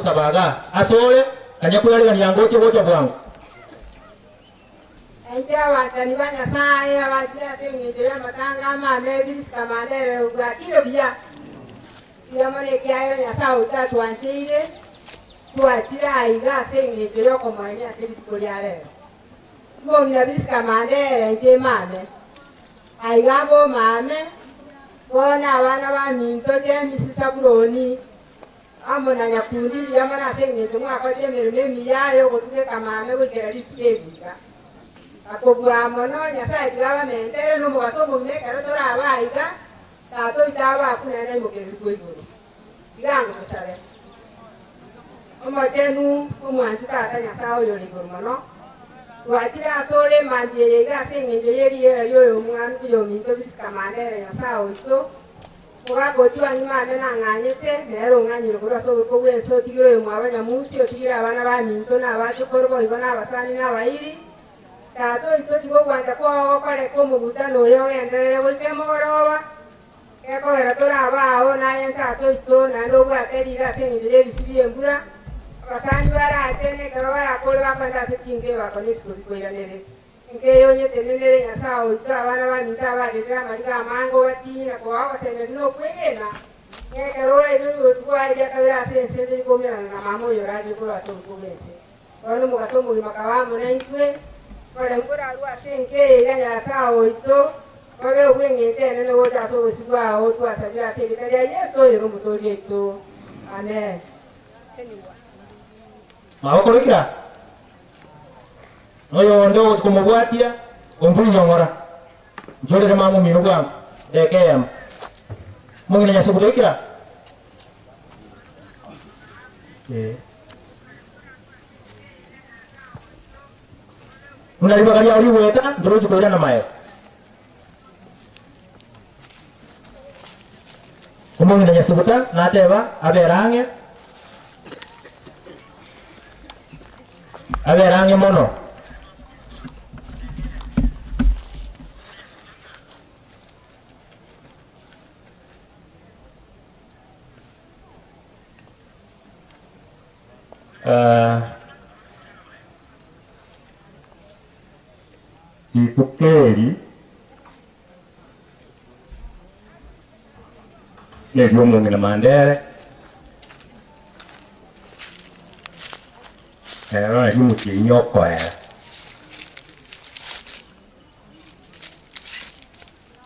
Sabaga asole kanyakuyali kanyangoche bocha bwangu Enja watani banya saya wajira tengi joya matanga mame bilis kamandere uga kilo biya ya mane kya ya sa uta tuanchire tuachira aiga sengi joya komanya tebi kuliare mo na bilis kamandere je mame aiga bo mame bona wana ba minto je misisa buroni amona nyakundi ya mana sengi joya ko je mere miyayo ko tuke kamame ko jeri tebiga akobwa mono nyasaye tigawa mentere no mugaso munne kero tora abaiga tato itaba kunene mukeri kwiguru igango kusale omotenu omwantu tata nyasaye oyo liguru mono twachira asole mandie ga sengenje yeri yo omwana kuyo minto bisika mandere nyasaye oito mugagotwa nyimane nanganyete nero nganyiro kura so ko wenso tigiro mwabanya musi otigira abana ba minto na abachokoro boigo na abasani na abairi tato ito tigo kwanja ko kare ko mubutano yo enderere wike mugoroba eko era tora abaho na yenta tato ito na ndo bwaterira senire bisibiye mbura abasani bara atene karo bara kole bakwanda setinge bakone sikuri koiranere ngeyo nyetenere nyasao ito abana banita badira mariga mango batina ko abaseme no kwegena karo ero twari yakabira sense ndi komera na mamo yo radi ko aso ko bense ono mugaso mu makawamu na itwe para ngora alwa senke yanya sawo ito babe ubwengete nene woja so wesibwa o tu asabira sekretari ya Yesu yero mutori ito amen maokorikira oyo ndo kumubwatia ombunyo ngora njolere mamu minugwa dekeyam mungina nyasukurikira Unari bakari auri weta ndroju koira na mae kumungi na nyasukuta nateba aberange mono Tikukeri ndio mungu na mandere era yumu kinyoko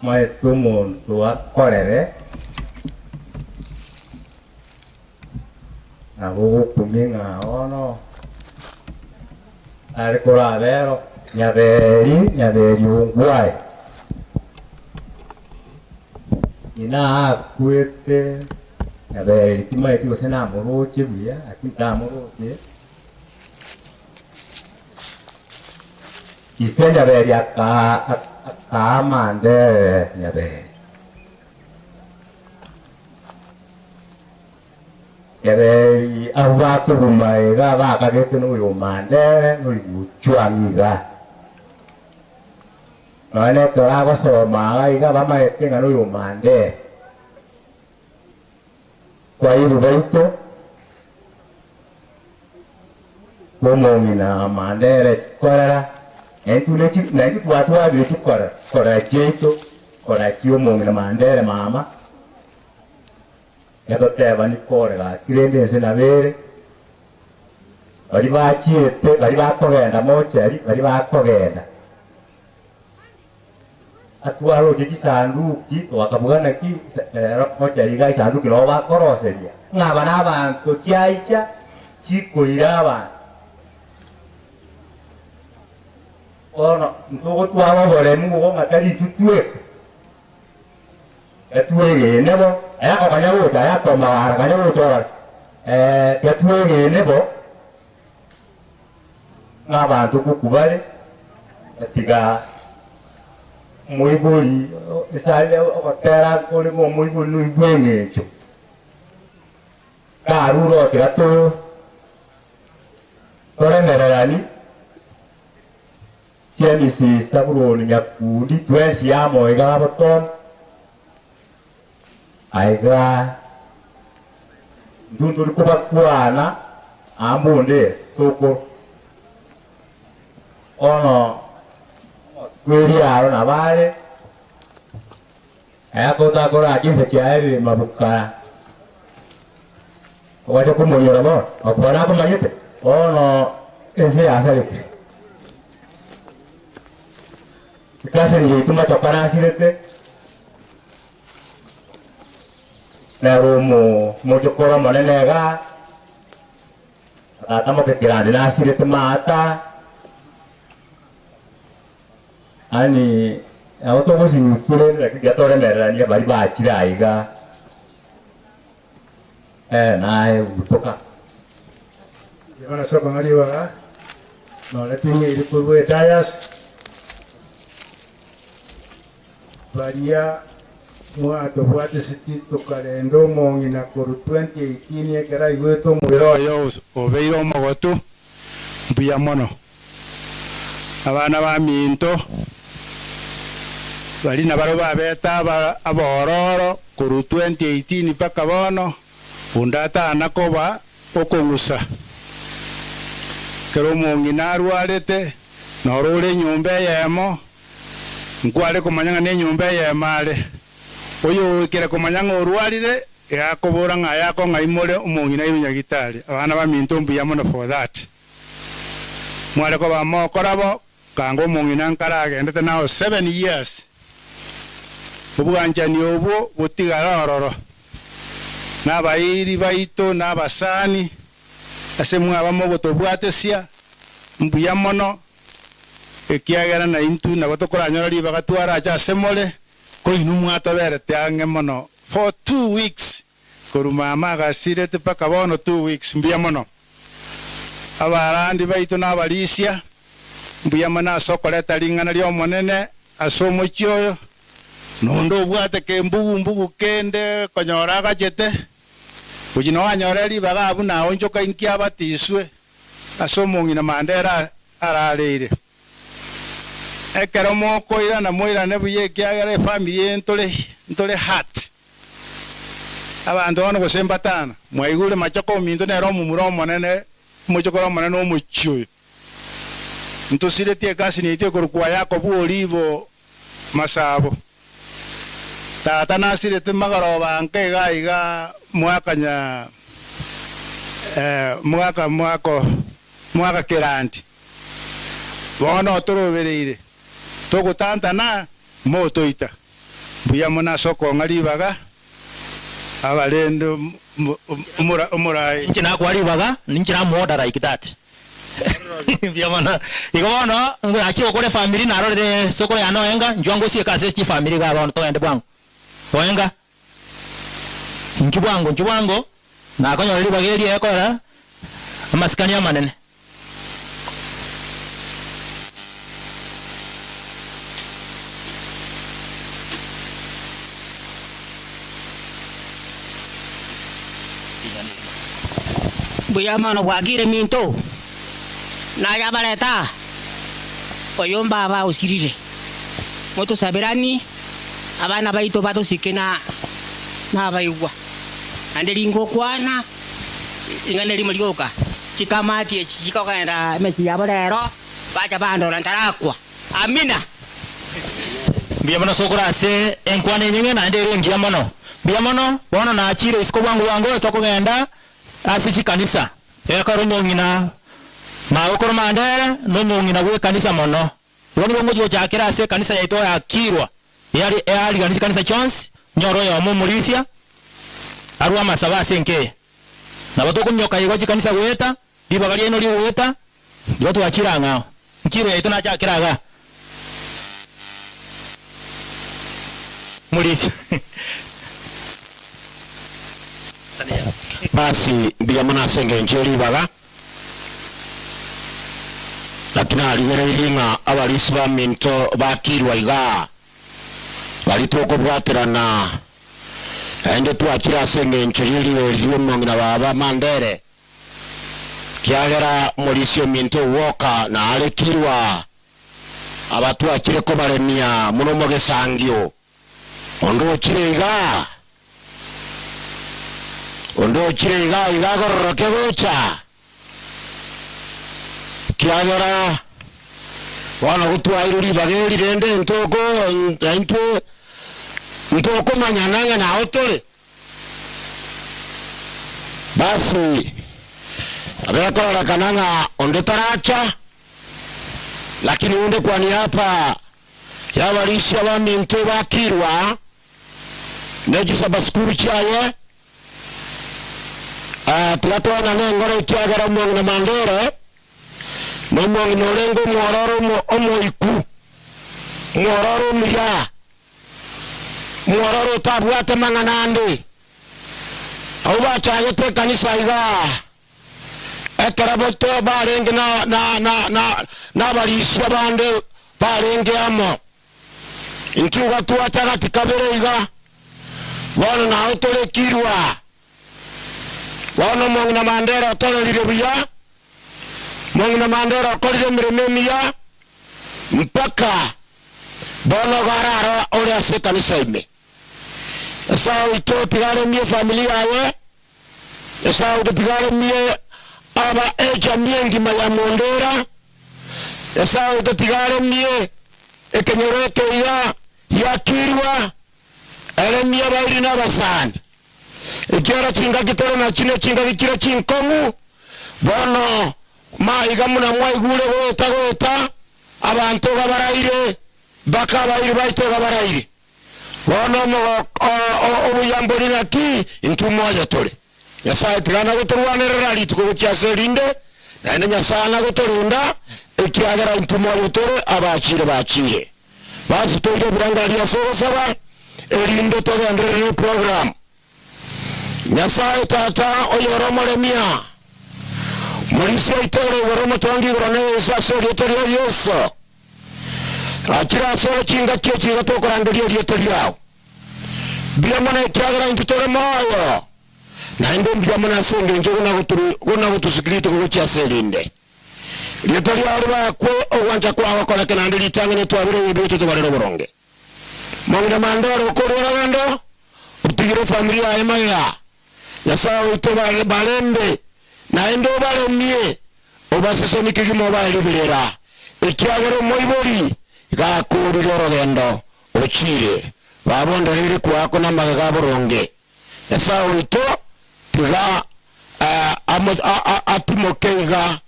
mai tumun tua korere na bubu kuminga ono ari kora vero nyaveri ungwai ina kuete nyaveri timai tio sena moroche bia akita moroche ise nyaveri aka mande nyaveri awa kurumai ga ba ka ke no yo mande no yuchuamiga ane tora ko so ma ga ba mai ke no yo mande kwa hiyo baito como mina mande re kora entule chi na ki tua tua bi chi kora jeito kora chiu mo mina mande re mama ya toteva ni kore la kirende se na vere bari bachiete bari bakogenda mocheri bari bakogenda atwaro je kisanduki to akabugana ki mocheri ga sanduki lo bakoroseria ngaba nabantu kyaicha chikoiraba ono ntogo twaba bole mungu ngatali tutwe etwege nebo ayako kanyabuta ayako mawara kanyabuta etwege nebo n'abantu kukubale atiga muibuli isale okotera kuli mo muibuli nuibwengecho karuro kirato toremererani chemisi saburoni nyakundi twesi yamo igaboton aiga ndundu likuba kwana ambunde soko ono kweli aro na vale ayakota kora jinsi kiairi mabuka wacha kumonyora mo akwana ko mayete ono ese asalike kase ni ituma chapana sirete na romo mojokora monenega atamo ke kirande na sirete mata ani auto bosi kule ke gatore merani bari ba chiraiga nae utoka Yana soko ngaliwa no letingi ilipuwe dayas varia mwa to wate sitito kalendo mongi na koru 2018 kera iweto mwiro yo obeiro magotu mbuya mono abana ba minto bali na baro babeta abororo koru 2018 paka bono undata anakoba okongusa kero mongi narwarete norore nyumba yemo nkwale kumanyanga ne nyumba yemale oyo kera kumanyanga orwarire yakobora nga yako ngaimole umongi na irunya gitari abana ba minto mbuya mono for that mwale ko ba mokorabo kango mongi nankara agendete now 7 years ubwanjani obo butigarororo n'abayiri baito n'abasani asemwe abamo gotobwatesia mbuya mono ekiagera na intu na batokoranyora ri bagatwara aja semole ko inumwa ataberete ange mono for 2 weeks koruma gasirete paka bono 2 weeks mbuya mono abarandi baito n'abalisia mbuya mono asokoreta lingana lyo monene asomo chyoyo nondo bwate ke mbugu kende konyora gachete ujino wanyoreri bagabu na onjoka inkia batiswe asomongi na mandera ararire ekero moko ira na moira ne buye kiagere family ntole hat abantu ono gosembatana mwaigure machoko mindo ne romu muromo nene mochokoro monene omuchyo ntosire tie kasi ni tie korukwa yako bu olivo masabo tata nasire temagaro banke gaiga mwakanya mwaka kirandi bono torobereire togutanta na motoita buya mona soko ngalibaga abalendo umurai nchina kwalibaga ninchina moda like that buya mona ikono ngachiwo kore family na rore soko ya noenga njwango sie kase chi family ga bono to ende bwangu oenga njubwango na konyo libageri ekora amaskani amanene buya mano wagire minto na ya baleta oyomba ba osirire moto sabirani abana baito bato sikena na bayugwa anderingo kwana ingane limulioka chikamati chikakaenda mechi yabo lero bacha bandora ntarakwa amina biya mono sokora se enkwane nyinge na ndere ngia mono biya mono bono na achire isko wangu tokogenda asichi kanisa ekaro nyongina maokoro mandera no nyongina bwe kanisa mono woni bongo chakira se kanisa yaito yakirwa yali kanisa chance nyoro ya mumulisia arua masaba senke na batoko nyoka yigo kanisa weta bibagali eno li weta yoto achiranga nkiro yaito na chakiraga mulisi basi biyamana senge njeri baga lakini aligereiringa abalisi ba minto bakirwa iga bali toko bwaterana ende twakira senge njeri liyo mongina baba mandere kiagera molisio minto woka na alekirwa abatu akire ko baremia muno mogesangio ondo chirega ondo chire iga gororoke gocha kiagera wana gutwairuri bageri rende ntoko ntoko manyananga na otore basi abekora kananga onde taracha lakini unde kwani hapa yabalisha ba minto bakirwa nejisa baskuru chaye tulatona ngoro kiagera mo na mandere Nomong nolengo muororo mo omoiku muororo miya muororo tabuate manganande auba chaye te kanisa iga ekaraboto barenge na barisha bande barenge amo intuga tuacha tikabere iga wana na otole kirwa wana mong na mandera otole lirebiya Mongna mandora kolide mrememia mpaka bono gararo ole ase kanisa ime. Esa ito pigare mie familia ye. Esa ito pigare mie aba eja miengi maya mondera. Esa ito pigare mie ekenyoreke ya kirwa ele mie bairi na basani. Ekiara chinga kitoro na chine chinga kikira chinkongu bono maiga muna mwaigure gota abantu gabaraire bakabaire baito gabaraire bono mo obuyambori naki intumoya tole yasaye tigana gotorwanerera lituko gochaserinde naende nyasana gotorunda ekiagera intumoya tole abachire basi toire burangaria saba erinde togendere program nyasaye tata oyoromoremia Marisia itore woromo twangi gorone sasori torio yeso. Achira so chinga chiga to korangeria riotoriao. Biamana itagara intore moyo. Nainde biamana songe ngona gutusikrito gocha selinde. Riotoriao ba ko owanja kwa wakora kenande litangene twabire yebito to barero boronge. Mangina mandoro korora wendo. Utigire familia emaya. Yasao itoba balende. Naendo bale mie obasese mikigimo bale birera ekiagero moibori ga kuriro rogendo ochire babondo riri kwako na magaga boronge esa urito tiga atimokeiga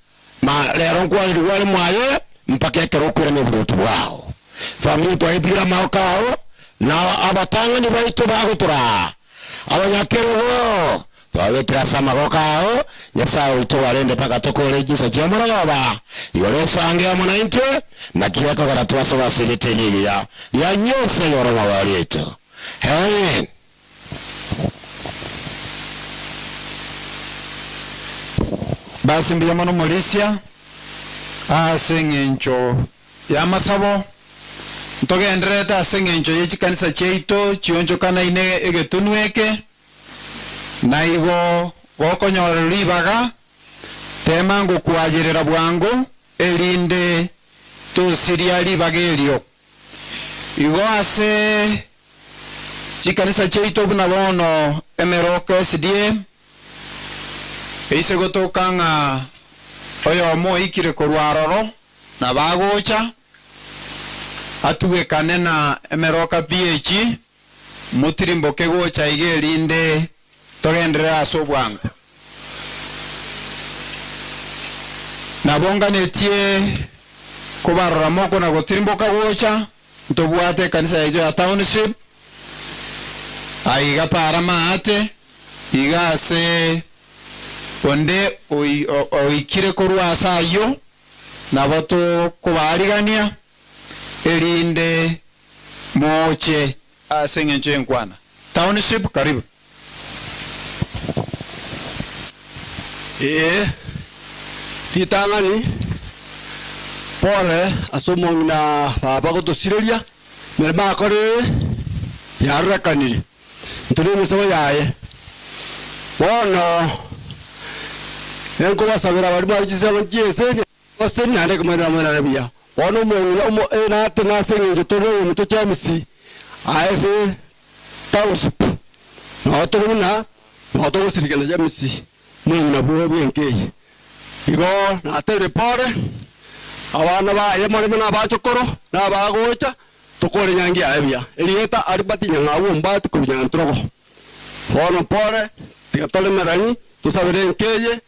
ma lero kwa wale mwaye mpaka kero kure ne burutu bwao famili to ibira maokao na abatanga ni baito bagotura abanyakero Wawe trasa magokao nyasa utowarende paka tokole jisa chiamara baba yole sange ya mwanainte na kiako karatuasa wasilite lili ya nyose yoro mawarieto amen. Basi mbiyamano Mauricia asengencho ya masabo ntoge ndreta asengencho yechikanisa cheito chionjo kana ine egetunweke naigo gokonyorera libaga temango kwajirira bwangu elinde tusiria libaga elio igo ase chikanisa cheito buna bono emeroko SDA eise gotokanga oyo mo ikire korwaroro na bagocha atuwe kanena emeroka PH mutirimbo kegocha igelinde togendera asobwanga nabonga netie kubarora moko na gotirimbo kagocha ntobwate kanisa yejo ya township aiga para maate igase onde oikire korwa sayo naboto kubarigania elinde moche asengenche enkwana township karibu. Titangani pole asomongna baba ko tosiriria merma kore yarrakaniri ntune musawa yaye bono enko basabira bari bari gisaba giese basen nare kumara mara biya bono mo na tena sengi toro muto chamisi aese tausup no toro na noto gusirikana jamisi mwina bwo bwenkeye igo na tere pore abana ba yemore mena bachokoro na bagocha tokore nyangi abia elieta aribati nyanga wumba tukunya ntrogo fono pore tikatole merani tusabere nkeye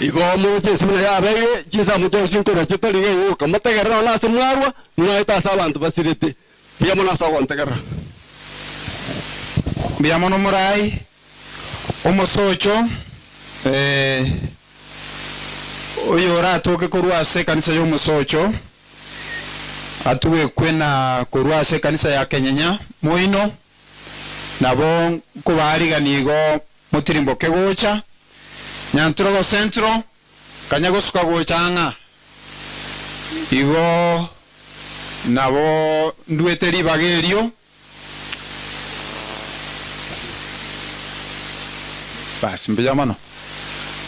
igo mu chesimina ya bege chisa muto sinkora chitoli ge kama tegera na semwarwa nuaita sabantu basirete biyamona sagon tegera biyamono murai omosocho oyo ratoke korwase kanisa y'omusocho atuwe kwena korwase kanisa ya Kenyenya moino nabo kubariganigo mutirimbo kegocha Nyantrogo centro kanyago suka gochanga igo nabo ndueteri bagerio basi mbiyamano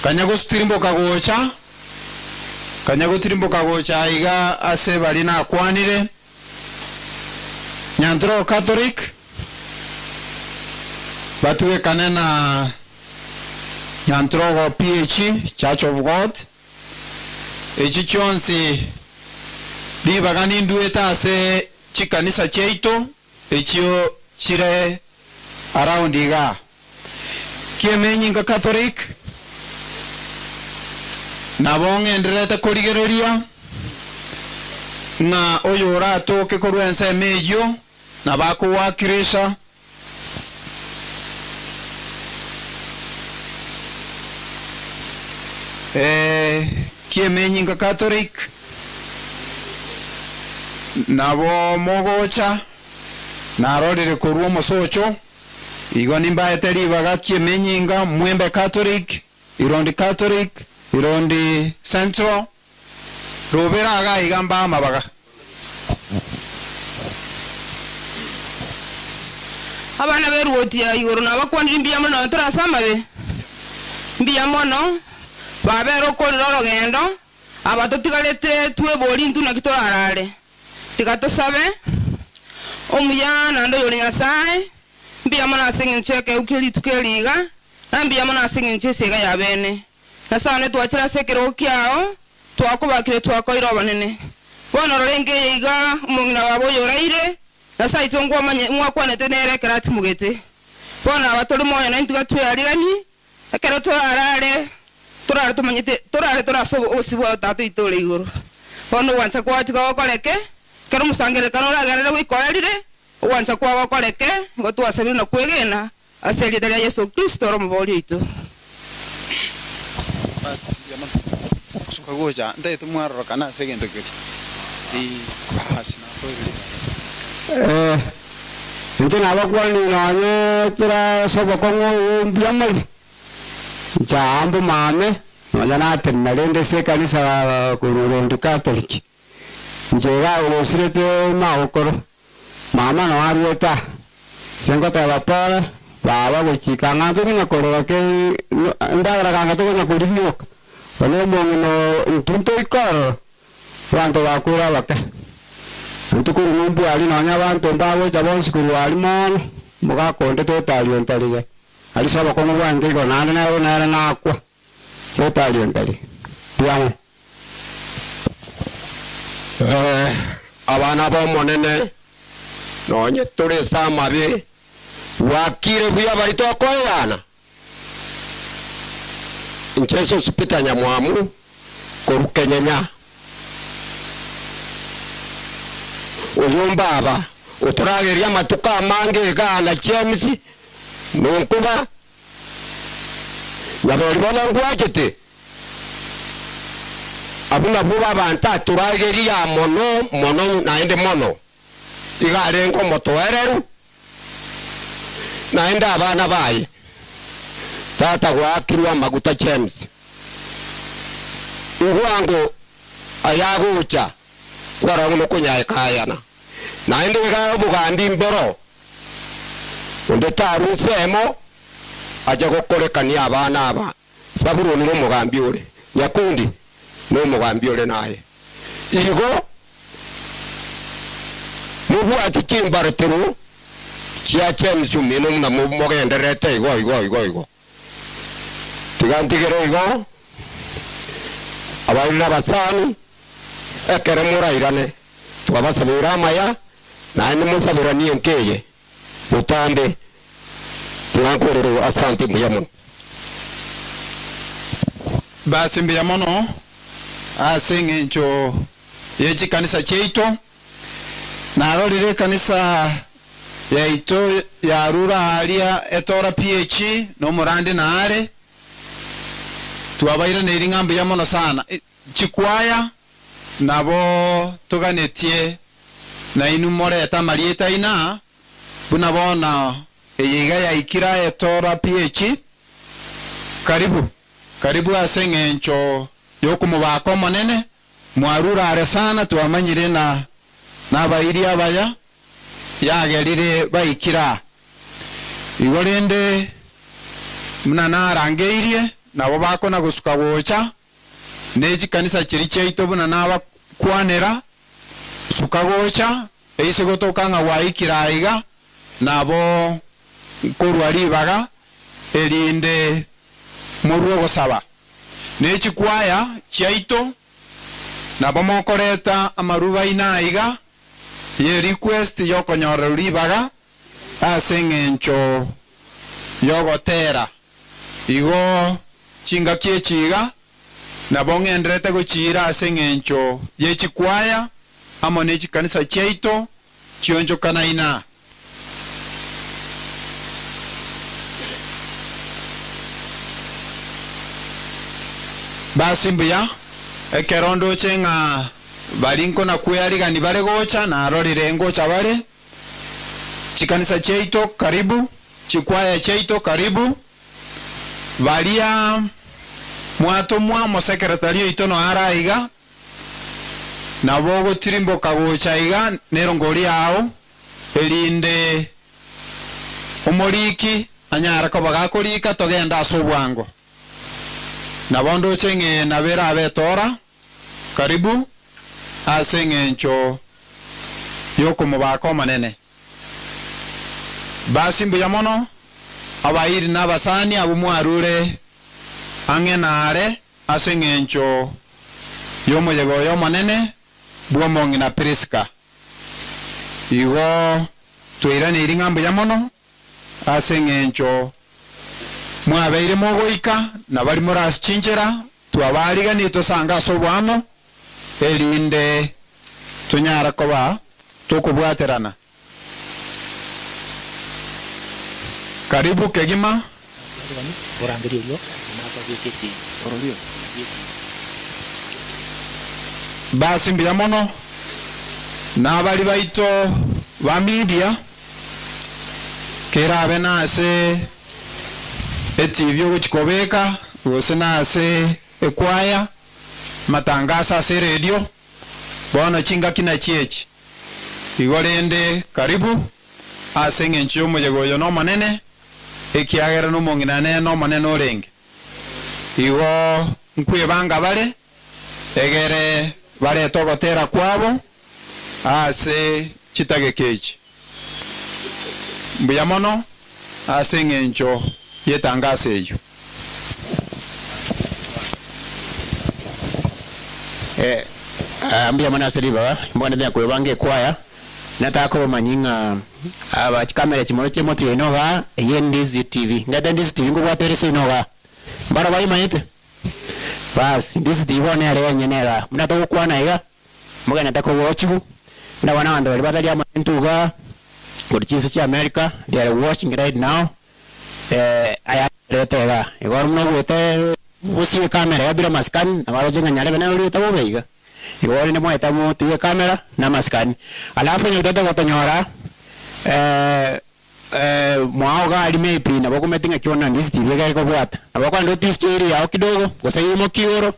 kanyago stirimbo kagocha kanyago tirimbo kagocha iga ase bali na kwanire Nyantrogo Catholic batuwe kanena Nyantrogo PH Church of God echi chonsi libagani ndueta ase chikanisa cheito echio chire around iga Kiemenyinga Catholic nabonge ndirete korigereria na oyo ratoke korwense mejo nabakuwakirisha Kiemenyinga Catholic nabo mogocha narorire korwa mosocho igo nimba eteri baga Kiemenyinga Mwembe Catholic Irondi Catholic Irondi Central robera aga igamba amabaga abana beruoti ya igoro nabakwandira mbiyamo na turasamba be mbiyamo babero kororo gendo abatotigalete tweboli ntuna kitorarare tikatosabe omuyana ndo yole Nyasaye mbiyamo na singin cheke ukili tukeliga na mbiyamo na singin chesega ya bene na sane twachira sekero kyao twakubakire twakoira banene bono renge iga mungina wabo yoraire na saito ngwa manye mwakwanete nere karati mugete bono abatoli moyo na ntuga tuyarigani akero turarare turare tumanyite turare turasobo osibwa tatu itole igoro bono wanza kwati ka wakoleke kero musangere kanora garere wikorerire wanza kwa wakoleke ngo twasabira na kwegena aseli dalia Yesu Kristo ro muboli itu basi yamana suka goja ndai tumwaro kana segendo kiti basi na kweli Njena abakwani nanye tura sobo kongo mbiyamali Jambo mame Nojana atenalende se kanisa kururondi Catholic Njega usirete maokoro Mama no arueta Sengo tabapara Baba wichika nganto kina korora ke Ndagara kangato kina kuribiok Wale mongino ntunto ikoro Wanto wakura wake Ntukuru ngumbu ali nanya bantu mbawo chabonsi kuru ali mono Muga konde totali ontalige Ali saba kono wange ko nana na akwa totali ontali Piamo abana bo monene nonye tore samabe wakire buya bali tokoyana Ncheso sipita nyamwamu korukenyenya Uyombaba uturageria matuka mange gana chemisi nunkuba yabori bona ngwajete abuna buba banta turageria mono naende mono igarengo motoereru naende abana baye tata gwakirwa maguta chemisi ngwango ayagucha kwara uno kunya kayana naende ga bugandi mbero onde taru semo aja gokorekania abana aba saburo ni mugambi ule yakundi no mugambi ule naye igo mubu atikimbare tero kia chensu mino na mugenderete igo igantigere igo abairira basani ekere murairane twabasabira amaya na ni musabira ni nkeye utambe tunakorero asante muyamo basi mbiyamono asenge ncho yechi kanisa cheito na rorire kanisa yaito ya rura alia etora PH no murande na are tuwabaira neringa mbiyamono sana chikwaya nabo tuganetie na inu moreta marieta ina buna bona eyiga ya ikira etora PH karibu asenge ncho yokumubako monene mwarura are sana tuamanyire na bairi abaya yagerire baikira igorende muna narangeirie nabo bako na gusuka gocha neji kanisa chiricheito buna naba kwanera suka gocha eise gotokanga waikira iga nabo korwari baga erinde muruo gosaba nechi kwaya chaito nabo mokoreta amaruba inaiga ye request yokonyora ribaga asengencho yogotera igo chinga kiechiga nabo ngendrete gochira asengencho ye chikwaya amo nechi kanisa chaito chionjo kanaina basi mbuya ekerondo chenga balinko na kuyariga ni bale gocha na arorire ngocha bale chikanisa cheito karibu chikwaya cheito karibu balia mwato mo secretario itono araiga na bogo tirimbo kagocha iga nerongori ao elinde omoriki anyara ko bagakorika togenda asobwango na bondo chenge na bera betora karibu asenge ncho yoko mubako manene basi mbuyamono abairi na basani abumwarure angenare asenge ncho yomo yego manene buomongi na Priska igo tuirane iringa mbuyamono asenge ncho mwabeire mogoika na bari moras chinchera tuabariga ni tosanga sobwamo elinde tunyara koba tukubwaterana karibu kegima basi mbiyamono na bari baito ba media kera benase etivyo kuchikobeka gosenase ekwaya matangasa se radio bona chinga kina chiechi igorende karibu asenge ncho moyegoyo no manene ekiagera no monginane no manene orenge igo nkwe banga bale egere bale togotera kwabo ase chitage kechi mbuyamono asenge ncho yetangase eyo ambia mana seriba mbona bya kwebange kwaya natako manyinga aba kamera chimoro chemoto inoga yendizi TV ngada ndizi TV ngo bwaterese inoga bara bayi mayete basi ndizi TV one ale nyenera mnatoko kwana iga mboga natako watchu na wana wanda bali batali ama ntuga gorchinse cha America they are watching right now aya retega igor mno gote usi kamera ya bila maskani na wale jenga nyale bana uli tabo beiga igor ni mo tamo tiwe kamera na maskani alafu ni utata gotonyora mwao gali mepi na boko metinga kiona ndizi TV gali ko bwata abako ndo tisteri yao kidogo gosaimo kioro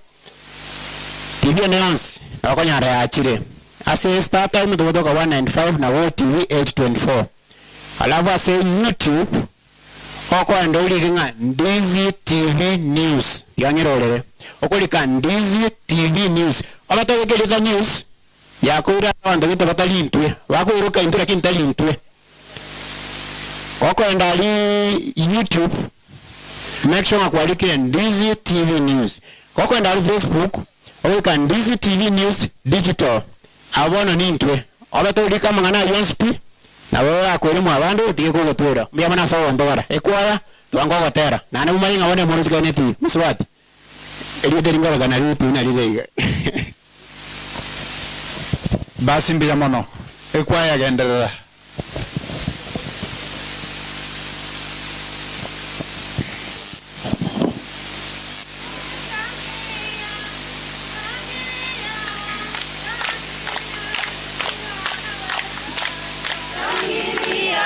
TV announce abako nyara ya chire ase start time ndo kwa 195 na World TV 824 alafu ase YouTube oko ndo likinga Ndizi TV News yangirolere okolika Ndizi TV News abatogekele news yakura ndo bita batalintwe bakuruka indira kintalintwe oko ndali YouTube make sure akwalike Ndizi TV News. Kwa kwenda ali Facebook, weka Ndizi TV News Digital. Abono nintwe. Oba tolika mangana yonspi. Na wewe akwere mu abandu utige ko gotwera. Mbia mana sawo ndogara. Ekwaya twango gotera. Na ne mumayinga wone mu rusika neti. Muswati. Eliyo teringa bagana ruti na lile. Basi mbia mono. Ekwaya genderera. Shangilia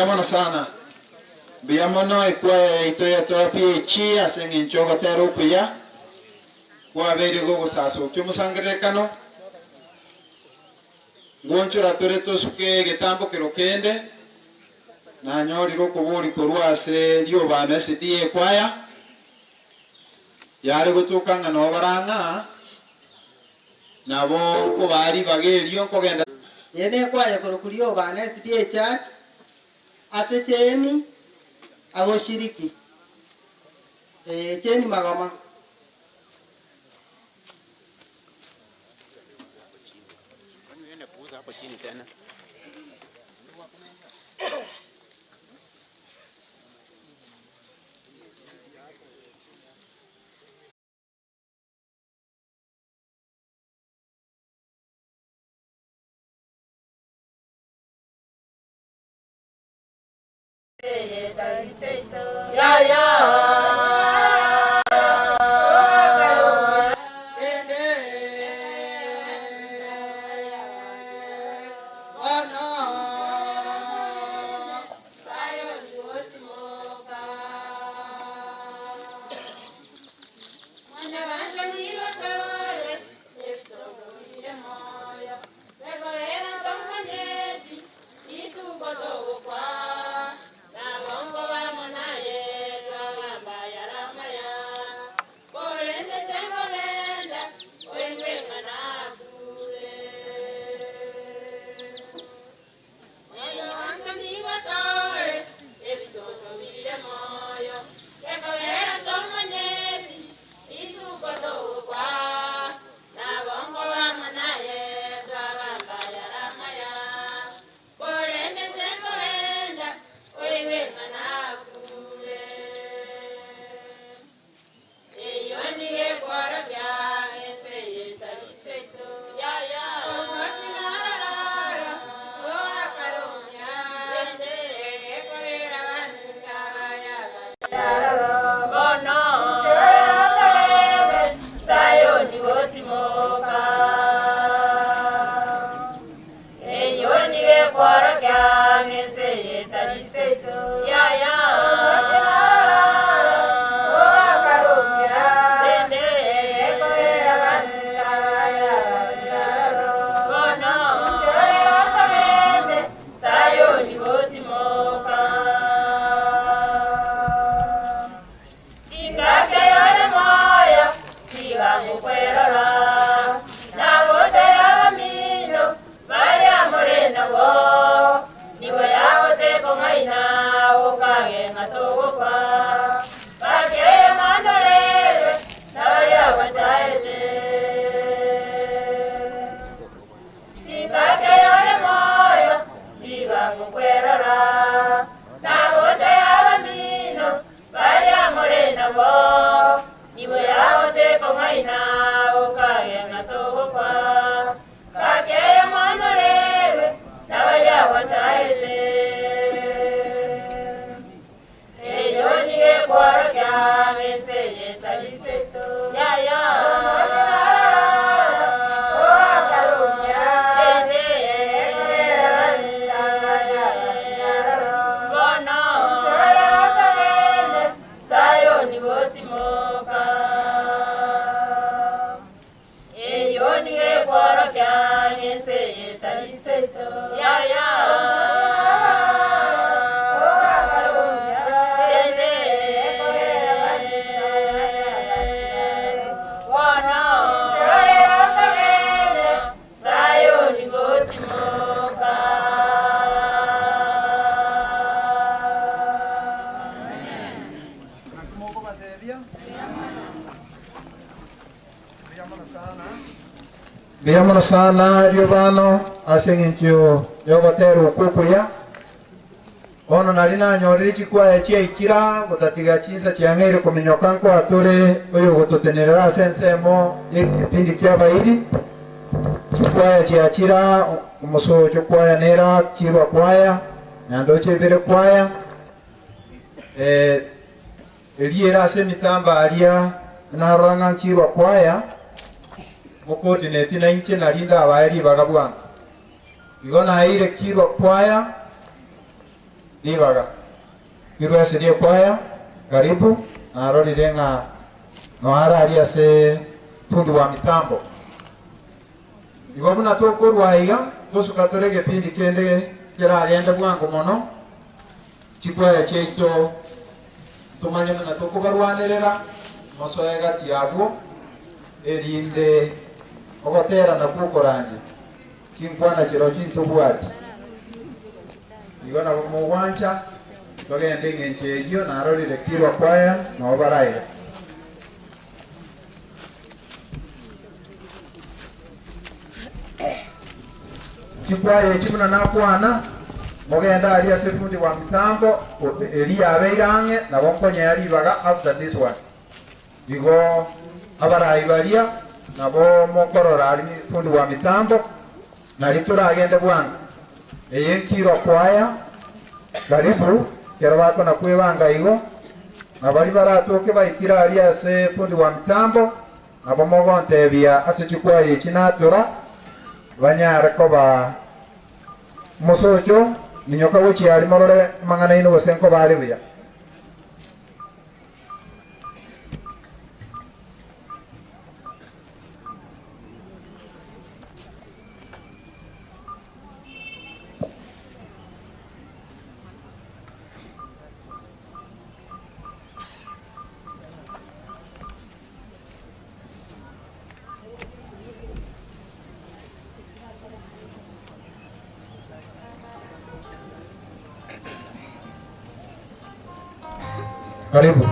mono sana. Mbia mono ikwaya itoya toa PH asenge nchogo tero kuya. Kwa veri gogo saso. Kimusangre kano. Ngonchora toreto suke getambo kirokende. Na nyori roko bori korwase lio bana SDA kwaya. Yare gutuka ngano baranga. Nabo ko bari bagerio ko genda. Yene kwaya korokurio bana SDA Church. Asecheni agoshiriki. Cheni magama. Hapo chini tena. Biamana sana Giovanno asengintyo yogotero kukuya ono narina nyoriri chikwa chia ikira gutatiga chisa chiangere kuminyoka nko atore oyo gututenerera sensemo ipindi kya bairi chikwa chia chira umuso chikwa nera kirwa kwaya nandoche vile kwaya eliera semitamba alia naranga kirwa kwaya mukoti netina inche nalinda abali bagabwana igona haire kirwa kwaya Libaga. Kirwa sidia kwaya, karibu, na rodi denga noara alia se fundi wa mitambo. Igo muna toko ruaiga, tosu katorege pindi kende kira alienda buango mono. Chikwaya cheito, tumanya muna toko baruanerera, mosoega tiabu, elinde, ogotera na kukorandi. Kimpwana chirochi ntubuati. Igo na mugwancha, togende ngenchejo na rodi de kirwa kwaya, na obaraiga. Chikwaya chimuna nakwana mogenda ali asefundi wa mitambo Elia abeirange na bonkonye yali baga after this one. Igo abarayi balia na bo mokorora ali fundi wa mitambo na litura agende bwana. Eyenkiro kwaya karibu kero bako na kwebanga igo na bali baratoke baitira ali ase fundi wa mitambo na bo mogonte bia ase chikwaya chinatura banyare ko ba mosocho ninyoka wuchi ali marore mangana ino gosenko bali bia karibu.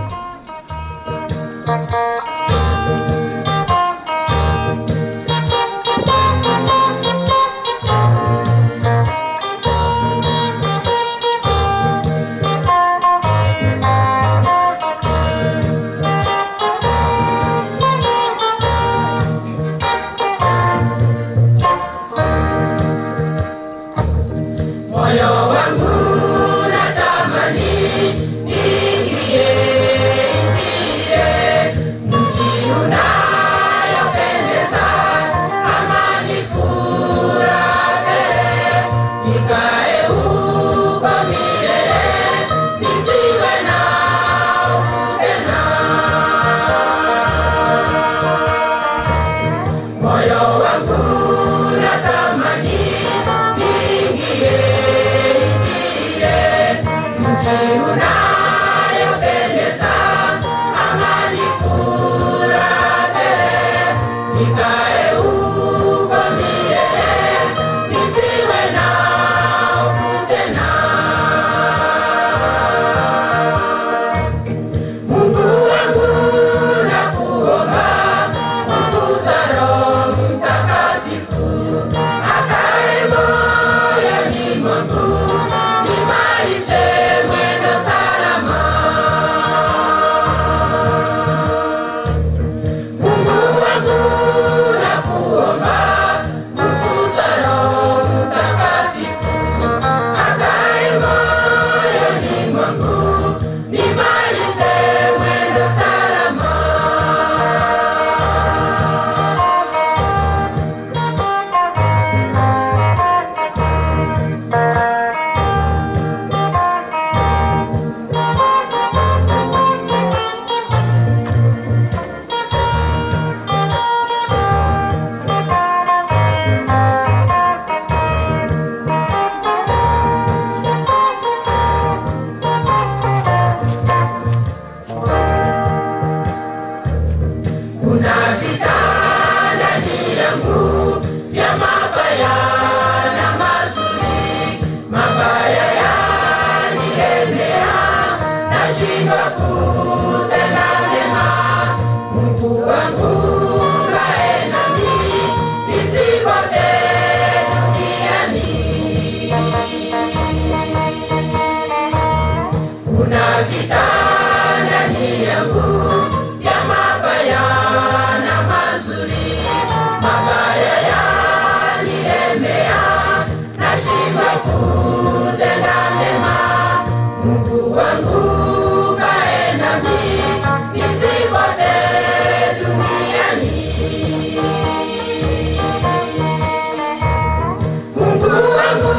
Mungu wangu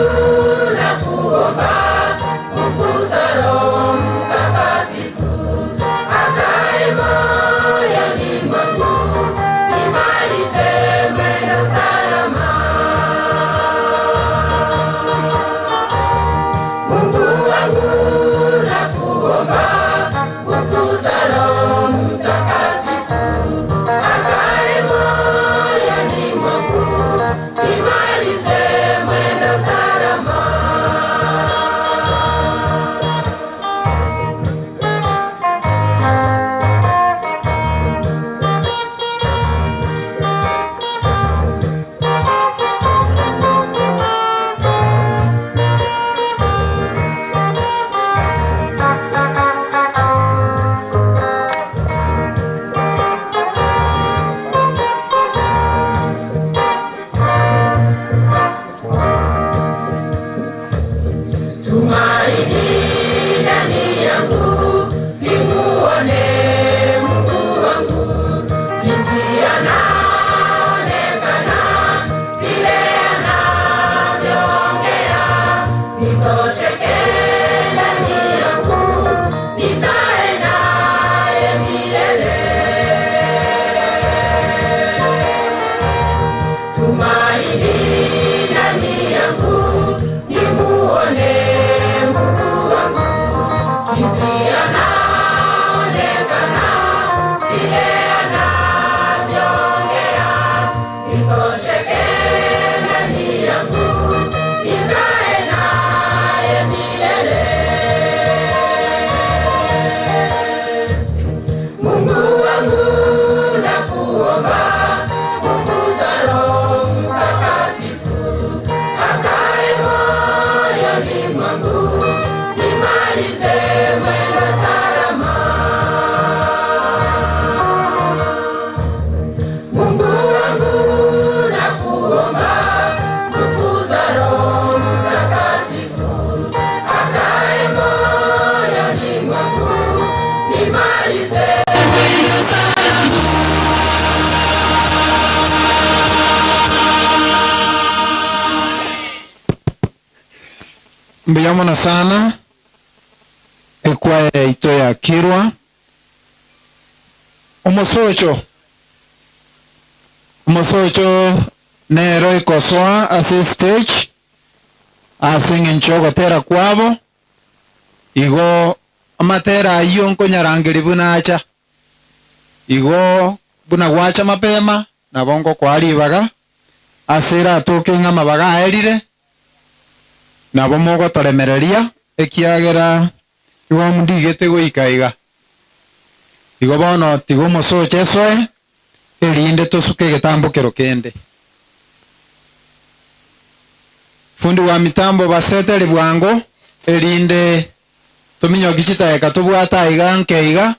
nakuomba Mbiyamona sana ekwaya ito ya Kirwa umusocho nero ikosoa ase stage ase ng'encho gotera kwabo igo amatera ayo nkonyarangeri bunacha igo buna gwacha mapema nabongo kwaribaga asera atoke ng'amabaga aerire nabo mogotoremereria ekiagera igo mundigete goikaiga igo bono tigo mosoche soe erinde tosuke getambokero kende fundi wa mitambo basetere bwango erinde tominyoki chitaeka tobwata iga nkeiga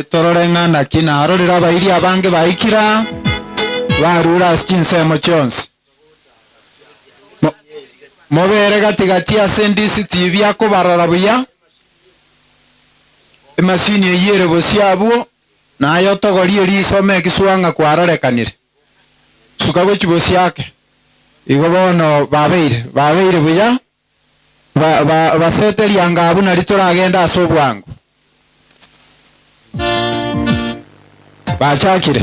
torore ng'ana kina arorera bairi abange baikira barura chinsemo chionsi mobere gatigati ase ndisi TV akobarora buya emasini eyere bosiabuo nayo togori erisome ekiswanga kwarorekanire suka gwechibo siake igo bono babeire buya baseteria ngabu nari turagenda ase obwangu bachakire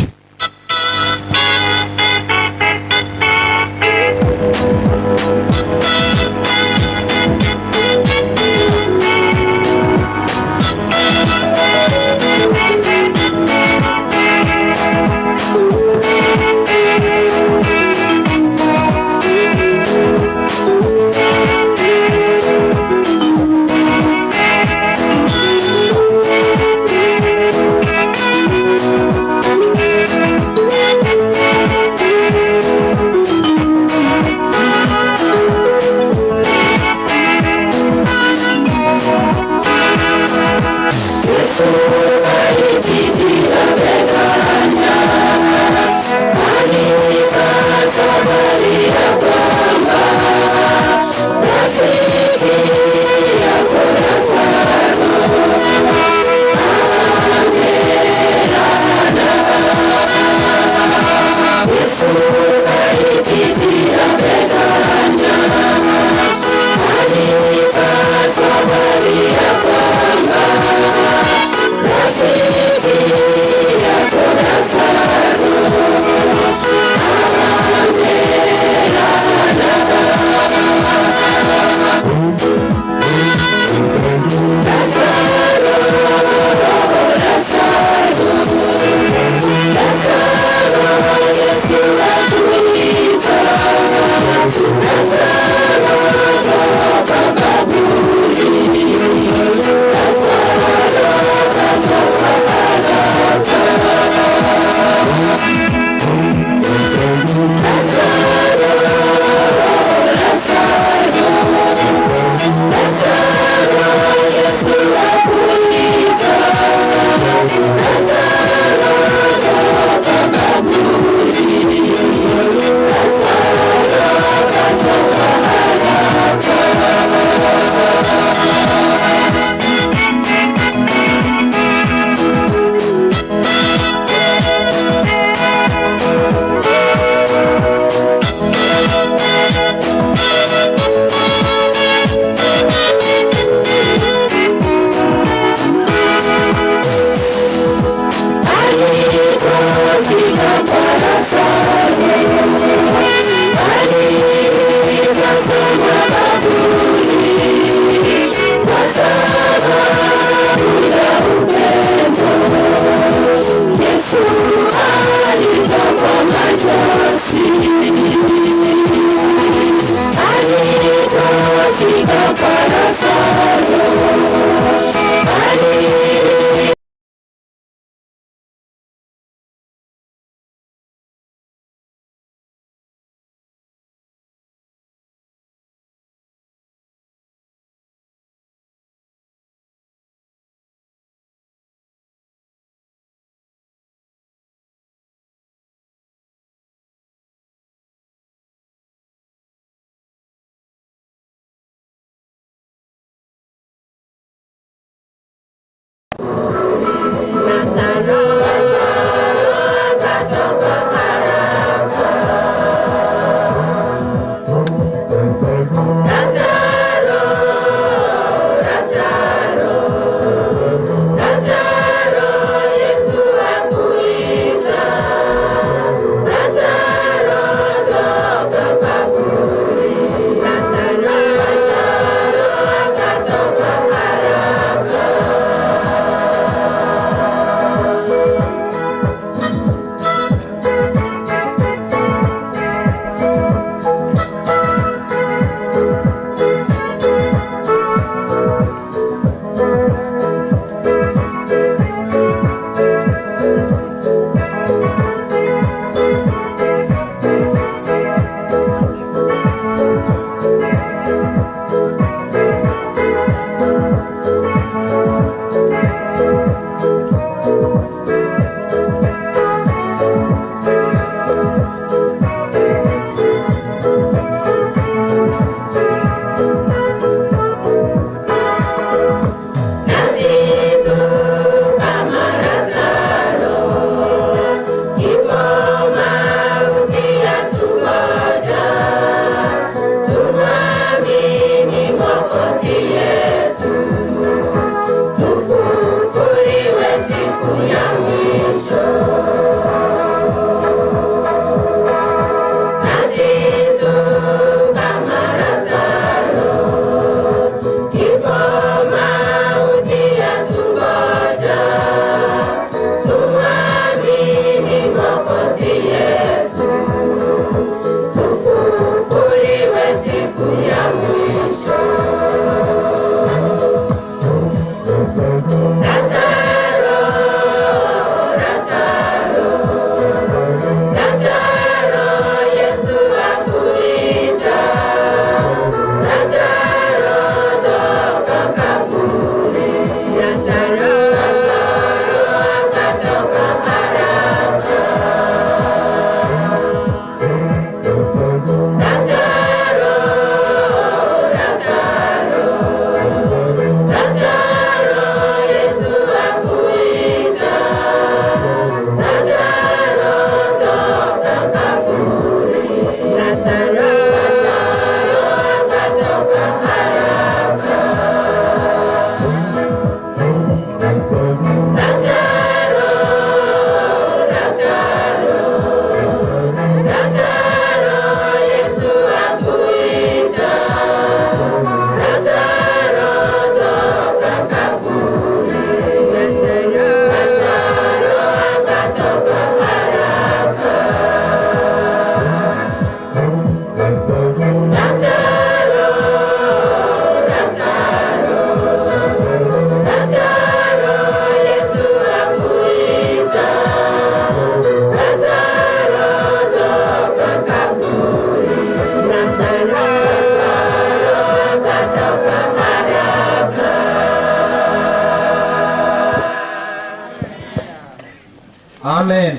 Amen.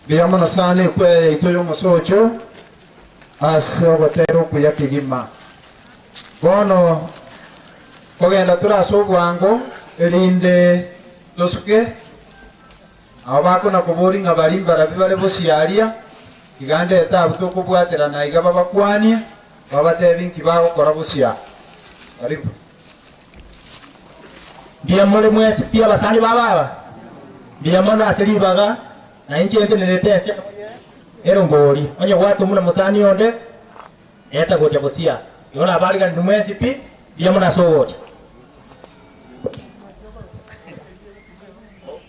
Biyamana sani kwe itoyo masocho aso gotero kuya kigima. Bono kogenda turaso bwango elinde tosuke abako na kuburi ngabalimba rabibale bosialia igande etabu tokubwaterana igaba bakwania babatebinki bago kora bosia. Karibu. Biyamole mwesi pia basani baba. Biyamana asiri baga na inchi ente neletese erongori onye watu muna musani onde eta gocha bosia yona abari kan dumwesi pi biyamana sowote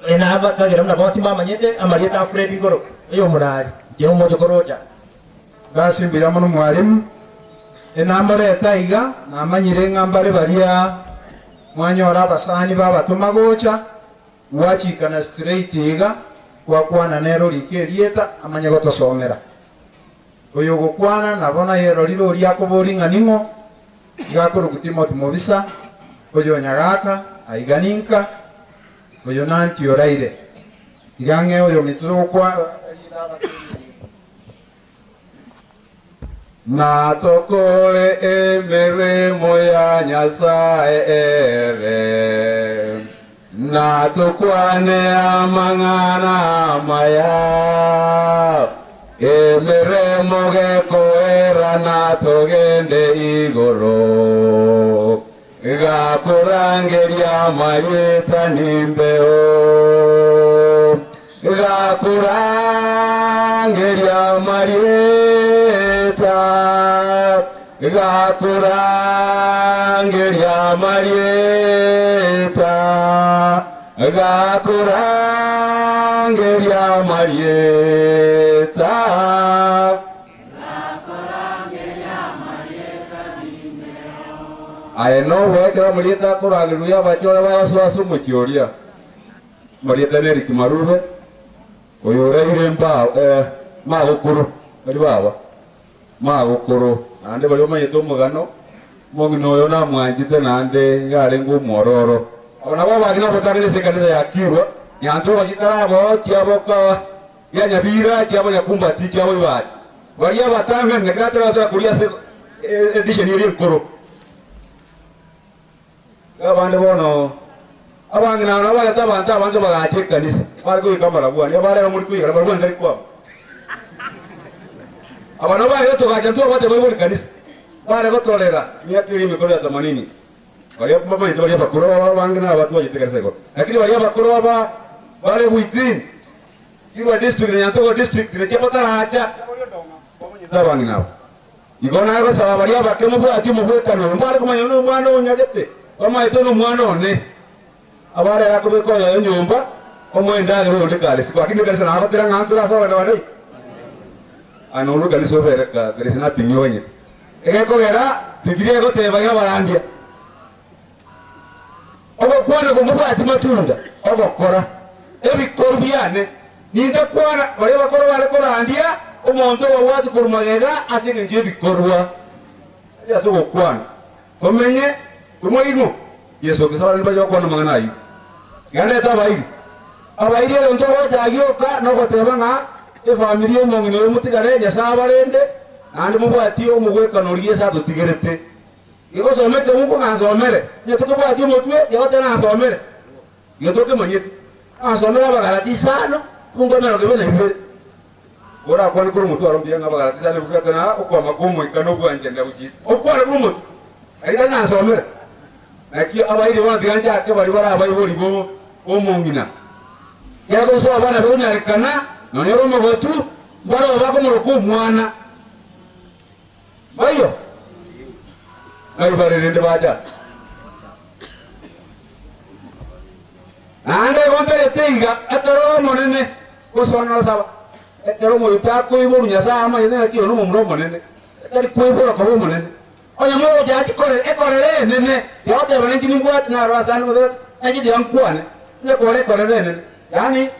ena aba kagera muna bosi mama nyete amarieta Fred goro eyo munari jero mojo goroja basi biyamana mwalimu enambare etaiga na amanyire ngambare baria mwanyora basani baba tumagocha wachikana straight iga kwa kwana nero likerieta amanya gotosomera oyo gokwana nabona yero lilo lyako bolinga ningo igakoro kutima tumobisa oyo nyagaka aiganinka oyo nanti oraire igange oyo mituro kwa na tokore emere moya nyasae ere na tukwane amangana maya emere moge koera na togende igoro gakurangeria mayeta nimbeo gakurangeria mayeta gakurangeria mayeta gakurangeria mayeta aeno wekera mayeta kurangeria bachora baswasu mukioria mayeta neri kimarube oyoreire mba magukuru bali baba magukuru ande bali mayeta omugano mogino yo na mwanjite nande gare ngumororo abana baba ngina botangire sekaneza yakirwa yanto bagitarabo kiaboka ya nyabira kiabo nyakumbati kiabo ibari bari abatanga ngakata bata kulia se edition iri nkoro abande bono abangina nabale tabanta abantu bagache kanisa bari ko ikamara bwani abale muri kwiga bari ndari kwa abana bale to gacha to bate bari kanisa bale gotolera myaka iri mikoro ya 80 Wale mama ito wale bakuru wangina watu wajitekeza seko. Lakini wale bakuru wale within kiwa district ni antoka district ni chapata racha. Ndawa ni nao. Igona ko sawa wale bakemu bwa ati mu bweka no mbare kuma yono mwana onyagete. Kama ito no mwana one. Abare yakobe ko yo nyumba omwenda ngo ndikale siku akini kalisa na abatira ngantura sawa wale. Anolu kaliso bereka kalisa pinyonye. Eko gera pikirie ko teba ya barandia. Ogo kwana ko muba ati matunda ogo kora ebikoro byane ninda kwana bale bakoro bale korandia omonto wawati kurumagega asike nje bikorwa ya so kwana komenye kumoinu yeso kisaba libajo kwana manganayi gande ta bairi abairi onto wajagio ka no goteba nga e familia mongine mutigare nyasa barende andi mubati omugweka noriye sa tutigerete Iko somete mungu na somere. Nyetuko bwa di motwe, yote na somere. Yotoke manyeti. Somere abagalati sano, mungu na roge na ibere. Ora kwa ni kuru mutu arombi nga abagalati sano bukata na okwa magomo ikano bwa njenda buji. Okwa na kuru mutu. Aida na somere. Naki abaidi wana diganja ake bari bara abai bori bo omongina. Ya ko so abana bo nyarikana, no ne romo gotu, bara obako moroku mwana. Bayo. Ay barende baja. Ande gonte teiga atoro monene ko sona saba. Atoro mo yuta ko ibo nyasa ama ine ki ono mo monene. Atari ko ibo ko monene. Onya mo jaji kore nene. Yote bane kini ngwa na rasan mo aji de ankwane. Ne kore nene. Yani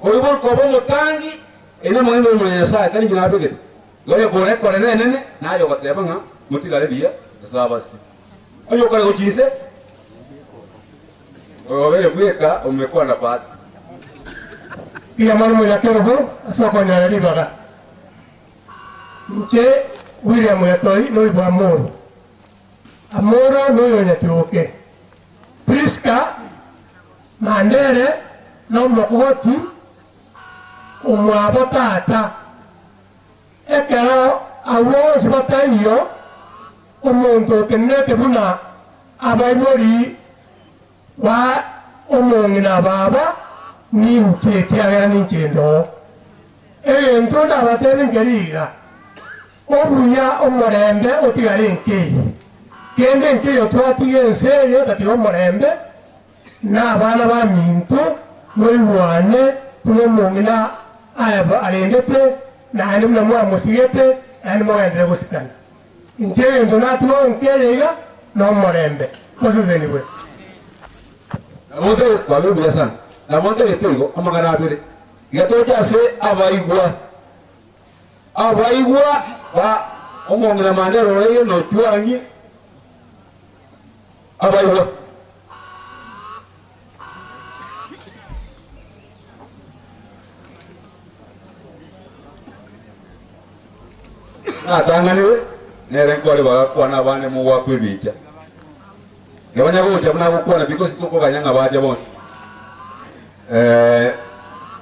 ko ibo ko mo tangi ene mo ndo mo nyasa tani jina bege. Gole kore nene na yo ko teba nga mutigale dia. Sabasi. Ayo kale kuchise. Wewe kuweka umekuwa na bahati. Pia mwana ya kerobo soko na ribaga. Mche William Yatoi no ibo amoro. Amoro no yonya tuoke. Priska Mandere no mokoti umwabo tata. Ekero awo sibatayo omuntu kenete buna abaibori wa omongina baba ni ncheke aga ni chendo entonda abatene ngeriga obuya omorembe otigare nke kende nke yo twatiye nseyo tati omorembe na abana ba minto noiwane tuno mongina aba arendete na ani mna mwa musigete ani mwa ndre gusikana Inje ndonatu nkeyega no morembe kozo zeniwe Namonte kwa bibi sana namonte etego amagana abere gatocha se abaigwa ba omongera mandero reye no twangi abaigwa Tanganiwe nere kwale bakwana bane mu wakwibicha Nabanya gocha muna gukwana because tuko banyanga baje bonse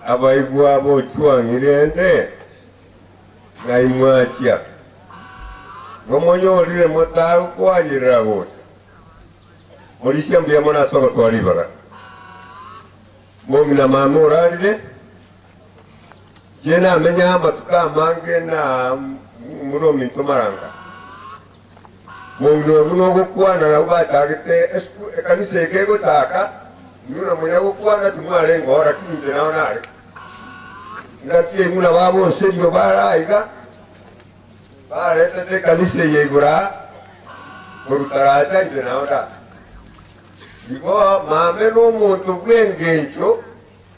abaigwa bo chwangirende gaimwatia ngomonyorire motaru kwajira bose Olisia mbia mona soko twalibaga Mongina mamurarire Jena amenya amatuka mange na muromi ntomaranga Mungu nguno gukwana na ubatagite ekanise kego taka nuna munya gukwana tumware ngora kinje naonare ngati nguna babo serio baraiga barete kanise yegura kurutaraja inde naona Igo mame no muntu gwengencho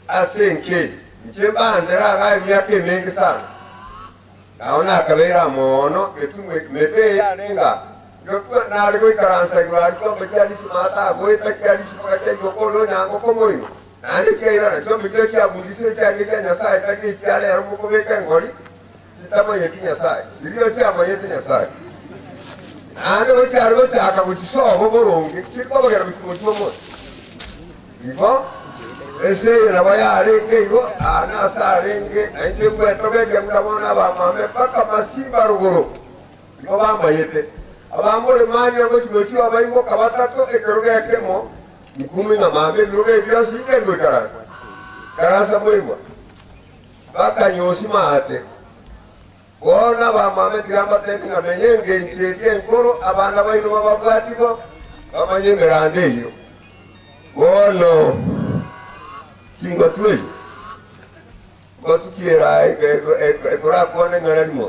asenke nje bandera ga myake mengi sana naona kabera mono ketumwe mete ya nenga Gokwa nari koi karansa gulari ko bachali si mata goi takari si pakache gokolo nyango komoino nani kaira to mikyo cha mudise cha gita nyasa itaki chale armo ko beka ngori sitama yeti nyasa iliyo cha mayeti nyasa nani ko cha arbo cha ka buchi so borongi siko bagara buchi mo ibo ese na baya arenge ibo ana sa arenge anje ko to be gemda mona ba mame paka masimba rugoro ibo ba mayete abamole mani ngo chigochi abaimo kabatato ekeruga kemo mkumi na mame biruga ibyo sike ndo karasa muigwa baka nyosi maate bona ba mame tigamba tepi na menyenge ncheke nkoro abana baino bababwatibo bamanyengerande yo bono kingo tuwe ko tukiera ekora kone ngarimo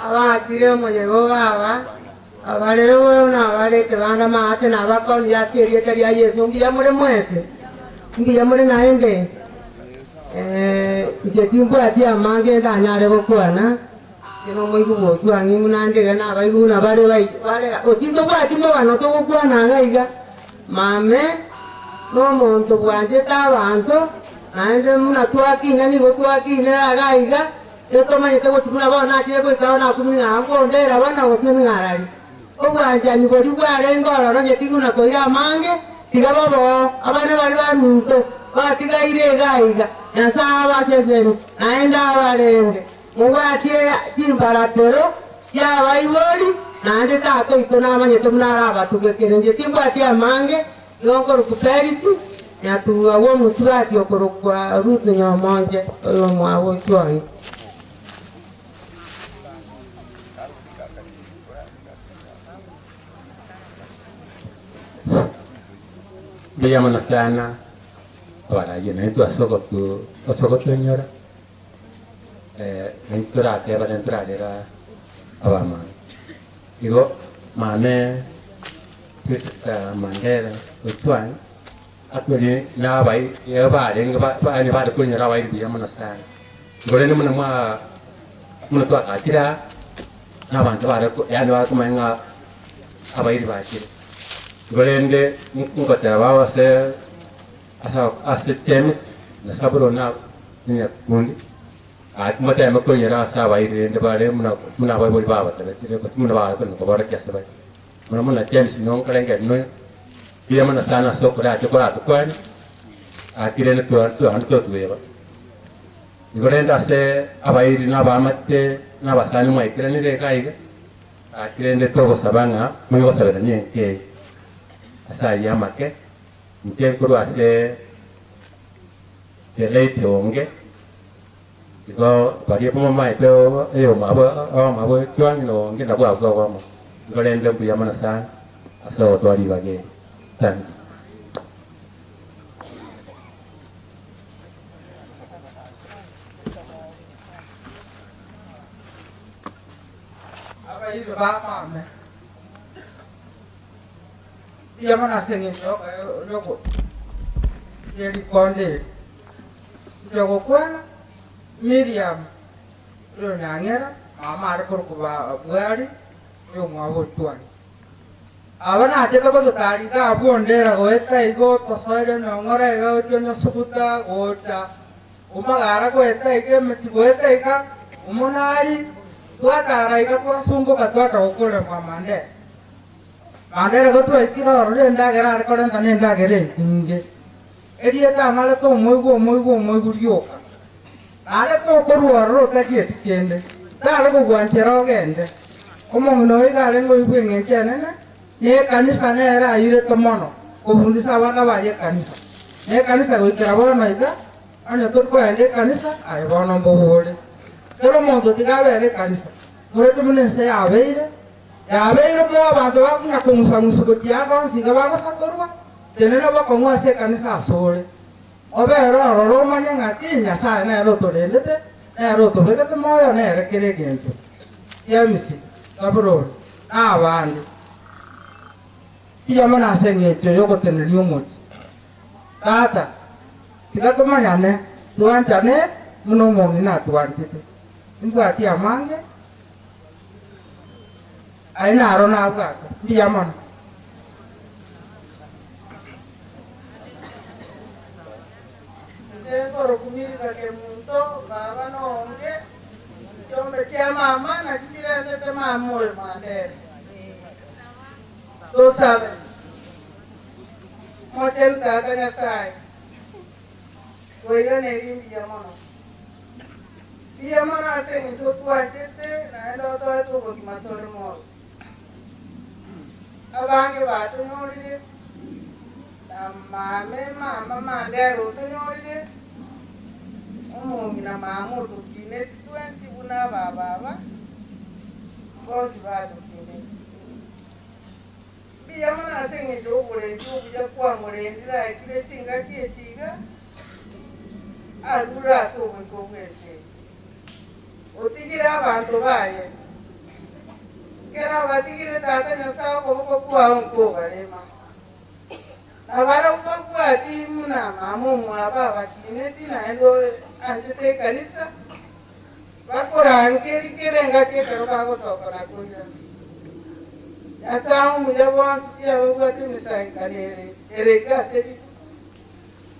abakire omuyego baba abalero bona abalete bana maate nabakoni yakerie kari ya Yesu ngiya muri mwese ngiya muri naende njetimbo ati amange ndanyare gokwana kino mwigu botwangi munandega nabaigu na bale otindo bwati mo bano to gokwana ngaiga mame no muntu bwanje tabantu ande muna twakina ni gotwakina agaiga etomanyite gotikuna bona ati ko ikaona kumina ngo ndera bana gotini ngarari obwanja ni gori bware ngororo nyetiguna koira mange tiga babo abana bari bamuntu batiga ire gaiga yasaba sesenu naenda abarende mubati timbaratero yabaibori nande tato itona amanyite munara batugekere njetimba amange yongoro kuperisi yatuwa wo musubati okorokwa rutu nyamonje oyo mwawo twani Biyamana sana waraje na asokotu nyora entura te bara entura dera abama igo mane kita mandera utwan akuri na bai ya ba de ba ni ba de kunya bai biyamana sana gore ni mana mana tu akira na ban tu ada ya ni ba ku menga abai di ba kira Golende nko tabawa se asa temis na sabro na ni kundi atma ta mako yara sa bai de bare muna bai bol baba ta tire ko muna ba ko bara kya sa bai muna temis non kalenge no dia mana sana so ko da to kwan atire na tu an to tu eba golende ase abai na ba matte na ba sanu mai kire ni de kai ga atire de to sabanga mo ko sabera ni ke asa yamake mtie kuru ase teleite onge iko bari pomo mai peo eo mabo tuan no nge na bwa kwa mo ngolende mbu yamana sana aso to ali bage tan apa hizo baba me Yamana sengin yoko jadi konde jogo kwana Miriam yo nyangera mama ada kurkuba buari yo mwawo tuan abana ate ka bago tari ka abondera go eta igo tosoire no ngore go tiono sukuta gota umagara go eta ike meti go eta ika umonari tua tara ika kwa sungo ka tua ka okole kwa mande Mandera go to ikira ore ndagera rekora tane ndagere inge edieta mala to moigo rioka ale to koruwa ro ta kende dale go gwanchero gende como no iga le ngo ibenge chene ne kanisa ne era ire to mono ko fundisa bana baye kanisa ne kanisa go ikira bona iga anya to ko ende kanisa ai bona mbo hore pero mo to tiga bere kanisa gore to mune se aveire ya veiro mo abantu bakuna kumusamusa kutyako siga bagosakorwa tenena bakomwa se kanisa asore obero roro manya ngati nyasaye na roto lendete na roto bekete moyo na rekere gento yamisi kabro abandi iyamana sengecho yoko teneli umuti tata tigatomanyane tuanchane muno mongi na tuanchite ingwati amange aina arona abwaka biyamana Koro kumiri kake muntu baba no onge chombe kia mama na kipira tete mama oyo mandere to sabe moten tata Nyasaye Oiga neri biyamono. Biyamono ase njo kuanjete na endo to to ko kimatore mo. Abange ba to nyori mama mandero to nyori na mamu to kine 20 buna baba bosi ba to kine biyamono ase njo bore njo buja kwa more ndira kile tinga kietiga alura so ko kwese otigira abantu baye kera batigire tata nyasa ko kwa onko barema abara uko kwa timu na mamu mwaba bakine tina endo anjete kanisa bakora ankeri kerenga ke pero bago soko na kuya asa mu jabo sikia wati misai kanere ereka sedi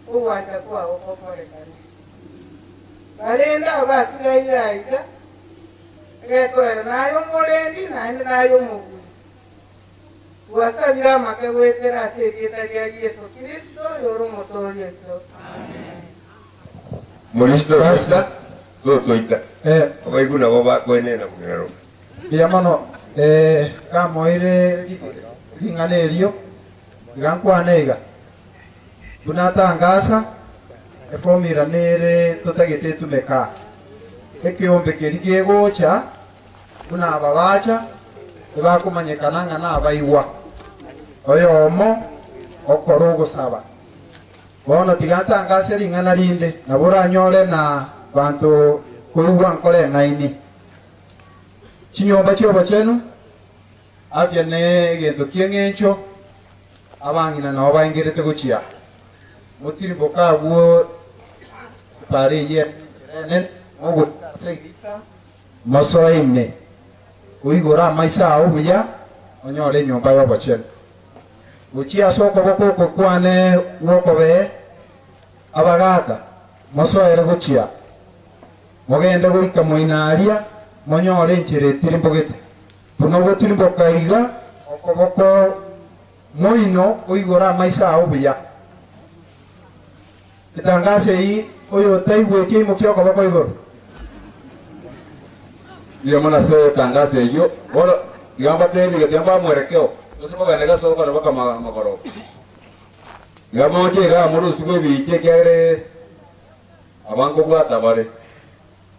uwanja kwa uko pore kanisa Barenda ba tugaira ida. Eto era nayo molendi nayo mugu. Wasabira makewetera seketa ya Yesu Kristo yoro motori eto. Amen. Molisto rasta to ita. Abaiguna baba kwenena mugero. Biyamono kamoire ringanerio gankwanega. Tunatangasa efomira nere tutagete tumeka ekiombe kerige gocha kuna ababacha ebakumanyekana ngana abaiwa oyo omo okorogo saba bono tigatangase ringana rinde nabura nyore na bantu kuruwa nkole ngaini chinyomba chiobo chenu afya ne gento kiengencho abangina na obaingirete gochia mutiri boka wo pare ye enen ogo segita masoine uigora maisa obuya onyore nyomba yo bochen uchia soko boko kwane woko be abagata masoere gochia mogende goika moinaria monyore nchire tirimbogete puno gotirimboka iga okoboko moino uigora maisa obuya itangase hii oyo taigwetie mukio kwa bako igoro Iyo mana se tangase hiyo bora yamba tebi yamba mwerekeo tusiko ganega soko na baka magoro yamba oche ga muru sibe biche kere abango gwata bare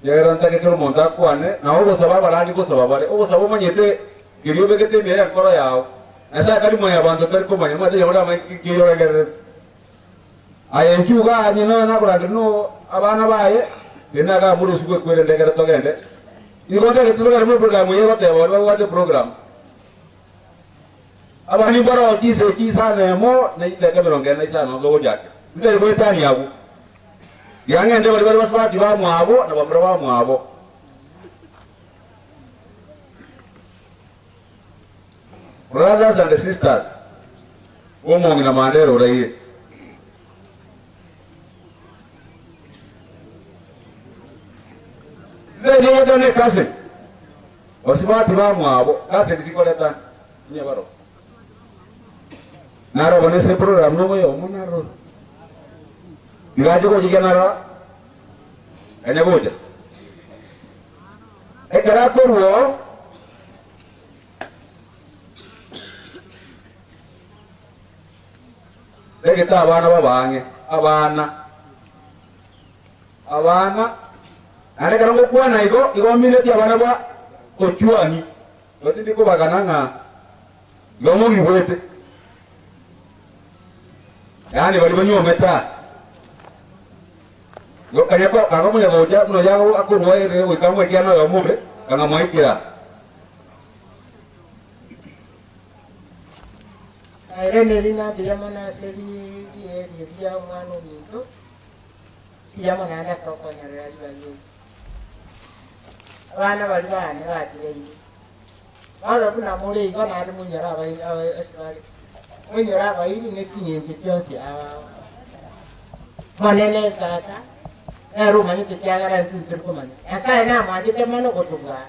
yera ntake kero monta kwane na ogo sababa rani ko sababa ogo sababa manyete giriyo begete mere akora yao asa kali moya bando ter ko manya mate yora mai giriyo gere ayenchuga anyino na kura no abana baye denaga muru sibe kwere ndegere togende igonta ke tulo garmo program yo te bolo wate program abani baro kise kisa ne mo ne le ke beronge na isa no go jake ndai go tani abu yange ndo bari baspati ba mu abo na bambra ba mu abo brothers and sisters omo ngina mandero rai Ndio ndio ne kase. Osibati ba mwabo, kase disikoleta nye baro. Naro bane se program no moyo monaro. Digaje ko jige naro. Ene boje. Ekara ko ruo. Dekita abana babange, abana ane karango kuana igo mineti abana ba ochuani batindi ko bagananga gomo gibwete yani bali banyo meta go kaya ko kango mo yaboja no yago akurwa ere we kamwe kiano yo mumbe kanga moikira Irene lina biramana seri dia manu minto biramana anda soko nyarari bali abana bali bane batireye balo buna mure igo na ati munyara bai asbari munyara bai ne tinyenge kyonki manene tata ero mani te kyagara ntuntur ko mani asa na ma te mano ko tuga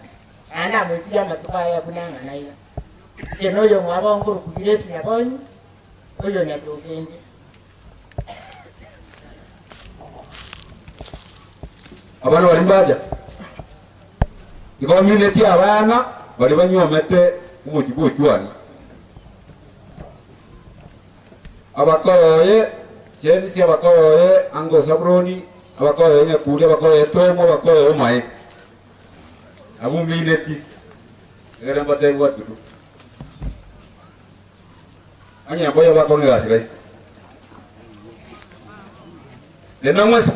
ana mo tiya matuka ya bunanga naina keno yo ngaba ngoro kugireti ya boni oyo nya dogende abana bari mbaja community abana bari banyomete umukibuchwani abakoroye jenisi abakoroye ango sabroni abakoroye nyakuri abakoroye tomo abakoroye umaye abumineti ngere mbate watu anya boya bakonge gasirai dena mwesi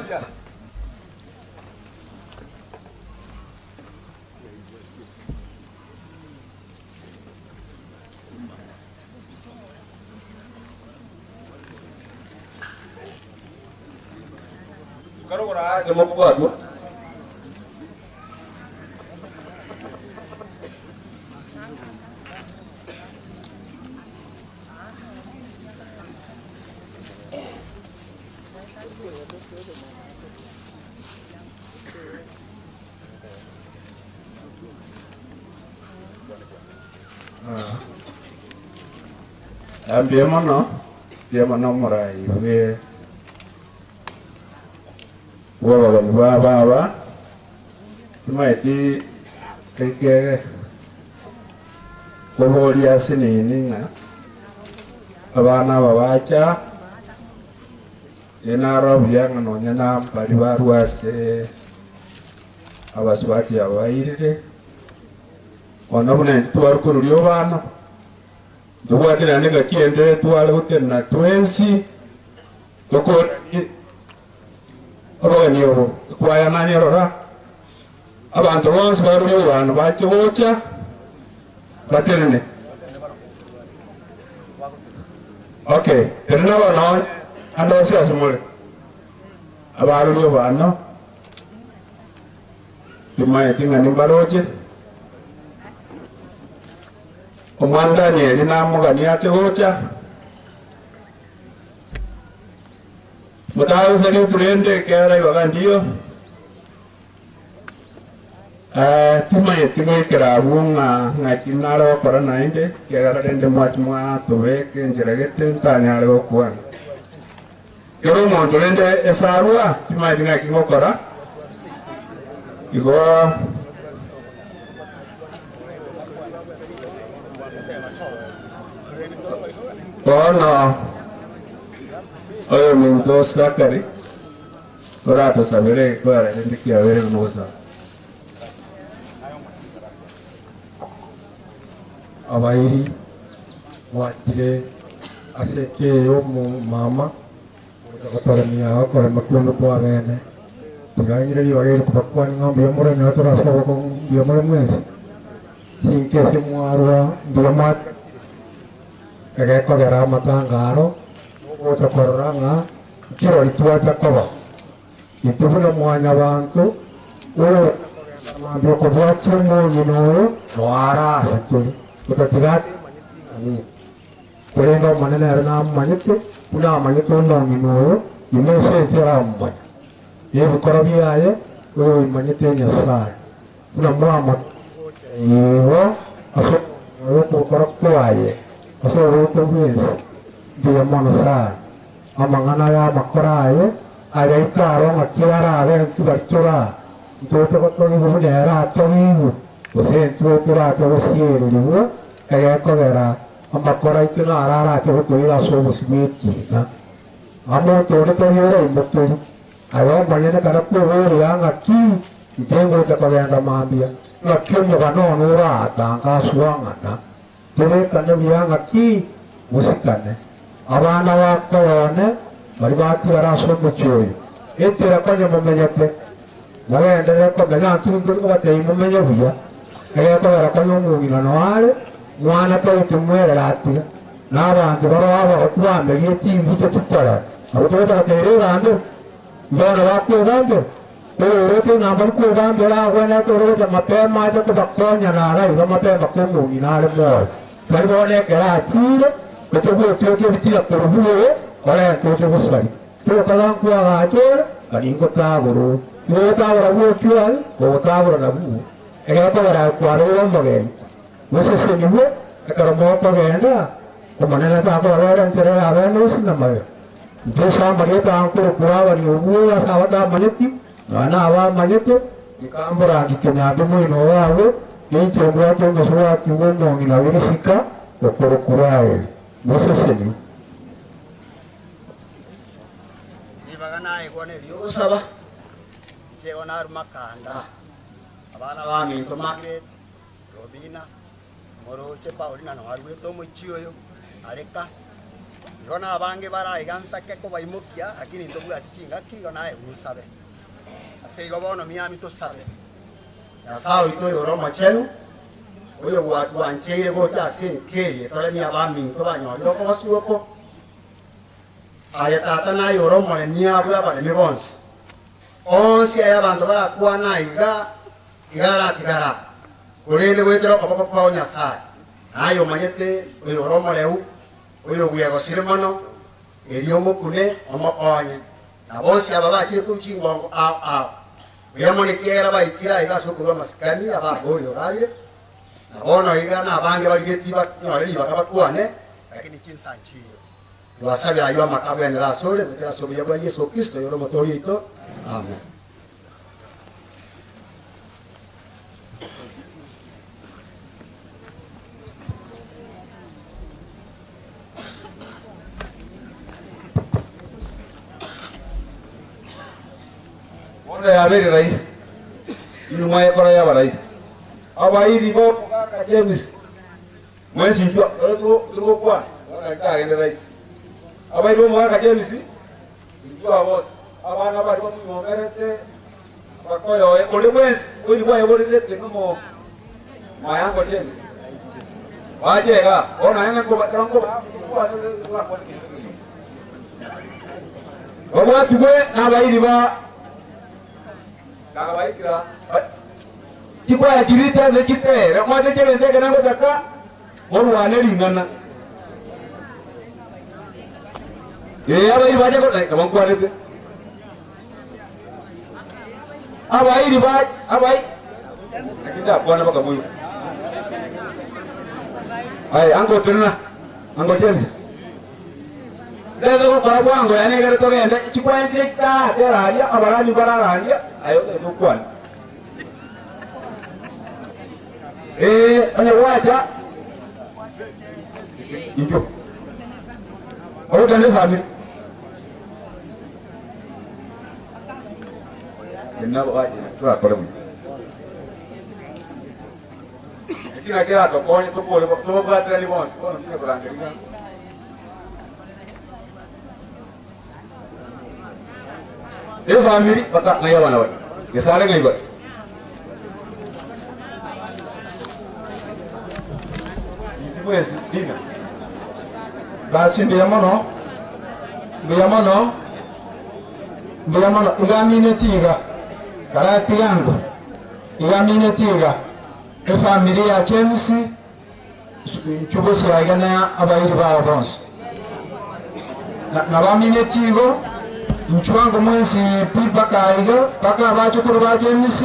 karogora semo kwatu dia mana murai we wa cuma itu kayak kohoria sini ini na abana babaca enaro yang anonya nam pariwaru ase abaswati abairire ono bune tuwar kururiyo bana tuwatira nega kiende tuwale utena twensi toko roani oro kwaya nani rora abantu bose baruriyo bana bachocha baterene okay terina bana ando sia semule abaruriyo bana cuma tinggal nimbaroje umanda ni namugani ategocha mutayo sari turende kera ibagandiyo tima kerabunga ngakinaro kora nainde kera rende mwachmwa tobeke njeragete ntanyare okwana yoro monto rende esarua tima dinga kingokora igo kono oyo minto sakari orato sabere kwara ndiki avere nosa abairi wakire aseke omu mama otakotorania akora makundo kwa bene tiganyire liwagere kupakwani ngombe yomore ni atora sawa ko yomore mwezi sinke semwarwa ndoma kagekogera matangaro otakororanga kirori twacha koba itubuna mwanya bantu uyo mambyo ko bwacho munyino wara saturi utatigati ani kurenga manene arana manyite una manyite ndo ngino imese tira mba yebu korobi aye uyo manyite nyasa una mwama iyo aso uyo korokto aye aso uyo mwezi dia monosa amangana ya makoraye ada itaro ngakira ada tubarcura itu ko ni bu dera tomi ose tuura to siere ni kaya ko era amakora itu na arara to ko ira so busmiti na amo to to yore imbuto ayo banyana karapu ho ya ngaki itengo ta ko ya mambia ngakyo mo kano nura tanga suanga na tole kana ya ngaki musikane abana bakone bari bati baraso mucyoyo etera kwanya mumenyate nagendere ko menya tuntu ko bateye mumenye buya kaya ko barakwanya umugina noale mwana to tumwere lati n'abantu baraba okubambe yeti cyo tukora abo tobata tere rando ndona bakwe bambe rote nambari ko bambe la wana to rote mapema aje ko bakonya na ara iba mapema ko mugina ale mo bari bone kera tire betugo tyo bitira ko buwe wala to busari to kala ko aga kaningo taboro yo taboro wo tyo ko taboro na bu ega to bara ko aro mo Masa senyum, kalau mau kagenda, kemana nak aku orang cerita apa ni sih nama? Jasa mereka angkur kuawan, umur sahabat meniti, Mwana aba magito ikambura gikenyabe mwino wawe n'icyo ngwato ngashobora kiwemo ngina wirifika okorokuraye museseni nibaga naye kone byosaba chego na rumakanda abana ba Minto Margaret Robina Moroche Paulina no arweto muchioyo areka yona abange barayiganta keko baimukia lakini ndobu achinga kiyo naye usabe asego bono miami to sabe ya sao ito yoro machenu oyo watu ancheire gota asin keye tole mi abami to banyo loko basuoko aya tata na yoro mole ni abu aba mi bons onsi aya bantu bara kwa na igara tigara kurele wetro ko nya sai ayo manyete yoro mole u oyo guyego sirimono eriyo mukune omokonye na bonsi ababa kiri kuchingo a yamone kiera baikira igaso kuba maskani aba goyo rale na bono igana abange baligetiba nyore bakabakwane lakini kinsanchiyo twasabira yo makabwe ne rasole mutera sobuye bwa Yesu Kristo yoro motorito amen. Ya beri rais nyuma ya para ya rais aba hili bo kaka James mwezi njua tuko kwa kaka ende rais aba hili bo kaka James njua bo aba na ba bo ngomerete bakoyo ole mwezi ole bwa ole lete no mayango James waje ga ona nene ko bakango kwa watu we na ba hili ba kakabaikira chikwa chirita ne chitere mwate chende kana ngotaka morwane lingana aba iri baje ko kama kwarete aba iri ba abai akinda bwana baka moyo ai ango tena ango James dede ko para bwango yani gere to gende chikwa ndikta teraria abarani barararia ayo no kwan anya wacha injo oda ne family na wacha tu akore mu kila kila to ko to pole to ba tani bon ko no ko rangeria family baka ngaya wana wana kesale ngai bat mwezi dina basi ndiyamono ngamine tiga karati yangu ngamine tiga family ya James chubosi agana abayiri ba bonse na bamine tigo Mchuango mwezi pipa kaiga paka abacho kuruba James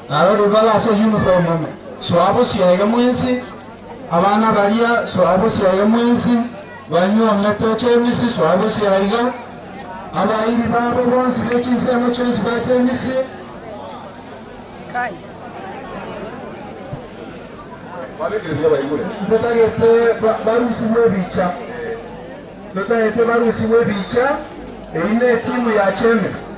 arori bala se uniform mume so abo siyaga mwezi abana balia so abo siyaga mwezi banyo amnata James so abo siyaga abayiri babo bonse bechi sema James ba James kai wale ndio baigule tutagete barusi mwebicha tutagete barusi mwebicha ine timu ya James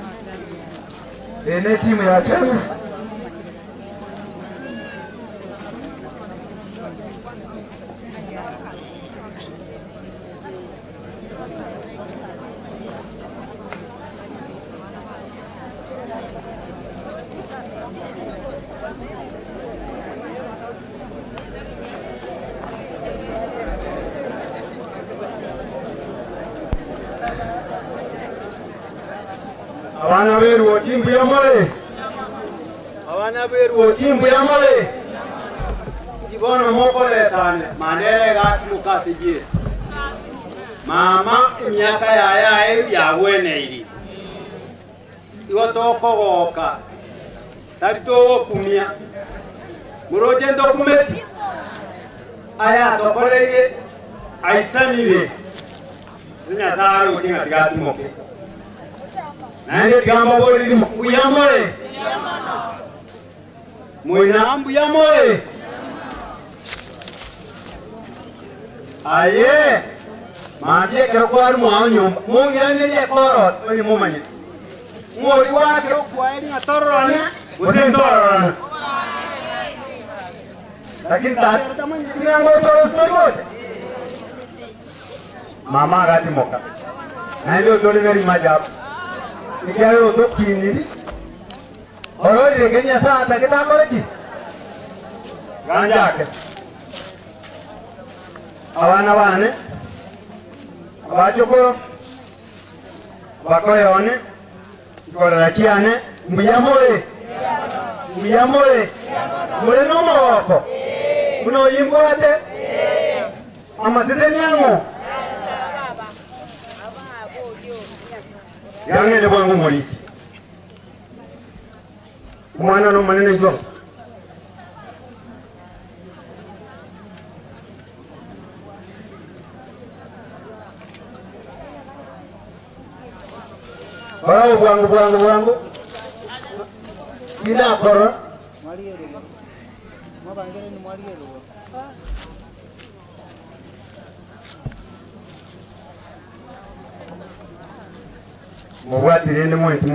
abana beru otimbu ya male ibono moko letane manere gati mukati je mama miaka ya wene iri iwo toko goka tari to kumia muroje dokumenti aya tokoreire aisanire nya saru tinga tigati moke Nande tigamba boli mbuyamole. Mwina mbuyamole. Aye. Maje kero kwari mwa nyumba. Mungene ye korot oni mumanye. Ngori wake ukwaeli ngatororane. Utentororane. Lakini tadi tamanya nyango torostogote. Mama gati moka. Ndio dole ngari majabu. Ikiayo to kiniri. Oro regenya sa ta kita koleki. Ganja ke. Awana bane. Abachoko. Bakoyone. Korachiane. Muyamore. Muyamore. Mure no moko. Uno yimboate. Amatete nyango. Yange le bwangu muri. Mwana no manene jo. Bwangu. Ina koro. Mubatirinde mwezi.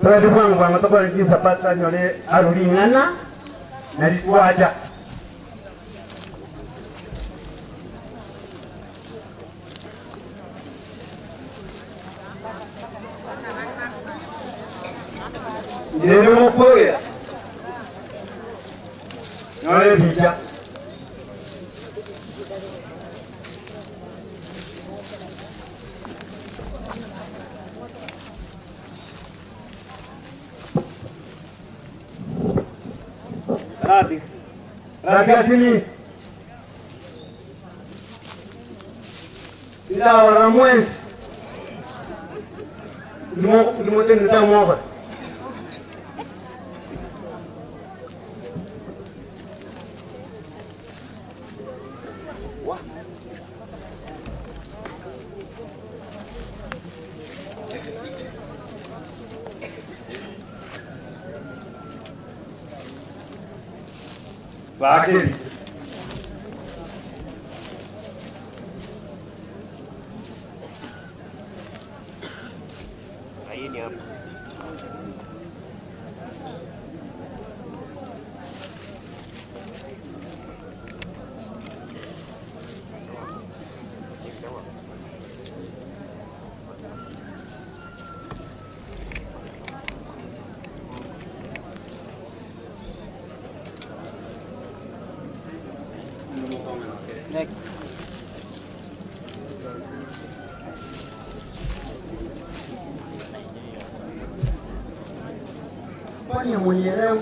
Twende bwangu tokore kisa pasta nyole arulingana na litwaja. Ndero mokoya. Nyole bija. Raga sini. Tidak orang mues. Limo tidak mau. Bakit? Ayun yun. Next. Fanya munielewe.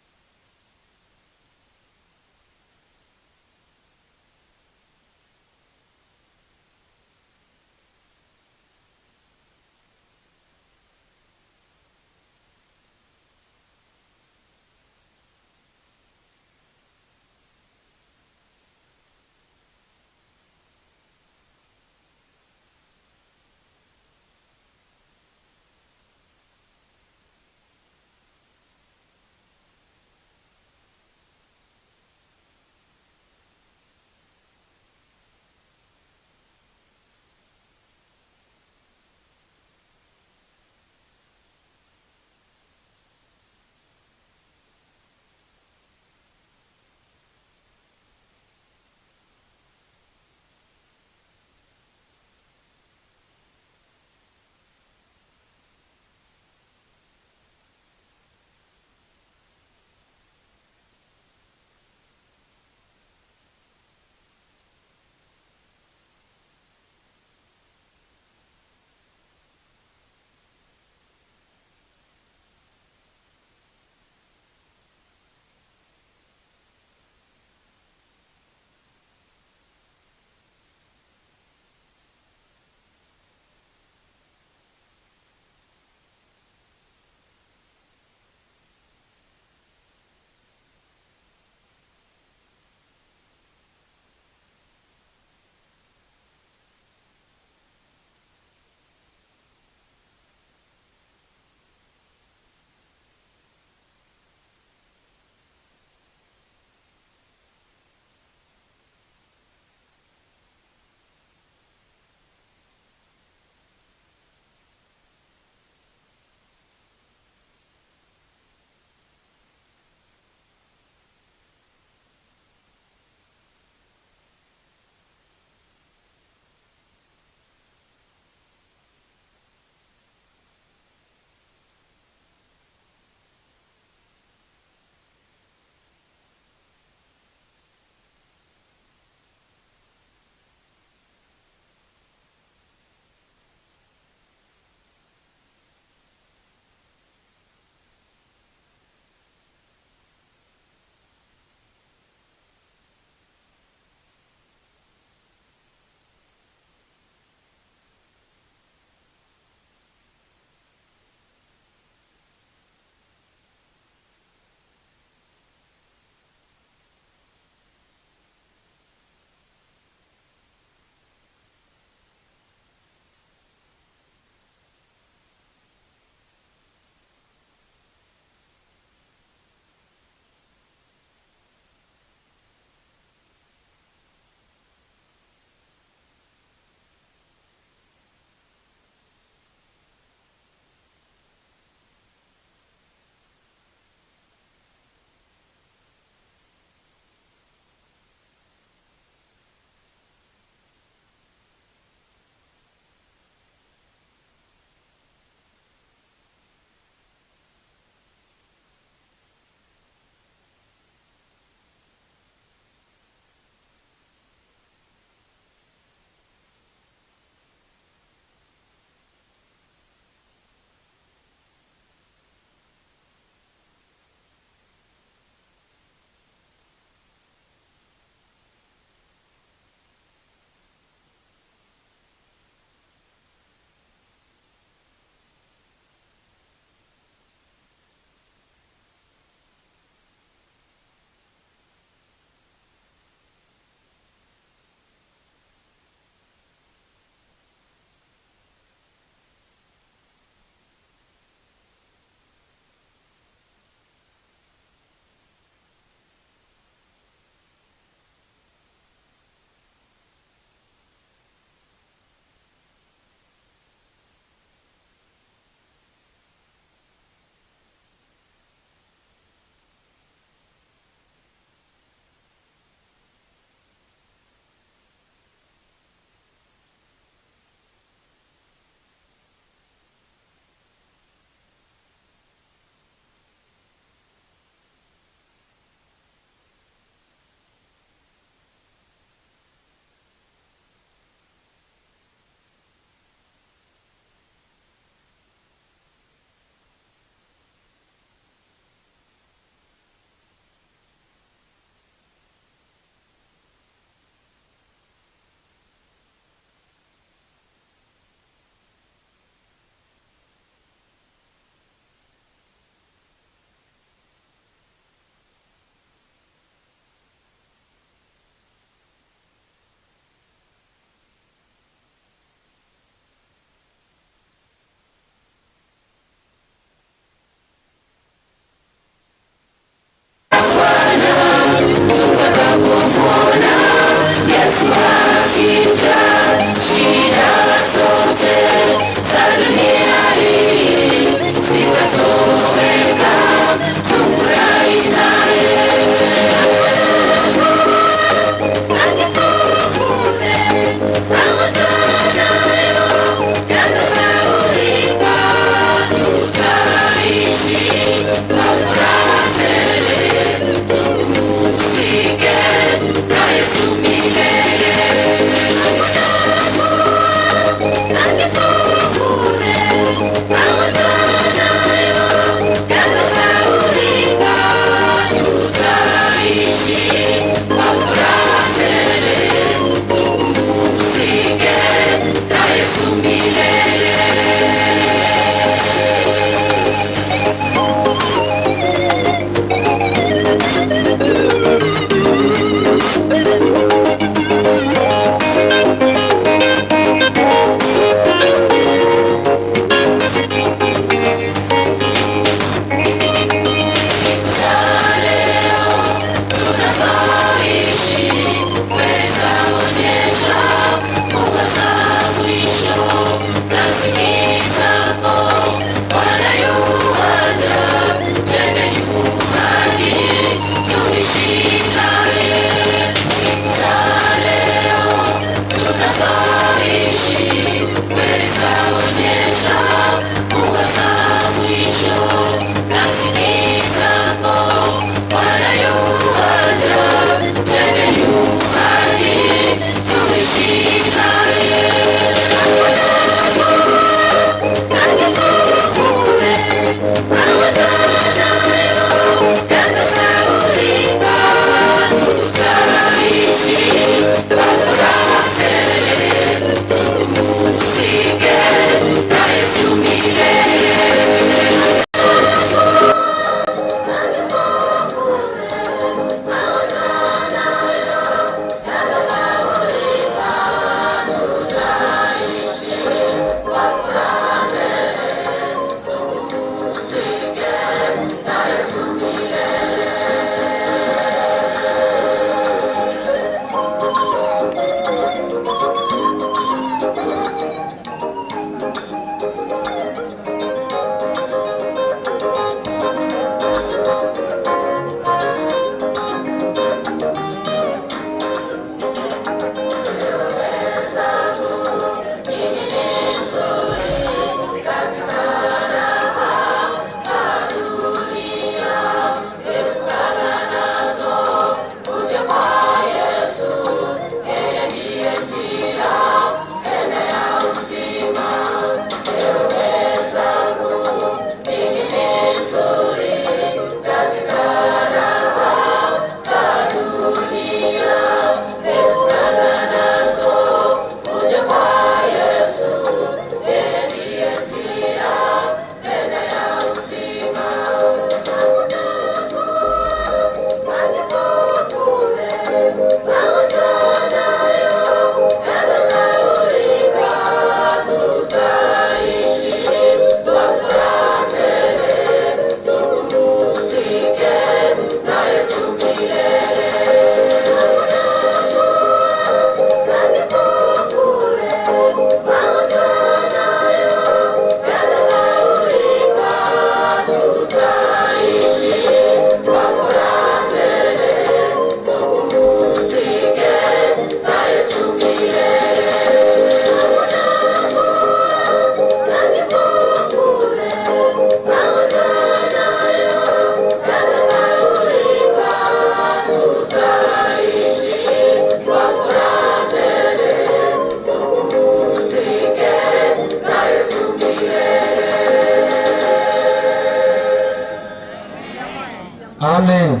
Amen.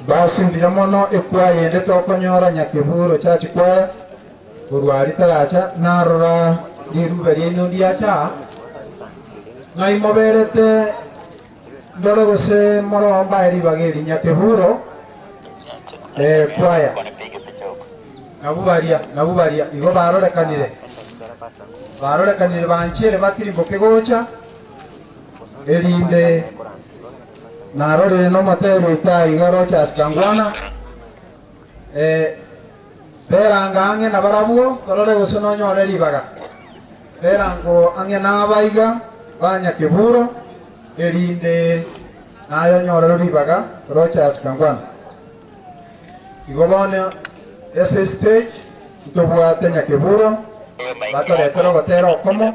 Basi ndiyamono ekwaye ndete okonyora nyakiburo chachi kwaya urwari taracha narora dirube rino ndiacha na imoberete ndoro gose moromba eri bageri nyakiburo kwaya nabubaria igo barorekanire banchere batirimbo kegocha erinde narore no matero ita igaro chaskangwana peranga ange na barabuo torore gosono nyore ribaga perango ange na baiga banya kiburo erinde nayo nyore ribaga rocha chaskangwana igobone ese stage tobwate nyakiburo batoretero batero komo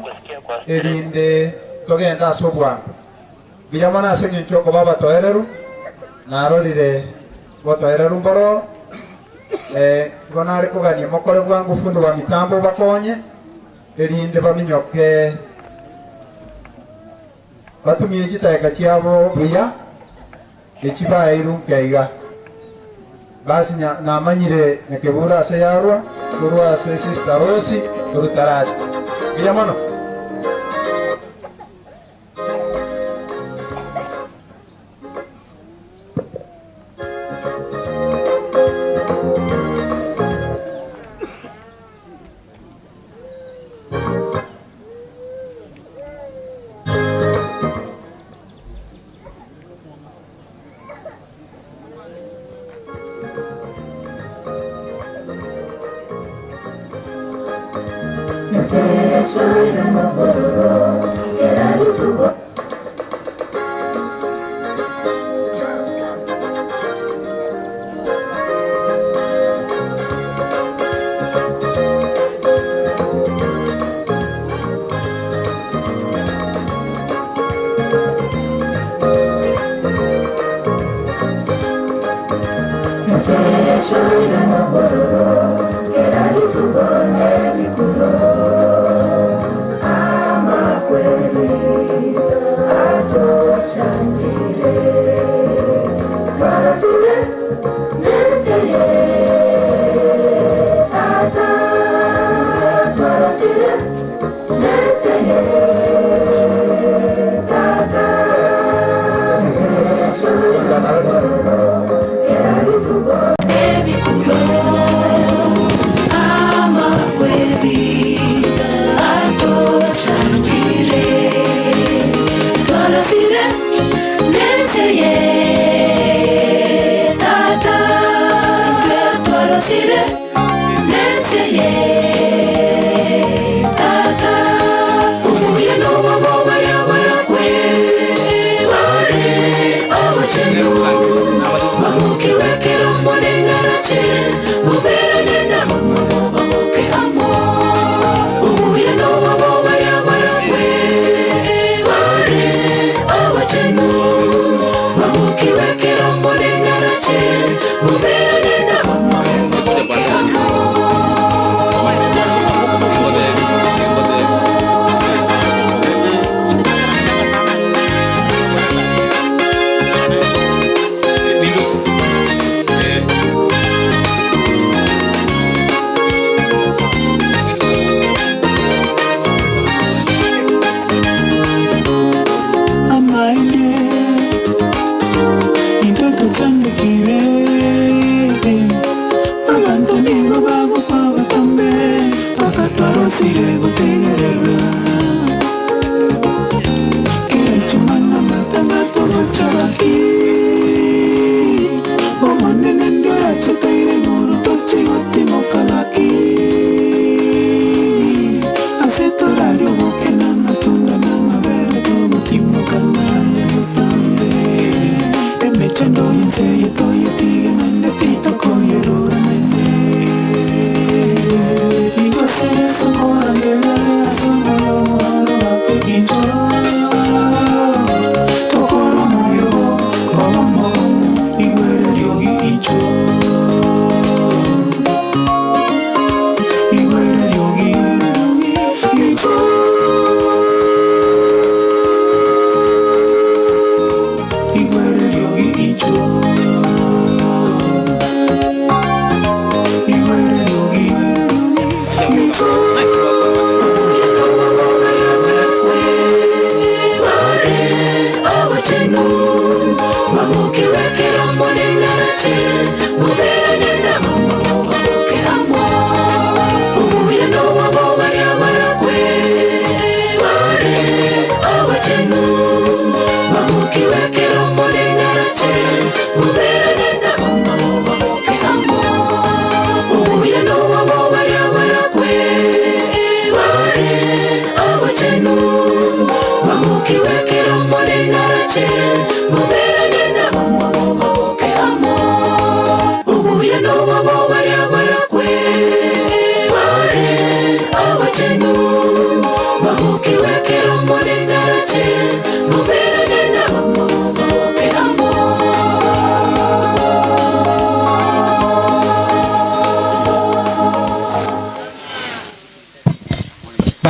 erinde togenda sobwa Biyamana sengi choko baba toereru narorire botoereru mboro gonare kuganie mokore bwangu fundu wa mitambo bakonye erinde baminyoke batumie kiteka cyabo buya ekibayiru kaiga basi namanyire nekebura se yarwa kurwa se sister Rosi kurutaraje Biyamana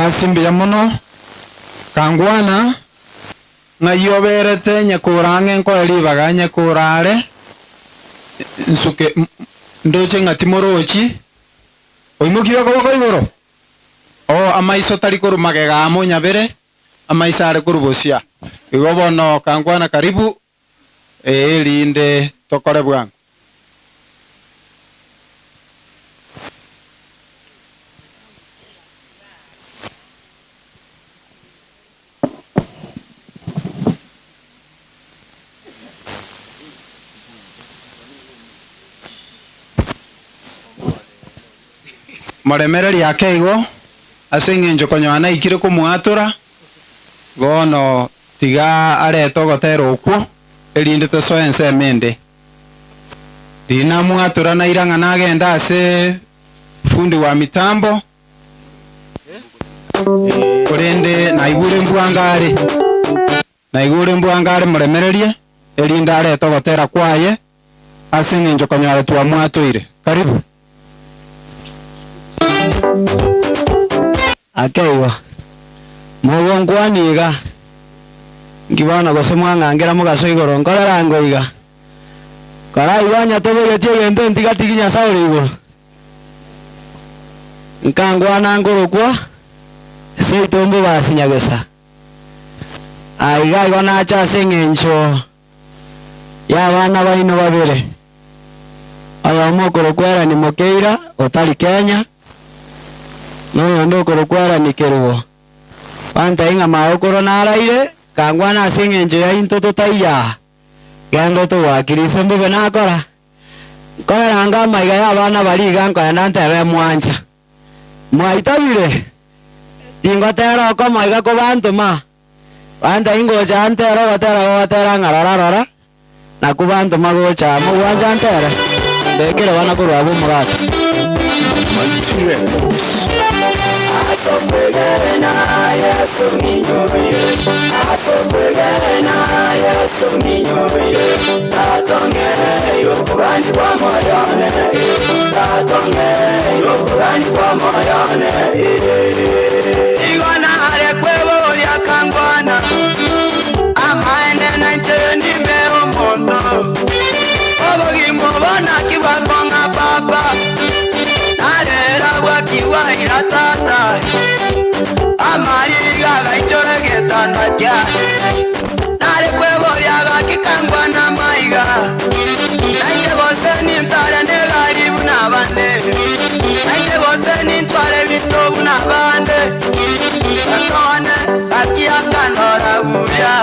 Simbiya muno kangwana ngayoberete nyakurange nkoeli baganye kurare nsuke ndoche ngatimorochi oimukire koboko igoro amaiso tari kurumage gamo nyabere amaisa are kurubosia igo bono kangwana karibu linde tokore bwangu Moremereri yake igo aseng'encho konywana ikire kumwatura bono tiga areto gotera okwo erinde tosoense emende rina mwatura na iranga nagenda ase fundi wa mitambo kurende naigure mbwangare moremererie erinde areto gotera kwaye aseng'encho konyara twamwatũire. Karibu. Akeigo mugongwaniga ngibona gose mwang'angera mugaso igoro nkorera ngoiga kora iwanya tobogetie gento ntigati Nyasaye igoro nkangwana ngorokwa ase itombo basinyagesa aiga igona acha aseng'encho y'abana baino babere oyo mokorokwera ni Mokeira otari Kenya no ndo korokwera ni Kerugo panta inga maokoro naraire kangwana aseng'encho ya intoto taiya gendo to wakiriso mbe nakora kora anga maiga y'abana bari ganko yanantebe mwanja mwaitabire ingotera ko maiga ko bantu ma banda ingocha antero batera ngarara na kubantu magocha mugwanja antera bekere bana ko rwabo murata tata amariga gaichora getanda kya nare kwebo yaga kikangwa na maiga naije gose ni ntare ne garibu na bande naije gose ni ntware bitobu na bande tatone akiakandora buya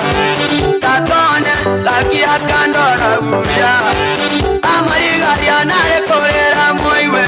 tatone akiakandora buya amariga ya nare korera moiwe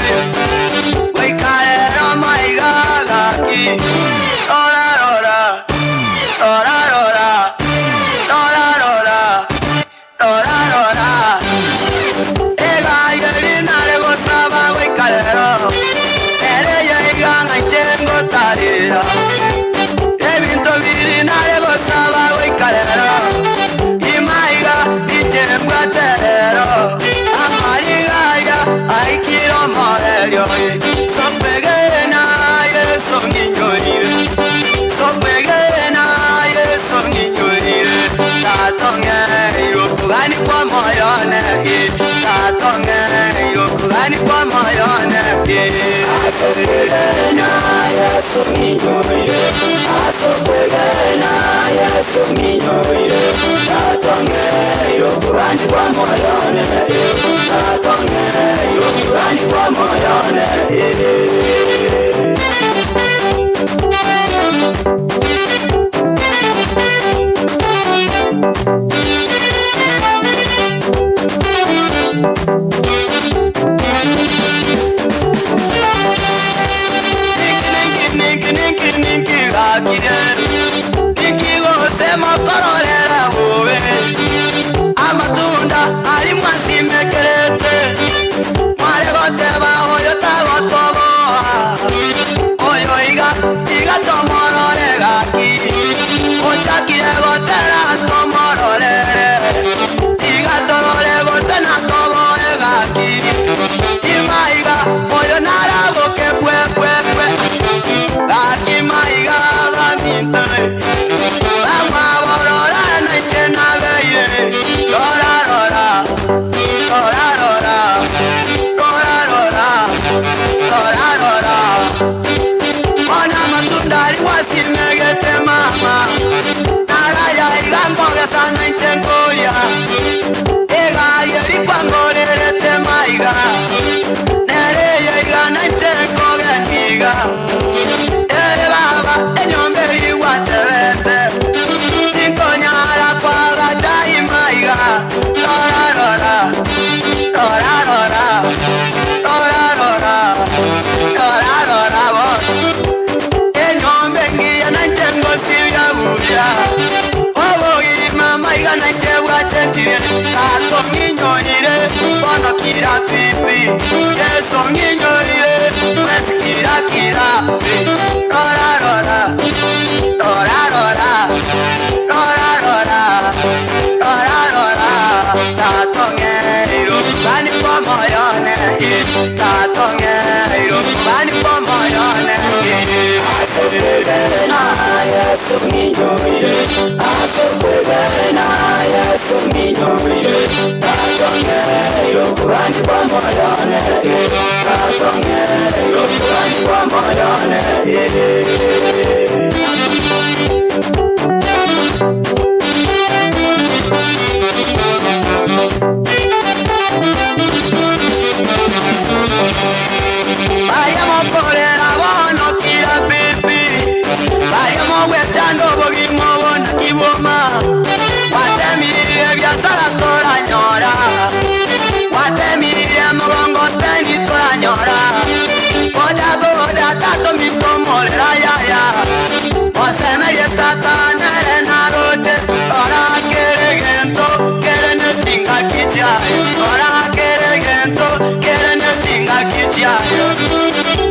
Vayamos por el abono, kira pipi. Vayamos huechando boguimo bona kiboma. Guatemirie biasara tola nyora. Guatemirie mogongo teni tola nyora. Boda boda tato mi pomolera ya ya. Mosemerie tata nere narote. Ora keregento kerene chinga kicha. Ora keregento kerene chinga kicha.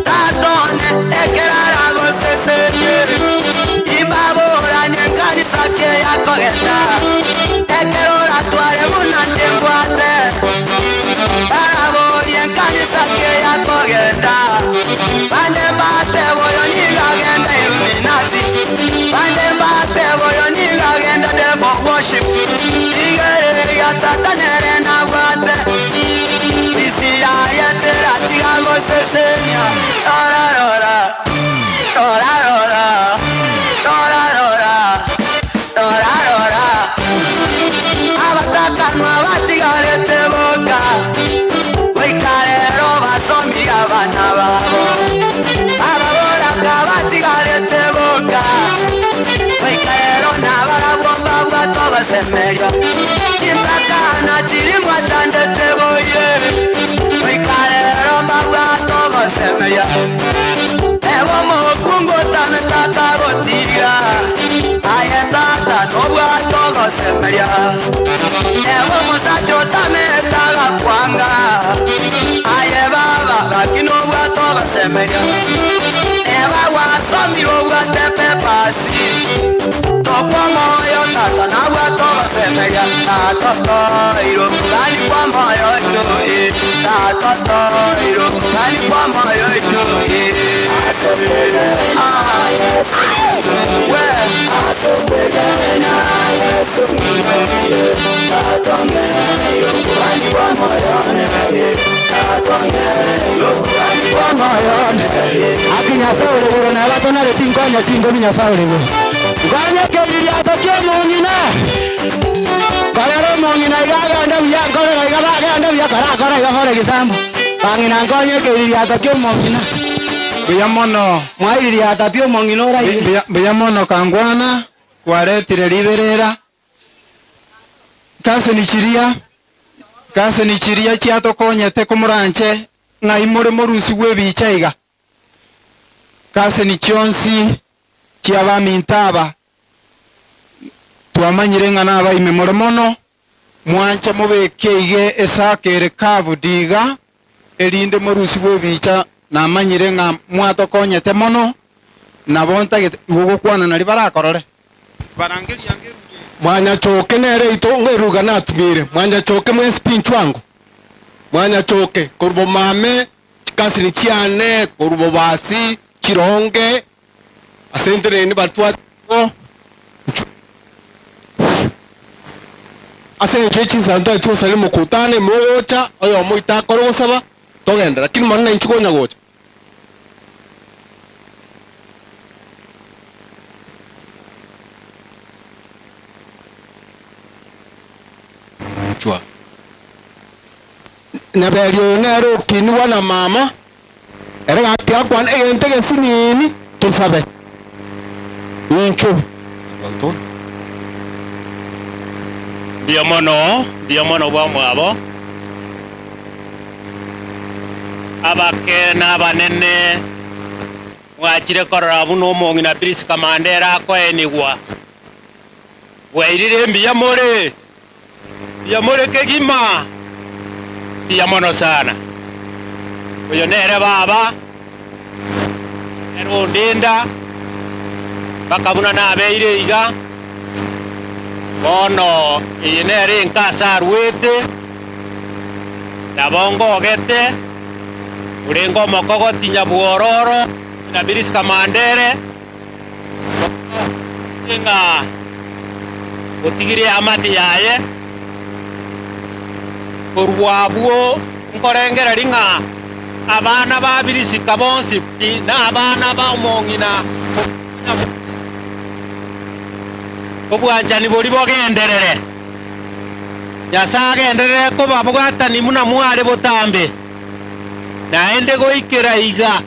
Tatone ekerara goseseye. Imbabora nyengani sake ya kogenda. Ekerora tuare muna chengwate. Barabo nyengani sake ya kogenda. Bande bate boyo niga genda illuminati. Bande bate boyo niga genda devil worship. Igere ya tatanere na wate. Isi ya yetera tiga gosesenya. Ora ora. Ora ora. Ora ora. Ora ora. Abataka no abatigarete boka. Wikarero basomiga bana babo. Ababora kabatigarete boka. Wikarero nabara bomba bato basemeria. Chimpakana chirimwa chandete boye. Wikarero bato basemeria. Ewo mokungo tame tata botiga. Aye tata no bato basemeria. Ewo musacho tame taga kwanga. Aye baba lakino bato basemeria. Ewa wasomi watepe pasi. Tokwa moyo tata na bato basemeria. Tata iro kali kwa moyo tu. Tata iro kali kwa moyo tu. Akinya saure boro na bato na retinko nya singo minya saure boro. Ganya ke diri atokyo mongina. Kaya mongina igaga nda biya kore igaga nda biya kara kore gisambu. Pangina nganya ke diri atokyo mongina. Buyamono mwairi atapio mongina ora ibi. Buyamono kangwana kwaretire liberera. Kase ni chiria chiatokonyete kumuranche ngai muri murusi gwebichaiga. Kase ni chionsi chiabamintaba twamanyire ngana abaime muri mono mwanche mubekeige esakere kavudiga erinde murusi gwebicha namanyire nga mwatokonyete mono nabonta gukwana nari barakorore barangeria mwanya choke nere ito ngeruga natumire mwanya choke mwe spinch wangu mwanya choke kurbo mame kasi ni chiane kurbo basi chironge asentere ni batwa ase chechi santa tu salimu kutane mocha oyo moita koro saba togenda lakini manna inchukonya gocha chwa naberio nero kinwa na mama era atia kwan entege sinini tulfabe inchu biamono bwa mwabo abake n'abanene mwakire korora buno mongina Prince Kamandera kwenigwa wairire biamore kegima biamono sana uyo nere baba ero ndinda bakabuna nabeire iga bono inere nkasa rwete nabongo gete urengo mokogo tinya buororo na Prince Kamandere Inga utigire amati yaye kurwabuo nkorengera ringa abana babirisika bonsi na abana ba umongina obwanjani bori bogenderere yasagenderere ko babwatani muna mware botambe naende goikera iga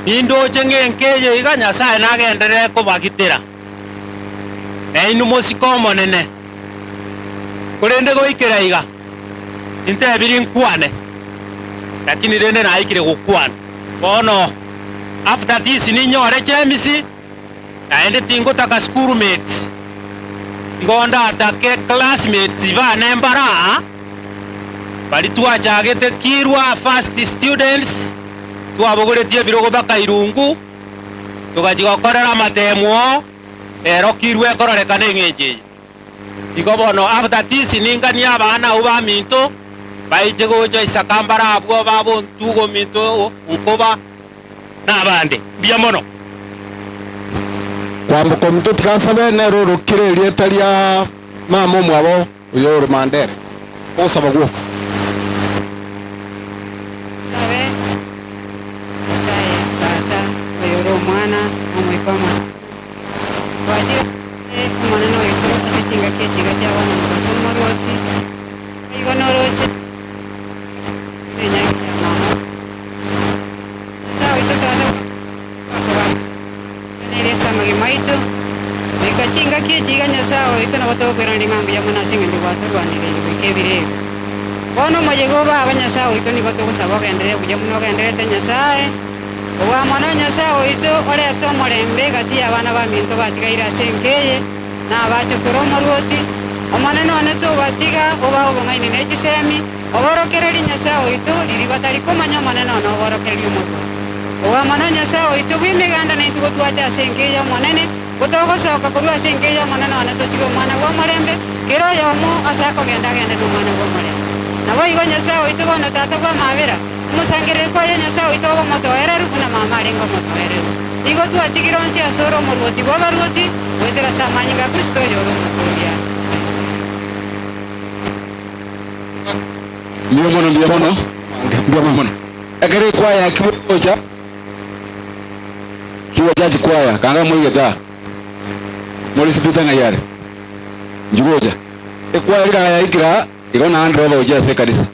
indo chengenkeye iga nyasaye nagenderere ko bagitera einu musiko monene kurende goikera iga inte biri nkwane lakini rende naikire gukwana bono after this ni nyore chemisi naende tingo taka schoolmates igonda atake classmates bane mbara bali twachagete kirwa first students twabogoretie birogo baka irungu tugajigokorera matemwo ero kirwe kororekane ngeje igo bono after this ningania abana uba minto baije goja isakambara abwo babo ntugo minto unkoba nabande biamono kwambuka mtu tikasabe nero rukire rieta ria mama mwabo uyo mandere osaba gwo sabe saye tata uyo mwana omwikoma wajira maneno yetu asichinga kichiga cha wana masomo roti igo noroche nyanya mama sawa ito tata nere sama gimaito ikachinga kichiga nyasawo ito na bato kwera ndingambi ya mwana singa ndibatu rwanire bikebire bono mojego ba abanyasawo ito niko to kusaba gendere kujya muno gendere te nyasaye owa mwana nyasawo ito ore to morembe gati abana ba minto batigaira senkeye na abacho koromo rwoti omwana none to batiga oba obongaine nekisemi oborokereri nyasawo ito liri batari komanya omwana none oborokereri omuntu owa mwana nyasawo ito bwimiganda na itugo twacha senkeye omonene gotogosoka kurwa senkeye omwana none tochiga omwana wa morembe kero yomo asako genda n'omwana wa morembe nabo igo nyasawo ito bono tata kwa mabera musangere ko ya nyasawo ito bo motoereru kuna mama arengo motoereru igo twachigironsi asoro morwoti bwa barwoti wetera samanyi ga Kristo yoro motoria ndio mono ekere kwaya kiwoja kwaya kanga mwigeta muri sipita ngayare njugoja ekwaya rikaya ikira igo na andro boja se kanisa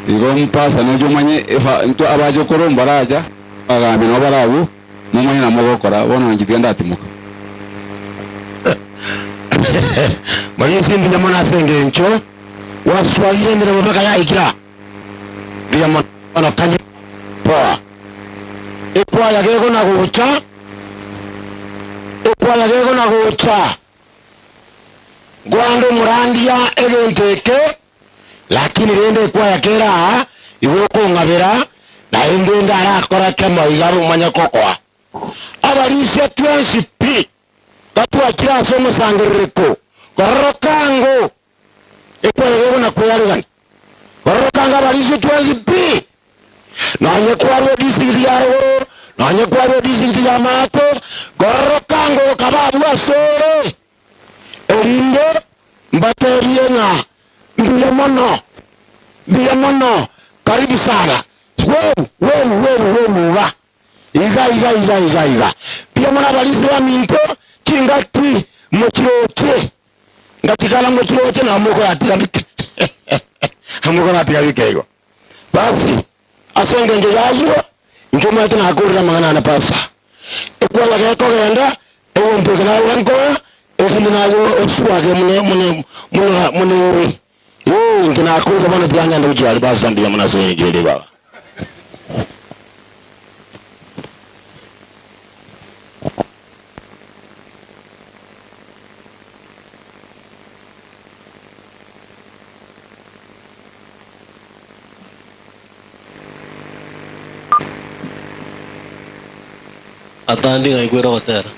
igo mpasa no jomanye efa nto abaje koromba raja agambi no barabu mumanye na mogokora bona ngitenda atimuka Mari simbi na mona senge ncho waswahili ndira babaka ya ikira bia mona kanje poa ekwa ya gego na gocha gwando murandia egenteke lakini rende kwa ya kera igoko ngabera na ende ndara akora kama igaru manya kokwa abarisha twensipi tatu akira somo sangereko korokango ekwa yego na kuyarugana korokanga abarisha twensipi nanye kwa rodisi yaro nanye kwa rodisi ya mato korokango kababu asore ende mbateriena Biamono, karibu sana. Wewe va. Iza. Biamono balizwa minto chingati mochiroche. Ngatikala mochiroche na moko atikabike. Amoko atikabike ego. Basi asenge nje yayo njoma tena akorera mangana na pasa. Ekwala ga ko genda ewo mpeza na wanko ekinayo oswa ke mune ngina akuza bana byanya ndo jali bazambi ya munasene jeli baba atandi ngai kwera watera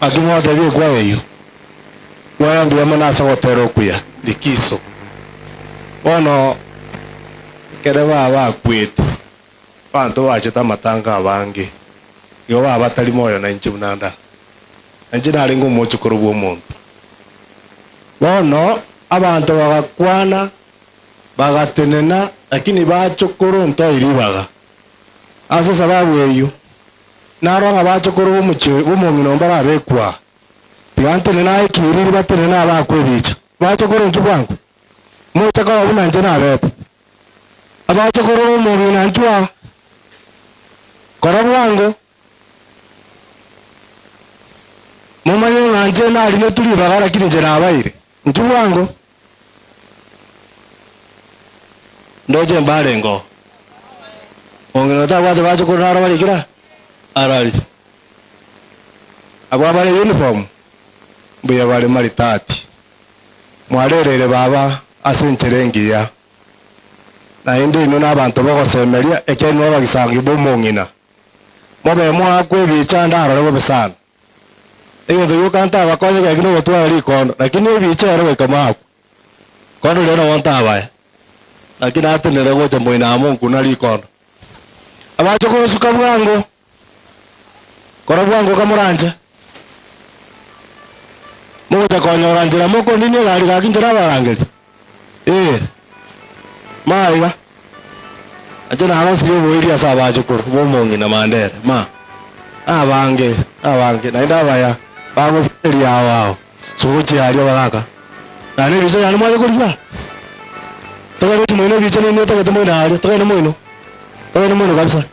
akimwote bi kwa eyo kwa mbia mana so tero kuya likiso ono kere baba kwetu bantu bacheta matanga abange yo baba tali moyo na nchi bunanda nchi nari ngumuchukuru bwo muntu bono abantu bagakwana bagatenena lakini bachukuru nto iribaga asa sababu eyo naronga bachukuru bumungino mbara bekwa tigantenena ikiriri batenena abakwebicha bachukuru ntu bwangu mutaka wabuna nje nabete abachukuru bumungino ntwa kora bwangu mumanye nganje nari netuli baga lakini nje nabaire ntu bwangu ndoje mbalengo ongeno tabwate bachukuru naro balikira arali abo bale uniform mbuya bale mali 30 mwarerere baba asencherengiya na indi ino nabantu bagosemeria ekeno bagisangi bomongina mobe mwakwe bichanda arole bobesana iyo ndio kanta bakonye kagino gotwa likondo lakini bicha aro kama kondo leno wonta lakini atenere gocha moina Mungu na likondo abacho ko suka bwango kora bwango kamuranje muta konyora njira moko nini gari gakinjira barangeli maiga ajana harosi yo boiria sabacho ko bomongi na mandere ma abange na ndabaya babo seria wao suchi alio baraka na ni bicho yani mwaje kulia toka ni mwino bicho ni toka tumo na alio toka ni mwino kabisa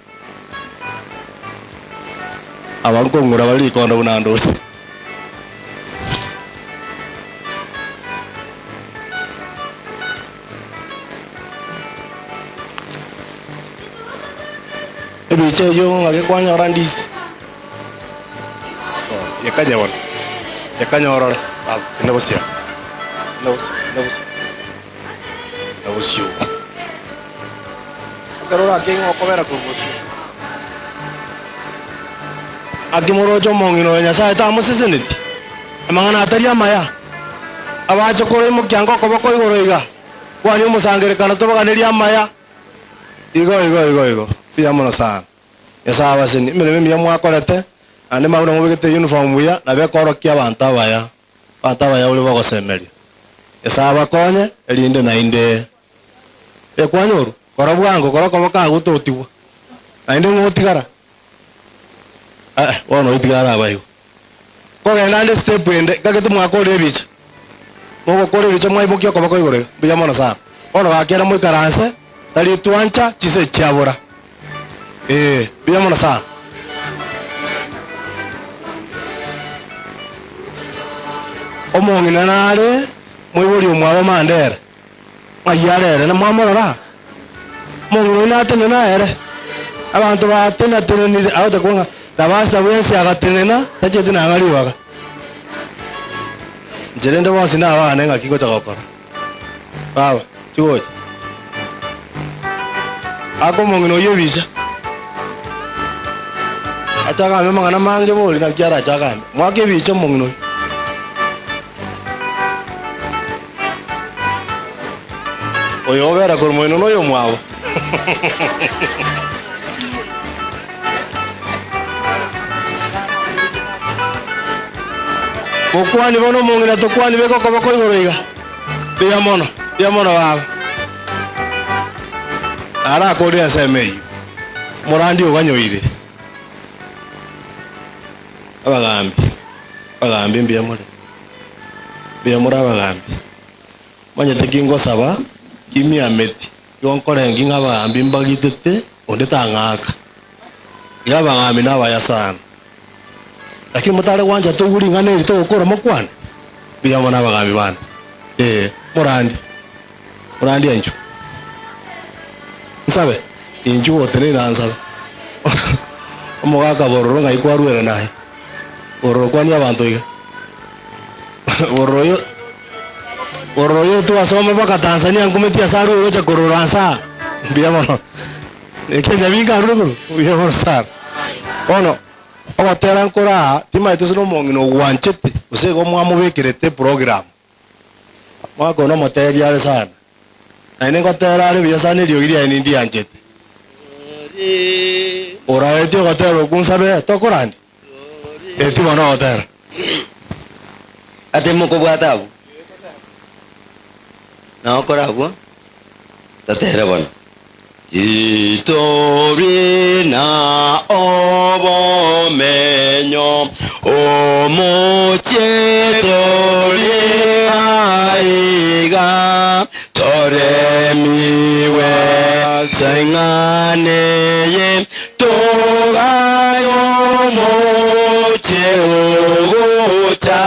abango ngura bali kondo bunando ebicho yo ngake kwanya randis yakanya orore negocia karora kengo komera kugocio akimorojo mongino nyasaye ta musiseneti amangana ataria maya abacho kore mu kyango koboko igoroiga kwani umusangerekana tobaganiria maya igo pia mono sana yasa abaseni mireme mya mwakorete ande mabura ngubigete uniform ya na bekorokia bantu baya uri bagosemeria yasa abakonye elinde na inde ekwanyoro kora bwango kora koboka gutotiwa na inde ngotigara wono itigara abayo kogenda ande step ende kagete mwakore bicha mogo kore bicha mwaibukia koboko igore biya mono sana ono gakera mwikaranse tali tuancha chise chabora biya mono sana omongina nare mwiburi omwabo mandere ayarere na mwamorora mongino natene naere abantu batena tenenire aho takwanga tabasa wensi agatenena tachete na ngaliwaga jerende wasi na abana ngakiko chakokora baba chigoje ako mongino yobicha achaga memangana mange boli na kiara achaga mwake bicho mongino oyo vera kormoino no yo mwabo Bokwani bono mongina tokwani beko koboko igoroiga biya mono baba ara kodi asemei morandi oganyoire abagambi biya mora abagambi manyete kingo saba kimi ameti yonkore nginga abagambi mbagitete onde tangaka yabagambi nabaya sana lakini mutale wanja tuguri ngane to gukora mukwana biya mona abagambi bana morandi anju nsabe inju otene nansabe omugaka bororo ngai kwarwera naye bororo kwani abantu iga bororo yo tu asoma baka Tanzania ngumetia saru rocha kororansa biya mono Kenya vinga ruguru uye horsar. Ono ogotera nkora tima itusu no mongino wanchete usego mwamubekirete program. Mwako no moteri ale sana. Na nengo tera ale biasane liogiria ni ndi anchete. Ora etio gotero kunsabe tokorandi. Eti wana gotera. Ate moko bwatabu. Na okora bwo. Tatera bona. Itori na obo menyo omochetori aiga tore miwe senganeye togayo moche ogocha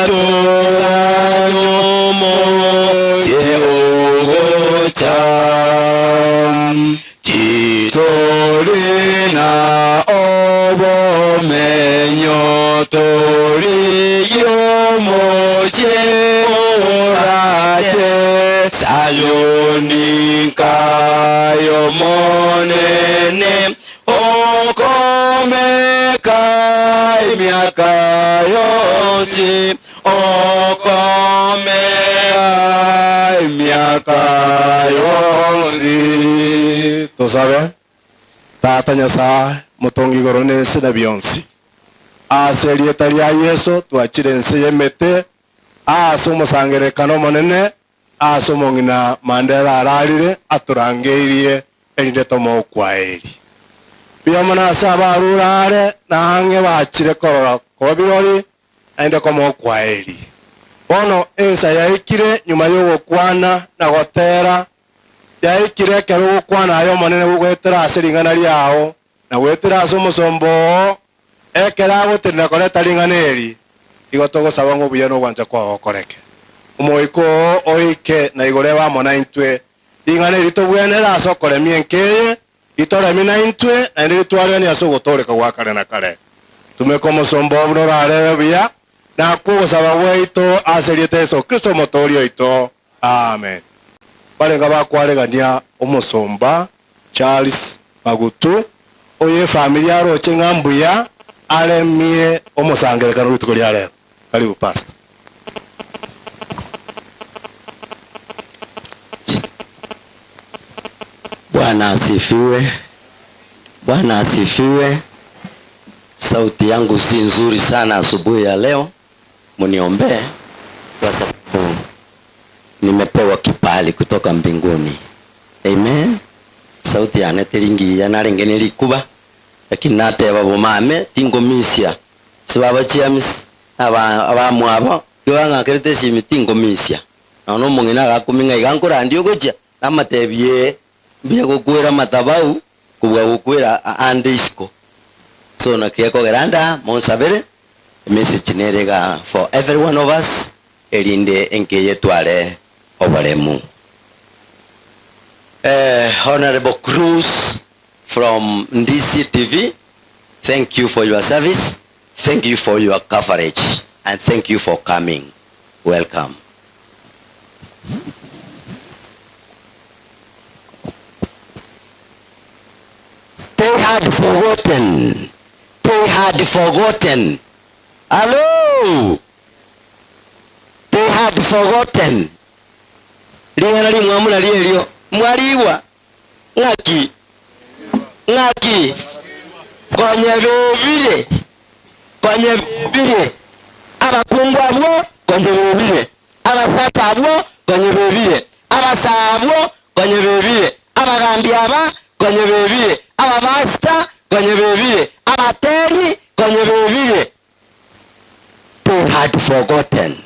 togayo moche ogocha Torina obo menyo toriyo moche orate sayonika yo monene okome kai miaka yosi okome kai miaka yosi. ¿Tú sabes? Tata Nyasaye mutongi gorone sina bionsi. Aseli talia Yesu tuachire nse yemete. Asumo sangere kano monene. Asumo ngina mandela ararire aturangeiriye elinde tomo kwaeli. Biyamana saba rurare na hange bachire korora kobirori ende komo kwaeli. Bono ensa yaikire nyuma yo kwana na gotera yaikire kero kwana ayo monene gugwetera asiringana liao na gwetera asomusombo ekera gutina koleta linganeri igotogo sabango buyano gwanja kwa okoreke umoiko oike na igoreba mona intwe linganeri to bwenera asokore mienke itore mina intwe na ndi twale ni asogotoreka gwakare na kare tumekomo sombo bnorare bia na kugo weito aseriete Yesu Kristo motorio ito amen. Balenga bakwaregania omusomba Charles Magutu oye familia ro chengambuya alemie omusangerekano rutuko lya lero. Karibu pastor. Bwana asifiwe. Bwana asifiwe. Sauti yangu si nzuri sana asubuhi ya leo. Muniombee kwa sababu nimepewa kipali kutoka mbinguni. Amen. Sauti ya neteringi ya narengene likuba. Lakini nate babo mame tingomisia. Sibaba chiamis abamu abo yoanga kerete simitingo misia. Na ono mungina gakuminga igankora ndio gocha amatebie biye gokwera matabau kubwa gokwera andisco. So na kieko geranda monsabere message nerega for every one of us elinde enkeye twale obalemu. Honorable Cruz from DC TV, thank you for your service, thank you for your coverage, and thank you for coming. Welcome. They had forgotten. They had forgotten. Hello. They had forgotten. Lingana li mwamula lielio. Mwaliwa. Ngaki. Ngaki. Kwenye bebile. Kwenye bebile. Abakumbwa abo kwenye bebile. Abasata abo kwenye bebile. Abasabo kwenye bebile. Abagambi aba kwenye bebile. Abamasta kwenye bebile. Abateri kwenye bebile. They had forgotten.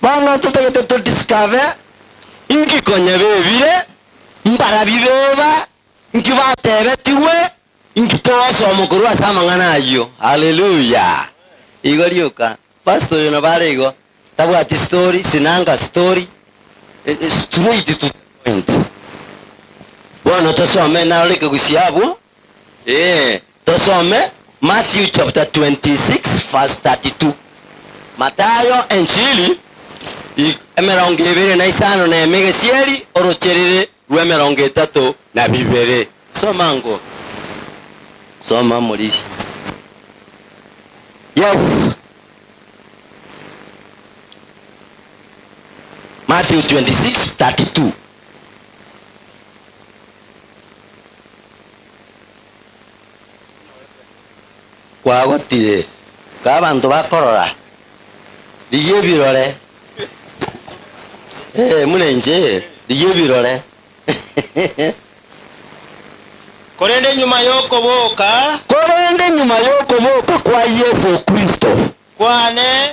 Bana tutakete to discover ingi kwenye bebile mbara bibeba ingi batebetiwe ingi toso omukuru asamangana ayo. Hallelujah. Igorioka pastor yona barego tabwati story sinanga story straight to the point. Bwana tusome na leke gusiabu tusome Matthew chapter 26 verse 32. Matayo enchili emerongo ibere na isano na emegesieri orocherere rwemerongo etatu na bibere. Soma ngo. Soma Morisi. Yes. Matthew 26:32. Kwa gotire ka bantu bakorora liye birore munenje liye birore korende nyuma yokoboka kwa Yesu Kristo kwane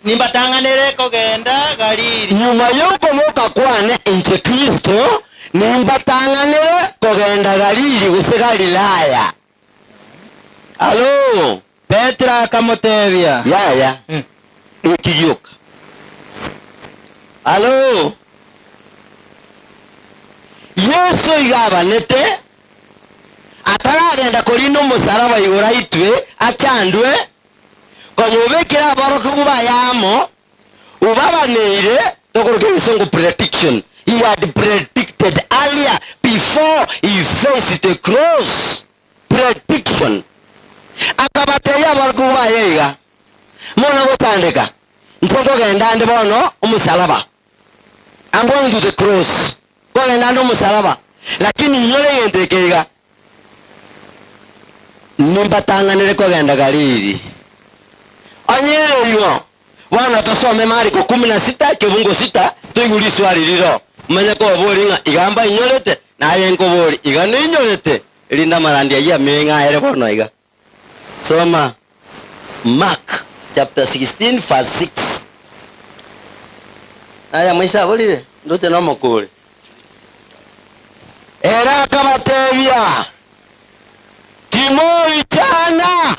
nimbatanganire kogenda Galili. Nyuma yokoboka kwane inche Kristo nimbatanganire kogenda Galili guse Galilaya. Alo Petra akamutebia yaya ikiyoka. Alo Yesu igabanete ataragenda kurinda umusaraba igura itwe achandwe konyubekera aboroke kubayamo ubabanire tokuruke isongo prediction. He had predicted earlier before he faced the cross. Prediction. Akabateya aboroke kubayega mona gutandika ntoto genda ndi bono umusaraba. I'm going to the cross. Kwa nando musalaba lakini nyole yentekega nimbatanganire kwa genda Galili anyere yo wana tosome Marko 16 kibungo 6 tuyuri swali liro menya ko bolinga igamba inyolete na yengo boli igana inyolete linda marandia ya menga ere bono iga. Soma Mark chapter 16 verse 6. Aya mwisa bolire ndote no mokole era kabatebya Timoi chana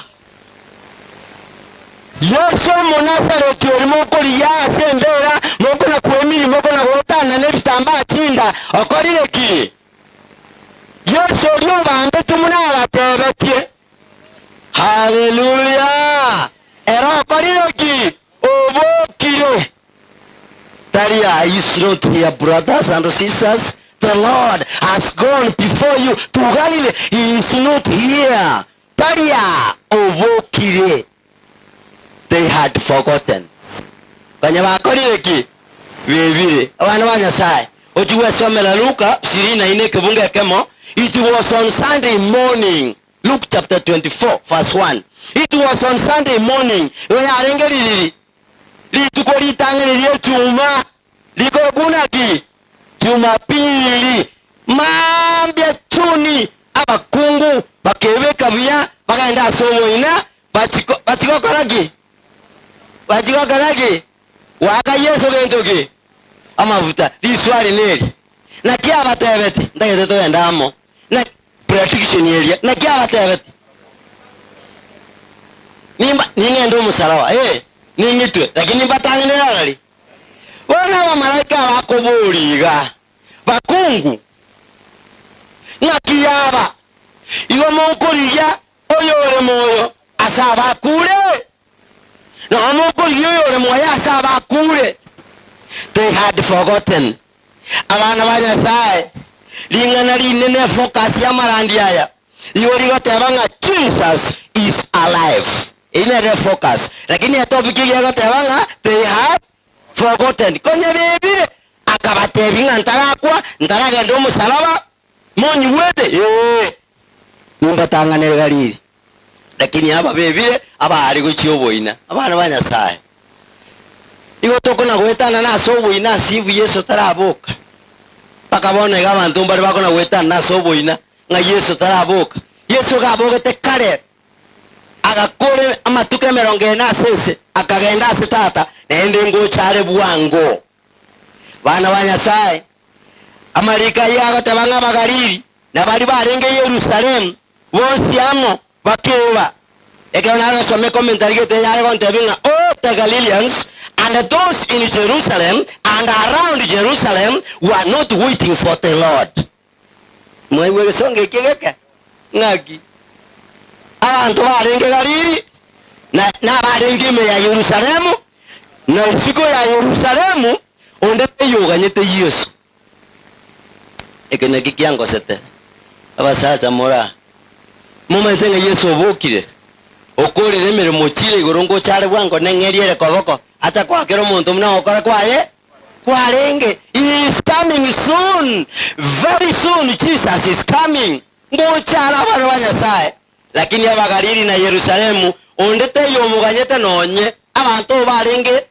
Yesu Munazareti olimo koliya sembera moko na kuemiri moko na gotana nebitamba chinda okorire ki Yesu olio bambe tumuna abatebetie. Hallelujah. Era okorire ki obokire. Taria is not here, brothers and sisters. The Lord has gone before you to Galilee. He is not here. Taria obokire. They had forgotten. Kanya bakorire ki bebire abana banyasai ojuwe somela Luka 24 kibunga kemo. It was on Sunday morning. Luke chapter 24 verse 1. It was on Sunday morning when arengeri litukori tangere chuma likoguna ki Jumapili mambia chuni abakungu bakebeka bya bakaenda somo ina bachiko karagi waka Yesu gentoke amavuta liswali neli na kia batebeti ndagete to endamo na prediction area na kia batebeti ningendo musalawa ningitwe lakini batangene nali wana wa malaika bakoboliga bakungu nakiyaba iwo mokoliya oyore moyo asaba kule na mokoliya oyore moyo asaba kule. They had forgotten. Abana banyasaye lingana linene focus ya marandi aya iwo ligotebanga Jesus is alive ine refocus lakini atopiki ligotebanga they had forgotten. Konye bebire akabatebinga ntaragenda omusalaba monyi wete nimbatanganire Galili lakini aba bebire aba ali kuchioboina abana banyasaye igo tokona gwetana na soboina sivu Yesu taraboka pakabone gabantu mbali bakona gwetana na soboina nga Yesu taraboka Yesu gabogete kare agakore amatuke 40 akagenda ase tata nende ngo chare bwango bana banyasaye amarika yago tabanga bagalili na bali barenge Yerusalemu bonsi amo bakeba ekona nasome commentary gete yale kontebinga the Galileans and those in Jerusalem and around Jerusalem were not waiting for the Lord. Mwewe songe kigeke ngaki abantu barenge Galili na barenge me ya Yerusalemu na usiku ya Yerusalemu onde yoganyete Yesu ekene kikiango sete abasacha mora mumetenge Yesu obukire okorire mirimo chire igurungo chare bwango nengeriere koboko acha kwakera omuntu muna okora kwaye kwarenge. He is coming soon, very soon. Jesus is coming. Ngochara bana banyasaye lakini abagariri na Yerusalemu ondete yomuganyete nonye abantu barenge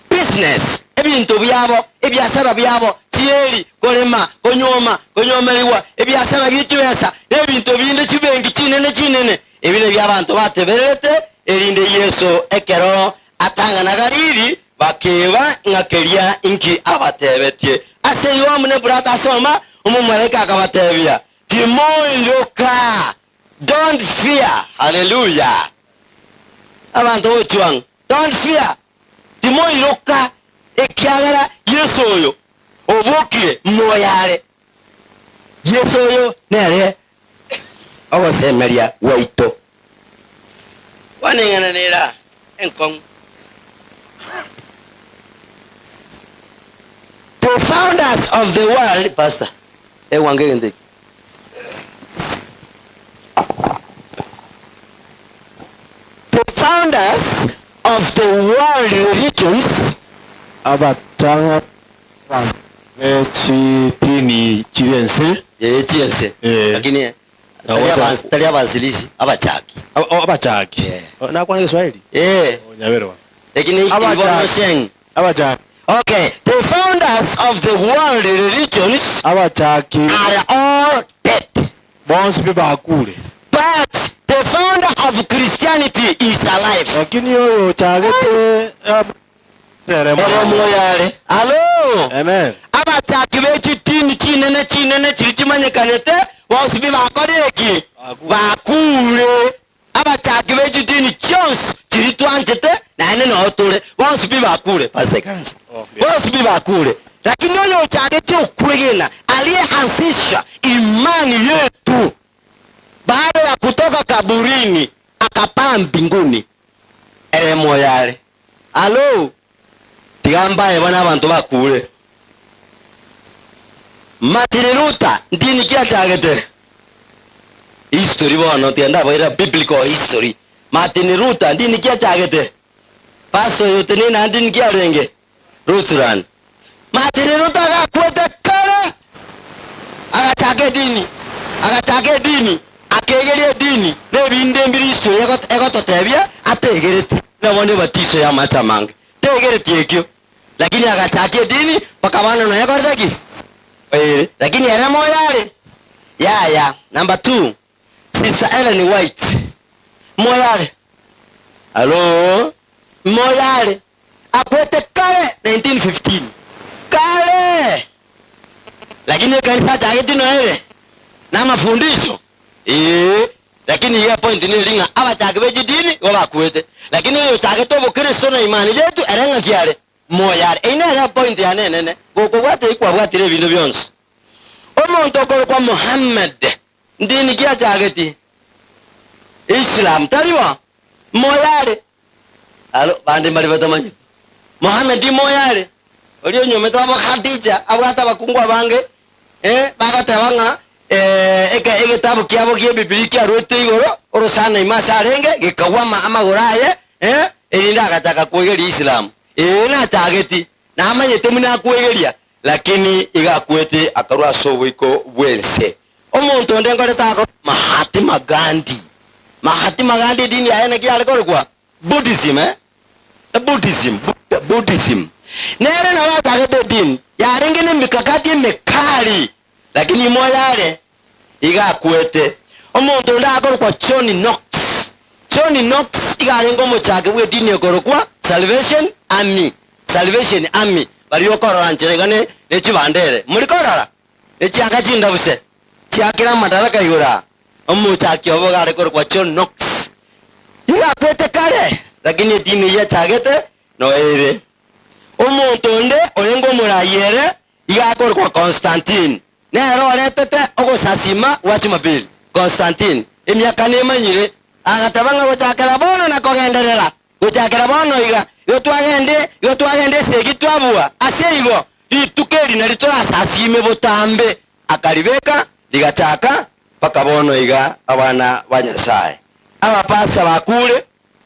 business ebintu byabo ebyasara byabo chieri kolema konyomeriwa ebyasara by'ikibesa ebintu binde kibengi kinene ebine by'abantu bateberete erinde Yesu ekero atanga nagariri bakeba ngakeria inki abatebetie ase yomune brata soma umumareka akabatebya timoiloka don't fear. Hallelujah. Abantu ochuang don't fear. Timoiloka ekiagara Yesu oyo obukire moyare Yesu oyo nere ogosemeria waito wanengana nera enkong. The founders of the world, Pastor, the founders of the world religions abatanga dini chirense chirense lakini talia basilisi abachaki na kwa Kiswahili nyawerwa lakini evolution abachaki. Okay, the founders of the world religions are all dead. But the founder of Christianity is alive. Hello. Amen. Abachaki bechi tini chinene chirichimanyekanete wasubi bakoreki bakure. Abachaki bechi tini chons chiritwanchete na ene no otore wasubi bakure. Pastor Karansa. Wasubi bakure. Lakini oyo uchageti ukwegena aliyeanzisha imani yetu baada ya kutoka kaburini akapaa mbinguni elemo yale. Alo tigambaye bana abantu bakure Martin Luther ndini kia chagete history bono tienda boira biblical history. Martin Luther ndini kia chagete paso yote ni na ndini kia renge Lutheran. Martin Luther akakwete kale agachage dini akegerie dini nebinde mbiri history egototebia ategerete nabone batiso ya matamange tegerete ekyo lakini agachage dini pakabana na yakortaki lakini era moyale ya number 2 Sister Ellen White moyale. Hello moyale akwete kale 1915 kale lakini kanisa chake tino hele na mafundisho lakini hiyo point ni linga aba chake beji dini wala kuete lakini hiyo chake to Kristo na imani yetu erenga kiale moyale ina ya point ya nene goko wate ikwa watire bintu byonse omuntu okoro kwa Muhammad ndini kia chake ti Islam taliwa moyale. Alo bande mari batamanyi Muhammad di moyale olio nyometa abakhatija abata bakungwa bange bagatabanga ekitabu kyabo kye Biblia kyarwete igoro orosana imasa arenge gikawama amagoraye elinda akataka kwegeri Islam na targeti na amayete muna kwegeria lakini igakwete akarwa sobiko bwense omuntu ndengoreta ko Mahatma Gandhi dini ayene kyale kwa Buddhism Buddhism nere na wata dini yarengene mikakati mekali lakini moyale igakwete omuntu ndakoro kwa John Knox igarengo mochake we dini ekoro kwa Salvation Army bari okoro ancheregane nechibandere muri korara echianga chinda buse chiakira madaraka igura omuchake obogare koro kwa John Knox igakwete kale lakini dini ya chagete no ere omuntu nde orengo murayere igakoro kwa Constantine nero retete ogosasima wachumabili Constantine emyaka nemanyire agatabanga gochakera bono na kogenderera gochakera bono iga yotwagende segitwabua aseigo litukeri na litora sasime botambe akaribeka ligachaka paka bono iga abana ba Nyasaye abapasa bakule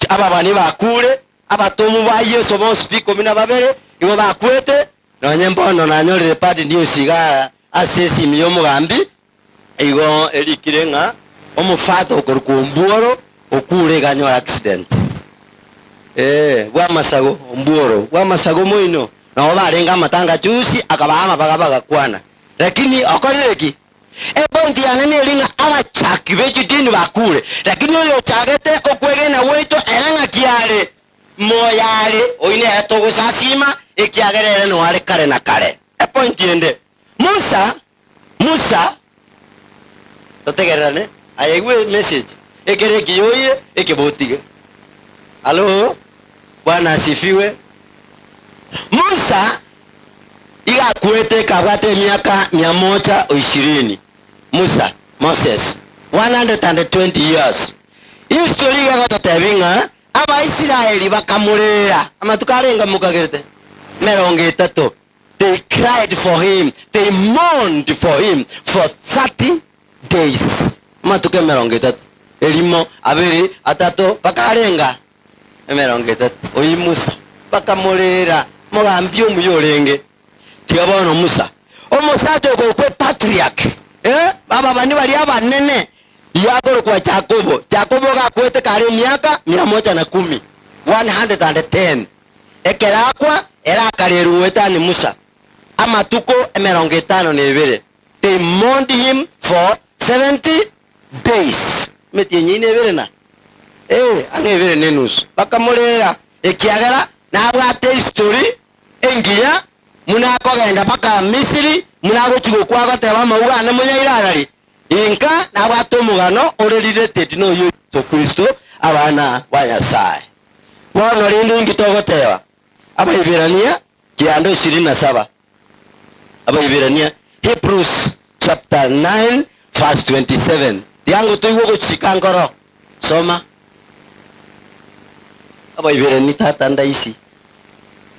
ababani bakule abatomu ba Yesu bonse piko mina babere ibo bakwete nonye mbono nanyorere padi ndio siga asesi miyo mugambi igo elikirenga omufato okorukumbuoro okule ganyora accident bwa masago mbuoro bwa masago moino na obarenga matanga chusi akabama bagabaga kwana lakini akoreki ebonti yanene linga abachaki bechitini bakule lakini oyo chagete okwegena weito eranga kiale moyale oine etogo sasima ekiagerere no ale kare na kare eponti ende Musa totegerane ayegwe message ekereki yoye ekebotige halo Bwana asifiwe. Musa iga kuete kabate miaka 120. Moses 120 years. History ga gotatevinga aba Israeli bakamurera amatukarenga mukagerete 30. They cried for him. They mourned for him for 30 days. Matuke 30. Elimo abiri atato bakarenga 30. Oyi Musa bakamurera mugambi omuyolenge tigabono Musa omusato ko patriarch baba bani bali abanene yagoro kwa Jacobo gakwete kare miaka 110 110 ekerakwa era kareru wetani Musa amatuko 52. They mourned him for 70 days metienye nebere na angebere nenus bakamurera ekiagara nabwate history engiya munako genda paka Misiri munago chigo kwaga teba mawuga munyairarari inka nabwate omugano related no Yesu Kristo abana ba Nyasaye bono rindu ngitogoteba abaibirania kiando 27 abaibirania Hebrews chapter 9 verse 27 yango tuigo kuchikangoro soma abaibirani tata ndaisi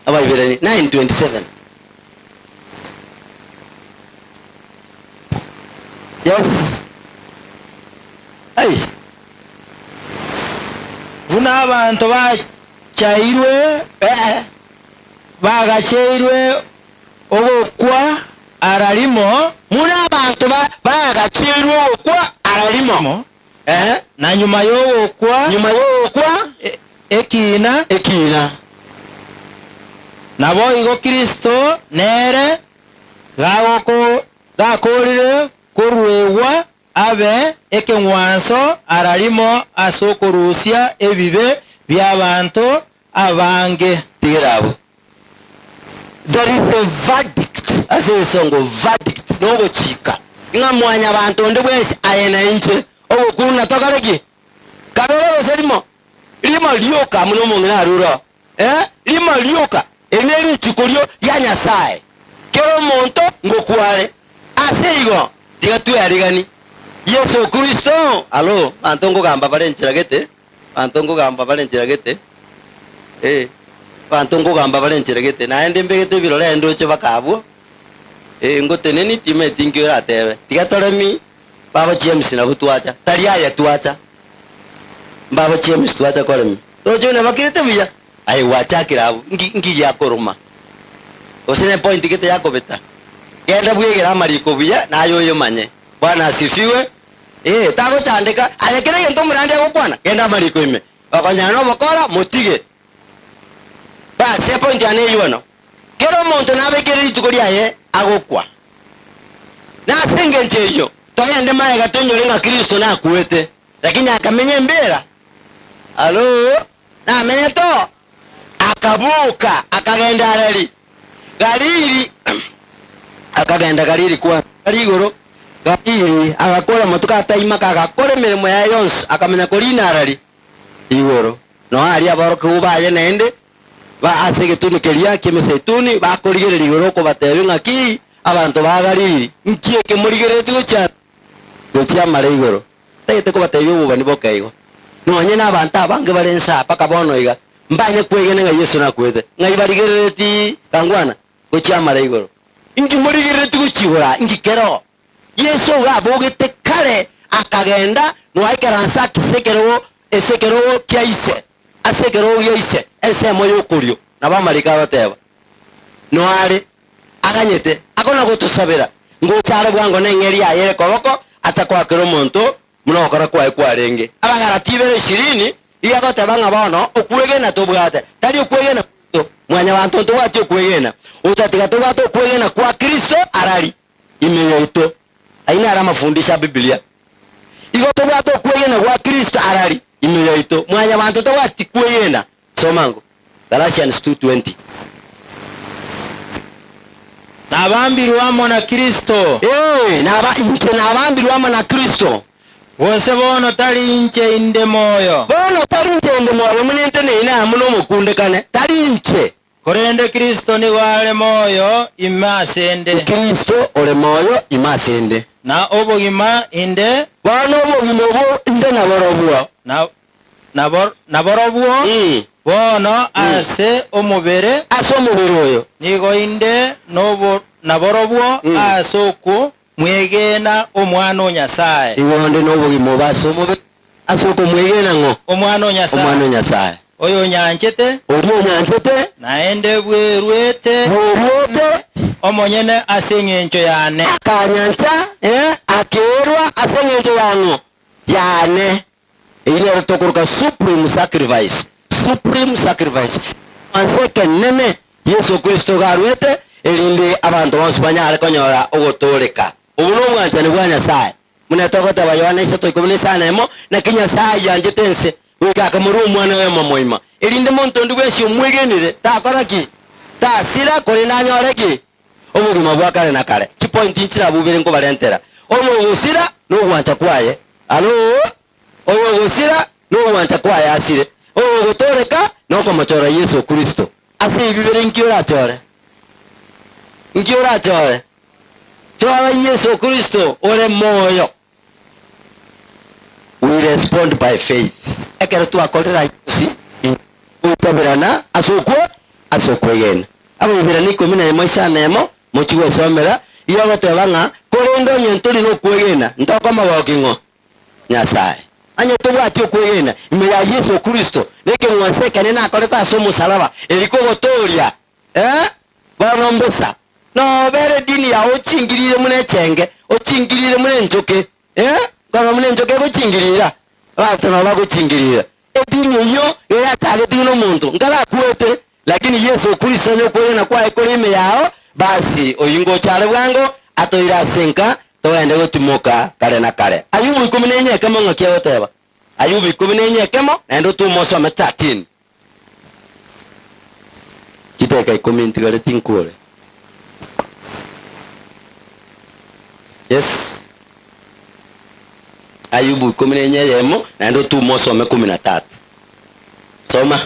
abaibirani 9:27 yes buna abantu bachairwe bagachairwe ogokwa ararimo muna abantu bagachairwe ogokwa ararimo na nyuma y'ogokwa ekina nabo igo Kristo nere gakorire korwewa abe ekengwanso ararimo asokorusia ebibe by'abantu abange tigirabo. There is a verdict asesongo verdict no chika inga mwanya abantu ndi bwese ayena inche obukuna tokareki kabero serimo lima lioka muno mungina aruro lima lioka eneri chikorio ya Nyasaye kero monto ngokware aseigo tigatu yarigani Yesu Kristo alo antongo gamba balenchiragete antongo gamba balenchiragete bantongo gamba balenchiragete naende mbegete birole ndoche bakabwo ngoteneni time tingiro atebe tigatoremi baba James na butwacha taria ya tuacha baba James tuacha koremi tojo na bakirete biya ai wacha kirabu ngi ya koroma osene point kete yako beta kenda bwegera mariko biya nayo yo manye Bwana asifiwe tago chandika alekere yento murande gukwana kenda mariko ime bakonyana bokora motige ba se point ane yono kero monto nabekere itukoria ye agokwa na singenje hiyo toyende maye gatonyore nga Kristo na kuwete lakini akamenye mbera alo na meto akabuka akagenda galili akagenda galili kwa galigoro galili agakora motuka taima agakora mirimo ya yonse akamenya kolina arali igoro no ali aboroke ubaye nende ba asegetuni kelia kimesetuni bakorigerera igoro ko batebe ngaki abantu bagalili nkieke murigerete gocha mare igoro tete ko batebe ubani bokaigo nonye n'abantu abange barensa paka bono iga mbanye kwegene nga Yesu nakwete ngai barigereti kangwana gocha mare igoro inki murigerete guchihora inki kero Yesu gabugite kare akagenda noaikeransa kisekero esekero kiaise asekero yoise esemo yokurio nabamarika bateba noare aganyete akona gutusabira nguchare bwango nengeri ayere koboko atakwakira omonto munokora kwae kwarenge abagaratibe 20 iyagoteba ngabono okwegena tobwate tari okwegena mwanya bantu tobwate okwegena utatiga tobwate okwegena kwa Kristo arari imeyoito aina ara mafundisha Biblia igo tobwate okwegena kwa Kristo arari imeyoito mwanya bantu tobwate kwegena somango Galatians 2:20 nabambirwamo na Kristo nabambirwamo na Kristo gose bono tari inche inde moyo munente neina muno mukundekane tari inche korende Kristo ni wale moyo imasende Kristo ole moyo imasende na obogima inde bono obogima obo inde naborobwo bono ase omubere oyo nigo inde nobo naborobwo ase oku mwegena omwana onyasaye iwonde nobogima base omubere ase oku mwegena ngo omwana onyasaye oyo nyanchete naende bwerwete omonyene ase eng'encho yane akanyancha akerwa ase eng'encho yango yane ile tokuruka supreme sacrifice anseke nene Yesu Kristo garwete elinde abantu bonse banyare konyora ogotoreka ubuno mwanjane bwa Nyasaye munetogota bayona ise toikobune sana emo na kinyasaye yanjetense wikaka muri umwana we momoima elinde monto ndubwesi umwegenire takoraki tasira kuri nanyoreki obugima bwa kare na kare kipoint inchira bubere ngo barentera oyo gusira no gwancha kwaye oyo gusira no gwancha kwaye asire oyo gotoreka no komochora Yesu Kristo ase ibibere nkiora chore chora Yesu Kristo ore moyo. We respond by faith ekero twakorera Yesu utabirana asokwegena abo bibera ni 11 sanemo mochiwe somera iyo gotebanga korendo nyenturi no kwegena ndoko magokingo Nyasaye anye tubwati okwegena ime ya Yesu Kristo leke mwanseka nena akoreta somo salaba eliko gotoria banombosa no bere dini ya ochingirire munechenge ochingirire munenjoke kana munenjoke gochingirira batana bagochingirira edini yo yatage dino muntu ngala kwete lakini Yesu Kristo nyokwena kwa ekolime yao basi oyingo chale bwango atoira senka toende gotimoka kare na kare Ayubu 14 kama ngakia oteba Ayubu 14 kama endo tumoso 13 kiteka ikomenti gale tinkole yes Ayubu 14 yemo endo tumoso 13 soma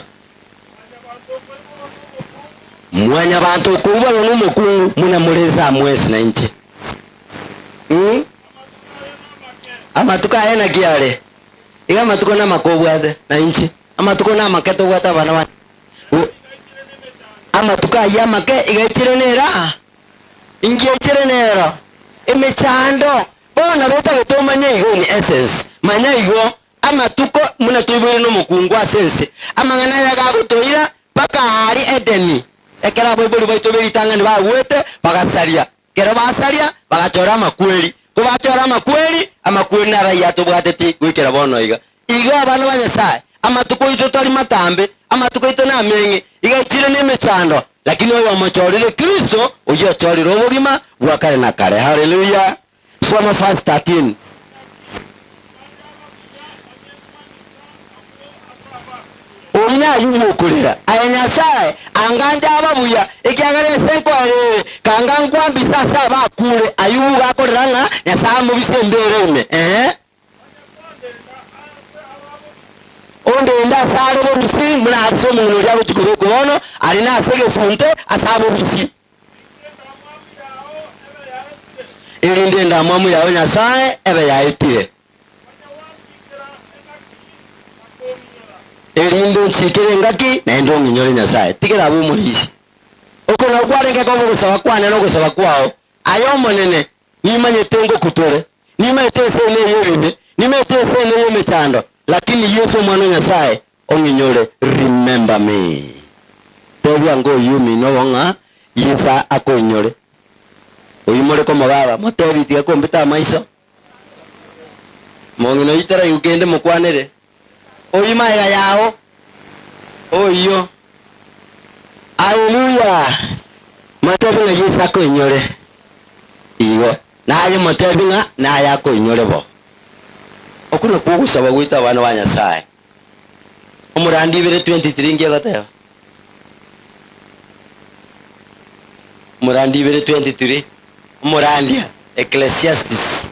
mwanya bantu kuba n'umukungu munamureza mwezi na nje amatuka ena giare iga matuko na makobwaze na nje amatuko na maketo gwata bana bana amatuka ya make igachirenera ingiechirenera emechando bona beta betomanya igo ni essence manya igo amatuko munatubire n'umukungu asense amangana ya gagutoira paka ari edeni ekera boiboli baitoberi tangani bawete bagasaria kera basaria bagachora makweli kubachora makweli amakweli na raia tobwateti gwikera bono iga abana banyasaye amatuko ito tari matambe amatuko ito na mengi iga chire nemechando lakini oyo amachorire Kristo oyo chorire obugima bwa kare na kare haleluya soma verse 13 Oina yumu kulira ayanyasaye anganja ababuya ekyagale senkware kangangwa mbisasa bakule Ayubu gakoreranga nyasaye mu bisembere ume onde nda sare bo bisi muna aso mu ya gutukuru kubono alina asege fonte asabo bisi elinde nda mamu ya nyasaye ebe ya etire elindo nchikire ngaki na endo nginyore Nyasaye tikira abu mulisi uko na kwarenge ko gusaba kwane no gusaba kwao ayo monene nimanyete ngo kutore nimanyete sene yebime nimanyete sene yemechando lakini Yesu mwana Nyasaye onginyore remember me tebya ngo yumi no wonga Yesa akonyore oyimore ko mababa motebitie ko mbita maiso mongino itara yugende mukwanere oyima yao oyo haleluya matebinga Yesa akonyore iyo naye matebinga naye akonyore bo okuna kugusaba gwita abana ba Nyasaye umurandi 23 ngiye gateba Murandi 23 Murandia Ecclesiastes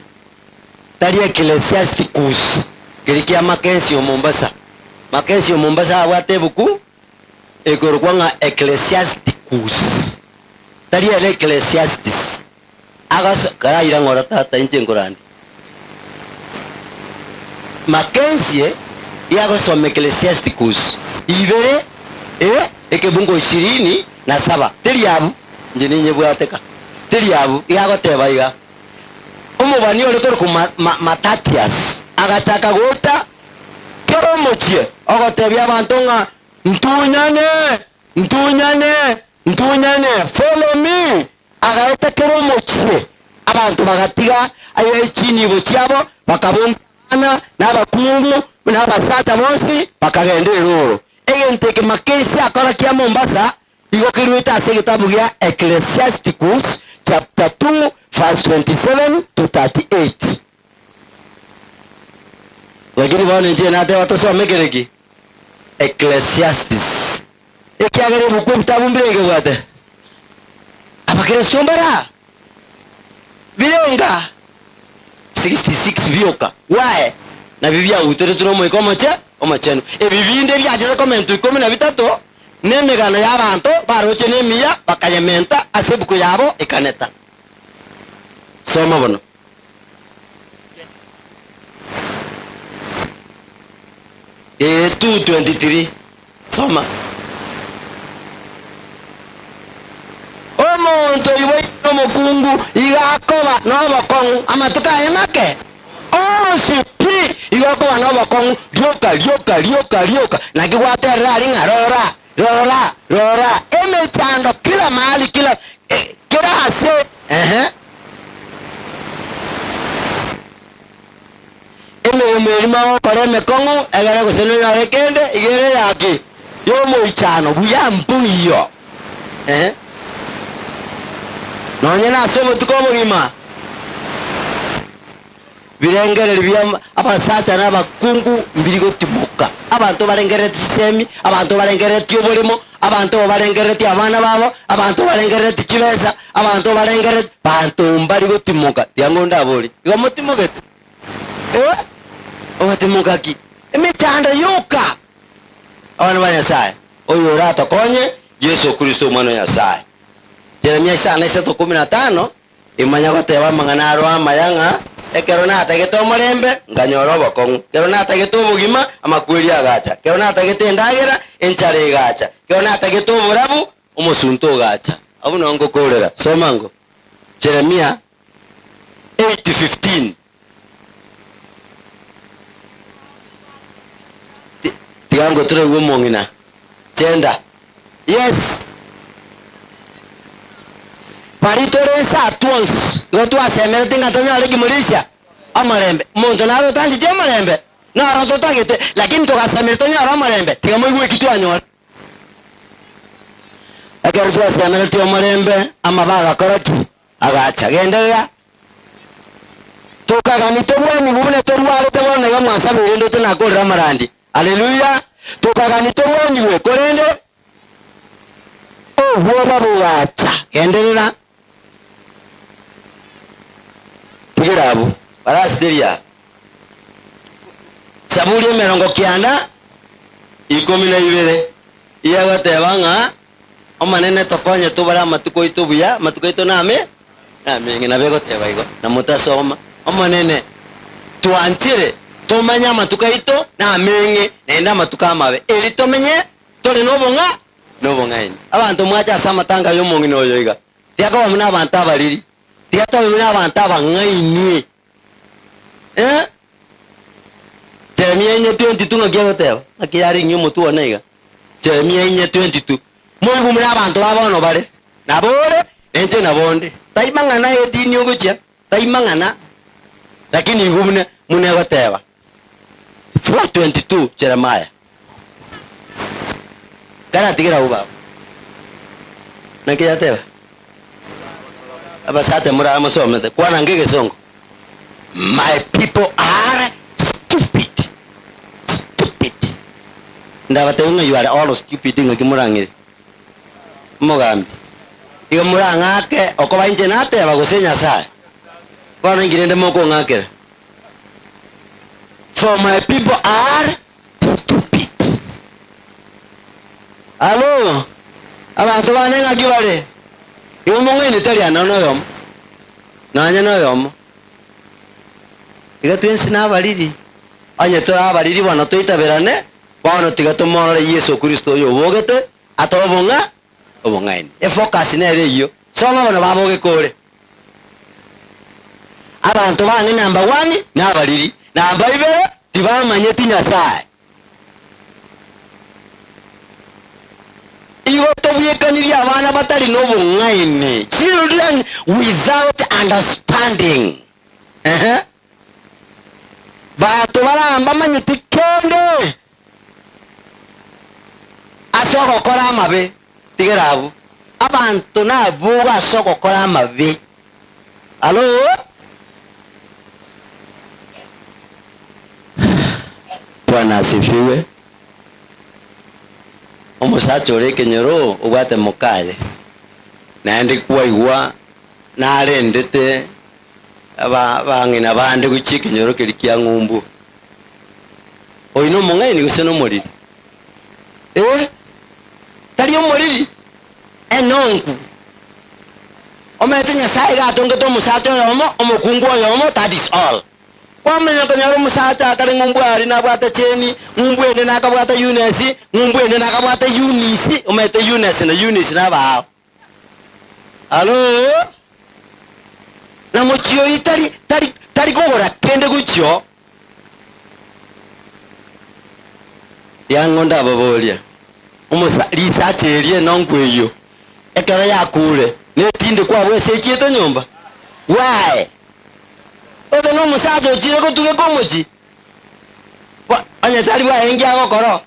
tali Ecclesiasticus kirikia Makensi Mombasa wate buku ekorkwanga Ecclesiasticus tali Ecclesiastes agas karaira ngora tata inche ngorandi Makensi yago some Ecclesiasticus ibere ekebungo 27 teli yabu njini nyebwateka tiliabu yagoteba iga umubani ole toro ku Matatias agataka gota kero mochie ogotebya abantu nga ntunyane follow me agahita kero mochie abantu bagatiga ayo chini bo cyabo bakabungana n'abakungu n'abasata bonsi bakagendera ruro egenteke Makensi akora kya Mombasa igokirwita ase kitabu gya Ecclesiasticus chapter 2 verse 27 to 38 wagiri bone nje nate watosome gereki Ecclesiastes ekiagere buku bitabu mbirenge bwate abakire sombara birenga 66 bioka wae na bibia utere turomo ikomoche omachenu ebibinde byaje komento 13 nemegano y'abantu baroche nemiya bakayementa asebuko yabo ikaneta soma bono e 2:23 soma omonto iwe omokungu igakoba nobokong amatuka emake sipi igakoba nobokong ryoka nakigwaterera ali ngarora Rora emechando kila mahali kila ase umerima kore mekongo egere guseno yare kende igere yake yo moichano buya mpuyo nonye na sebo tukobo gima birengere bya abasata n'abakungu mbirigo timuka abantu barengereti semi abantu barengereti obolimo abantu barengereti abana babo abantu barengereti kibesa abantu barengereti bantu mbarigo timuka yangonda aboli igomotimoget otimuka ki emechanda yoka abana ba Nyasaye oyo rata konye Yesu Kristo mwana wa Nyasaye Jeremia 9:15 imanya goteba manganaro amayanga ekerona atagete omorembe nganyoro bokong kerona atagete obugima amakwiri agacha kerona atagete ndagera enchare gacha kerona atagete oburabu omusunto gacha abuno ngo korera somango Jeremia 8:15 tiango ture gumongina chenda yes paritore sa tuons gotu asemere tinga tonya legi Malaysia amarembe muntu naro tanji je marembe naro to tagete lakini to asemere tonya ro marembe tinga moigwe kitu anyora akero to asemere to marembe amabaga koratu agacha gendeya to kagani to bwani bune to ruwale to bone ga mwansa bindo to nakorera marandi haleluya to kagani to bwani we korende bwoba bugacha genderera Tigirabu Parasteria Saburi 19:12 iyagatebanga omanene tokonye tubara matuko itubuya matuko ito name ngina bego tebaigo na mutasoma omanene tuantire tomanya matuka ito na menge nenda matuka mabe eri tomenye tole nobonga ini abantu mwacha samatanga yo mongino yoiga tiako bamuna abantu abariri tiata wina abantu abangaini Jeremia 22 ngakiyagoteba akiyari nyo mutu onaiga Jeremia 22 Mungu muna abantu babono bare nabore enje nabonde taimangana yedini ogocha taimangana lakini ngumune munegoteba 4:22 Jeremiah kana tigira uba nakiyateba abasate mura amasomete kwana ngege songo my people are stupid ndabate unga you are all stupid ngakimurangire mugambi iyo murangake okoba inje nate bagusenya sae kwana ngirende moko ngakira for my people are stupid alo abantu banenga kibale iyo mongene tari anano yom nanya no yom igatwensi nabaliri anye tora abaliri bana toitaberane bana tigatomora Yesu Kristo yo bogete atobonga obongaini focus nere iyo songa bana baboge kore abantu bane number 1 nabaliri number 2 tibamanye tinyasaye iyo tobyekaniri abana batali nobongaini children without understanding bato baramba manyiti kende asoko kora amabe tigerabu abantu nabuga asoko kora amabe alo Bwana asifiwe omusacha ore kenyoro ubwate mukaye naende kwaigwa narendete abangina bande guchike nyoro kirikia ngumbu oino mongaini guseno moriri tari omoriri enonku omete nyasaye gatonge to musacha yomo omukungu yomo that is all kwamenya konyoro musacha kare ngumbu ari nabwata cheni ngumbu ende nakabwata Eunice ngumbu ende nakabwata Eunice omete Eunice na Eunice na bao alo na mochio itari kogora kende guchio yangonda babolia umusa research erie nongweyo ekara yakure netinde kwa wese chieto nyumba why oto no musajo chire ko tuge komochi anya tari wa engia gokoro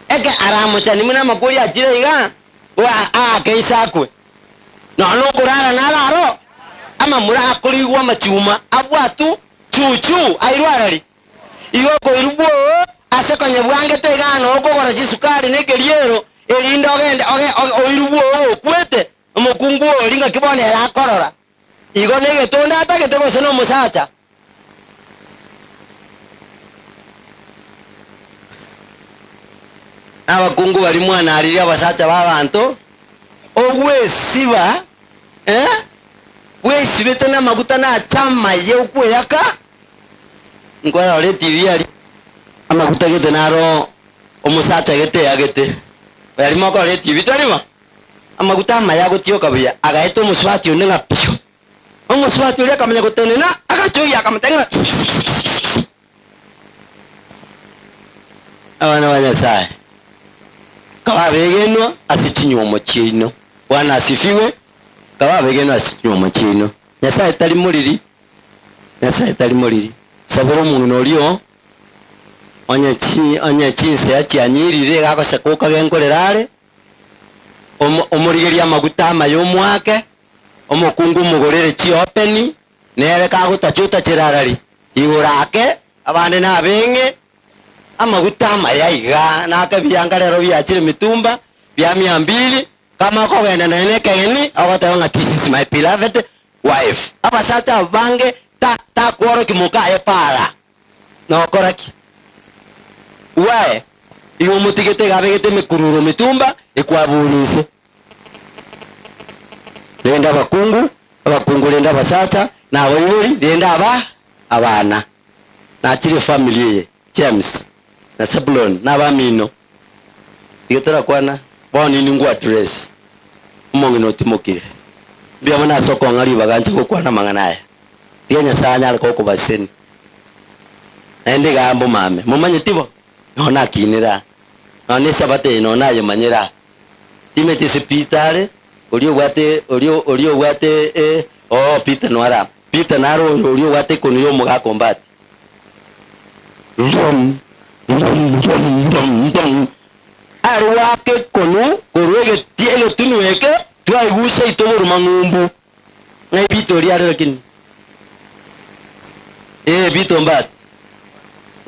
eke aramo chani muna makuri achire iga wa keisakwe no kurara nararo ama mura kurigwa machuma abwatu chuchu airwarari iyo ko irubo asekonye bwange tegano okogora sukari nekeriero erindo ogende oirubo okwete omukungu oringa kibone erakorora igo negetonda atagete gose no musacha abakungu bali mwana ariri abasacha babantu ogwesiba wesibete na maguta na chama ye ukweyaka ngwara ole TV ali amaguta gete naro omusacha gete agete bali moko ole TV talima amaguta maya gotio kabuya agaito omuswati onenga pyo omuswati ole akamenya gotenena agachoya akamutenga abana banyasaye kababegenwa asichinyomo chino Bwana asifiwe kababegenwa asichinyomo chino nyasaye tali muliri saburo umuntu oliyo onye chinse acyanyirire gakose kuka genkorerare omurigeria maguta mayo mwake omukungu mugorere chi openi nere kagutachuta chirarari igurake abande nabenge amaguta mayaiga nakabyanga rero byakire mitumba bya 200 kama kogenda nene kegeni agotabanga this is my beloved wife abasata bange ta kworo kimuka epara no koraki wae iyo mutigete gabegete mikururo mitumba ekwabulise lenda abakungu lenda basata na abayuri lenda abana na chire family ye James na Sablon na bamino igetera kwana boni ningu address umongino timokire bia mana soko ngari baganje ko kwana manganaye tienya sanya ko baseni ende gambo mame mumanye tibo nona kinira none sabate nona yemanyira timete hospitale olio wate Peter Nwara Peter Naro olio wate kuniyo muga combat arwake konu korwege tielo tunueke tuai guse itoburu mangumbu ngai Victoria rekin Peter Mbat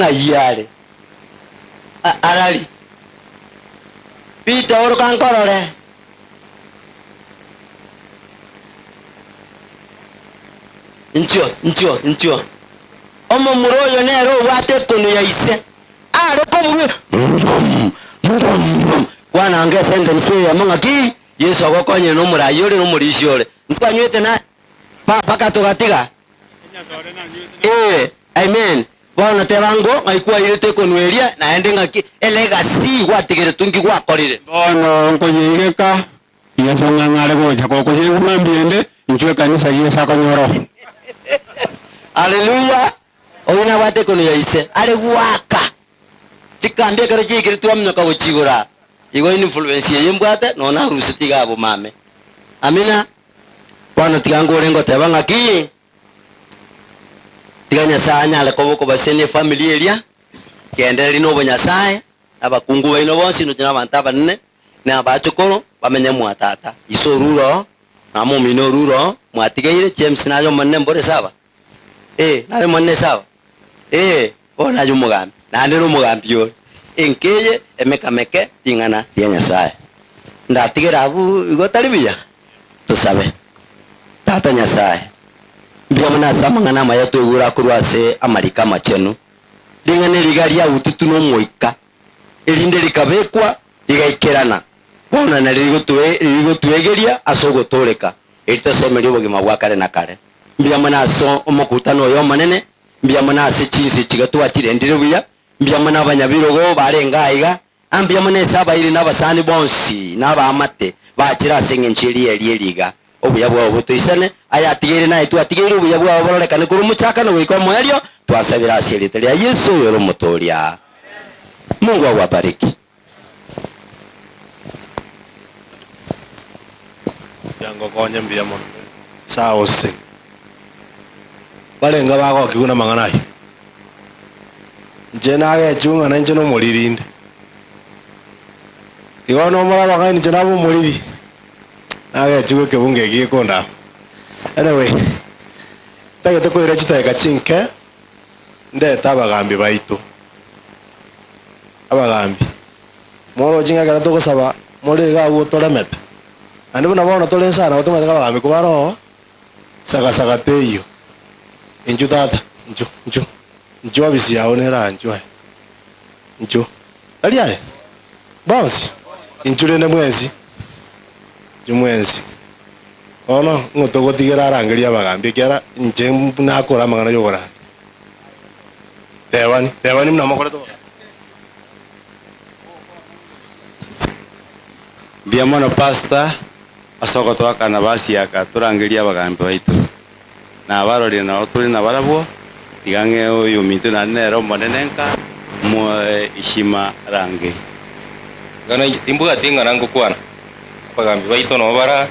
ngai yare arali Peter oro kankorore Nchio omo muroyo nero wate konu ya ise aroko buru wana ange sentence ya monga ki Yesu agokonye no murayore no murishore ntwanywete na paka togatiga amen bona tebango ngaikuwa irete konu eria na ende ngaki elegasi gwatigere tungi gwakorire bono nkonyegeka Yesu ngangare gocha ko kushinguma mbiende nchwe kanisa Yesu akonyoro haleluya oina wate konu ya ise ale gwaka chikambia karo chikiri tuwa mnyoka gochigura igo influence ye mbwate nona rusiti gabo mame amina wana tigangore ngo tebanga ki tiganya sanya le koboko basene family area kendeli no bonyasaye abakungu baino bonsi no tina bantaba nne na bachokoro bamenye mwatata isoruro amo minoruro mwatigeire James nayo manne mbore saba nayo manne saba ona yo mugambi na ndero mugambi yo enkeye emekameke tingana tienya sae ndatigera abu igotalibia tusabe tata nyasaye mbia muna samangana mayato igura kurwase amarika machenu dingane ligaria ututu no moika elinde likabekwa ligaikerana bona na ligotuegeria asogotoleka elitosemeli bogima bwakare na kare mbia muna so omokutano yo manene mbia muna se chinsi chigatwa chirendire buya mbia muna abanyabirogo barenga iga ambia muna saba iri nabasani bonsi nabamate bakira sengenchiri eliga obuya bwa obutoisane ayatigere na itu atigere obuya bwa oborolekane kuru muchaka no wiko mwerio twasabira asirite ya Yesu yoro mutoria Mungu awabariki yango konye mbia mono sawo se balenga bago kiguna manganayi njena ge chunga na njeno molirinde igono mara bagaini njena bo moliri age chuwe ke bunge gikonda anyway tayo to koira chita ka chinke nde tabagambi baito abagambi moro jinga ga to gosaba mole ga wo to lemet andi bona bona to lensana to mata abagambi ko baro saga teyo inju tata njo abisi yaone ranjo njo ali aye bounce injure ne mwezi jumwenzi ono ngotogo tigera rangeria bagambi kera nje nakora mangana yogora tewani mna makora to bia mono pasta asoko to akana basi aka turangeria bagambi baitu na barori na oturi na barabo igange oyo mitu na nero monenenka mo ishima range gana timbuga tinga nango kwana bagambi baito no bara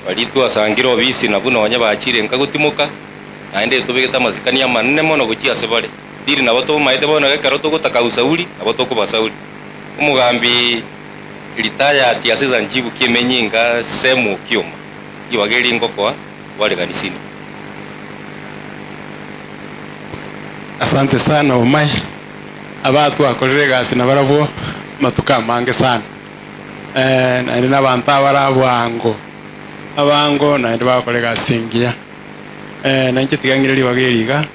balitu asangiro bisi na buno wanya bachire nkagutimuka naende tubigeta masikania manne mono guchia sebale stiri na bato maite bona gekaroto gutaka usauli na bato ko basauli umugambi litaya tiaseza njibu kiemenyinga semu kioma iwageli ngoko wale kanisini. Asante sana umai abatu akorere gasi na barabo matuka mange sana na ina banta barabo abango na ina bakorega singia na nje tigangiriri bageriga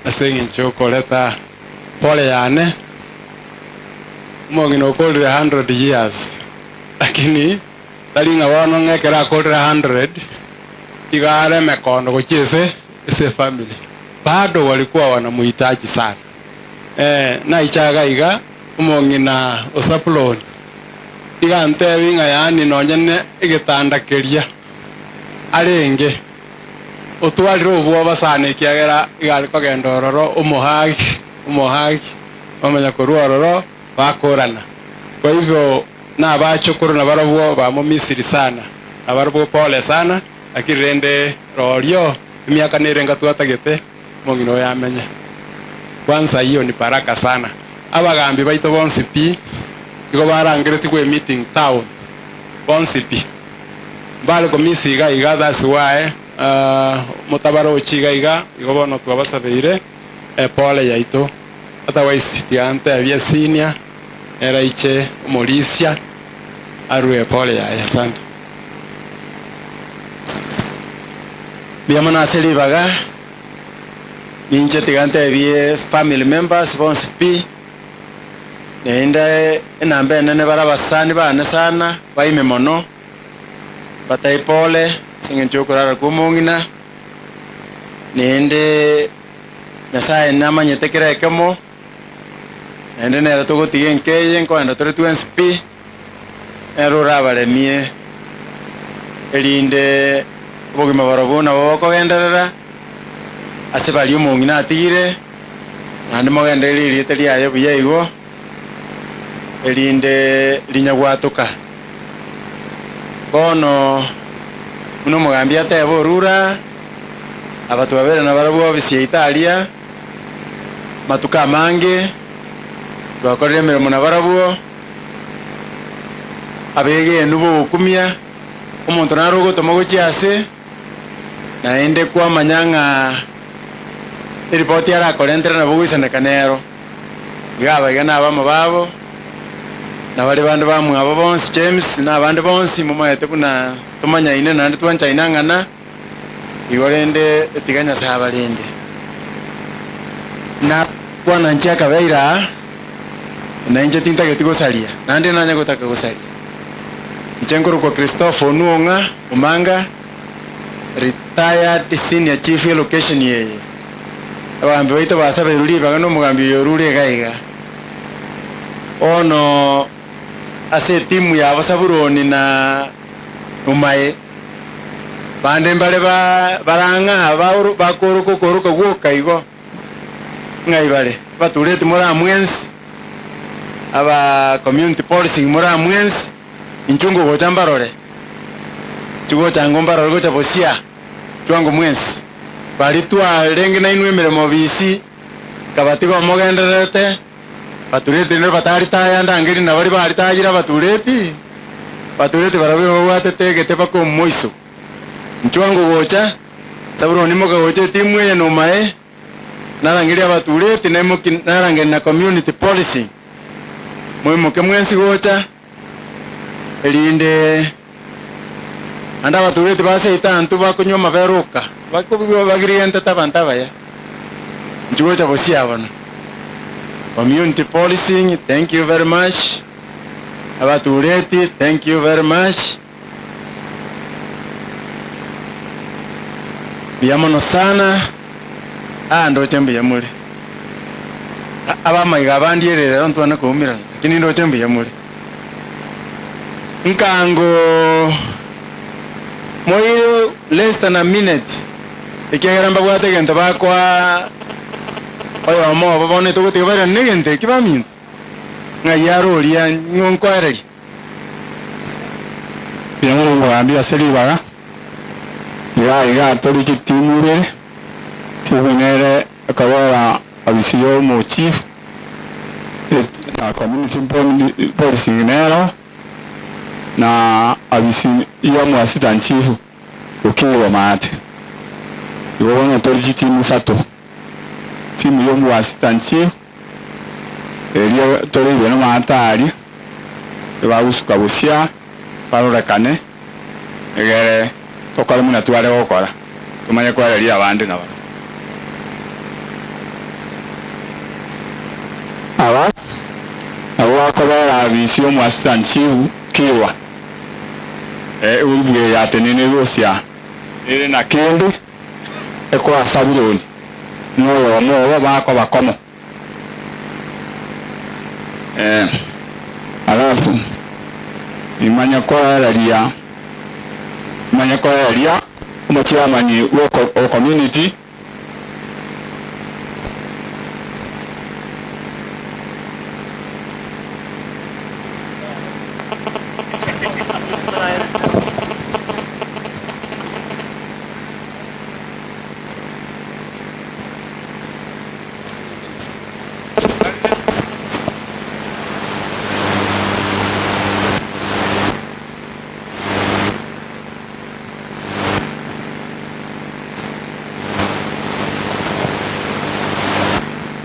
asengi nchoko leta pole yane mongino kolre 100 years lakini talinga wana ngekera kolre 100 igare mekono gochese ese family bado walikuwa wanamuhitaji sana na ichaga iga umongina osaploni igante binga yani nonyene igitandakiria arenge utwariro ubwo basane kiagera igali kogenda ororo umuhagi bamenya kuruororo bakorana. Kwa hivyo na bachukuru na barabwo ba mu Misiri sana abarabwo pole sana lakini rende rorio miaka nirenga tuatagete mongino yamenye. Kwanza hiyo ni baraka sana. Abagambi baito bonsipi iko barangireti kwe meeting town bonsipi bale ko misiga iga that's why mutabaro chiga iga iko bono twabasabeire pole yaito otherwise tiante abia senior era iche Mauricia arue pole ya asante. Biamana aseli baga ninche tigante abie family members bonsipi nende enambe nene barabasani bane sana baime mono batai pole singencho kurara kumungina nende nasaye namanyete kirekemo nende nera tugotigen keyen kwenda tore twensipi erura baremie elinde obogima barabona bokogenderera ase bali omungina atigire nande mogendereri riete liaye buyaigo elinde linyagwatuka bono muno mugambi atebo rura abatu babere na barabwo bisia Italia matuka mange bakorere mirimo na barabwo abege nubo kumia omuntu narugo tomogo chiase naende kwa manyanga report yara korentera na bugwisana kanero gaba gana abama babo na bali bandu bamwe abo bonsi James na bandu bonsi mumayete kuna tumanya ine nandi twancha inangana igorende etiganya sabalinde na bwana nchia kabeira na nje tinta getigo salia nandi nanya gotaka gosalia nchenguru kwa Christopher Nuonga Umanga retired senior chief location yeye abambe baito basabe ruli bagano mugambi yorule gaiga ono ase timu ya basaburoni na umaye bande mbale baranga bakoruko gwoka igo ngai bale baturete mora mwensi aba community policing mora mwensi inchungo gochambarore chugo chango mbarore gocha bosia chwango mwensi bali twa lenge na inwe miremo bisi kabatigo mogenderete baturete ne batari taya ndangeri na bali bali tayira baturete barabe batete gete bako moiso nchwango gocha saburo nimo gocha timu ye no mae narangeri abaturete nemo narangeri na community policy moimo kemwensi gocha elinde anda baturete base itantu bakunywa maberuka bakubwo bagiriente tabanta baya njugocha bosia abana community policing thank you very much abaturete thank you very much biamono sana ando chembe yamuri abama igabandi erero ntwana kumira lakini ndo chembe yamuri nkango moyo less than a minute ikiagaramba gwate gento bakwa oyo mo babone tuguti bara negente kibaminto ngayaro ria nyonkwareri biamono mugambi aseri baga iga tori kitimure tibunere akabara abisiyo mo chief na community policing nero na abisi iyo mu assistant chief ukiwa mate iwona tori timu sato timu yo mu assistant chief eliyo tori beno matari bagusuka busia barorekane egere tokale muna twale gukora tumanye kwareria abandi na aba akobera abisi yo mu assistant chief kiwa ubwe yatenene Russia ere na kende eko asabironi no mo bako bakomo alafu imanya koereria umuchairman wa community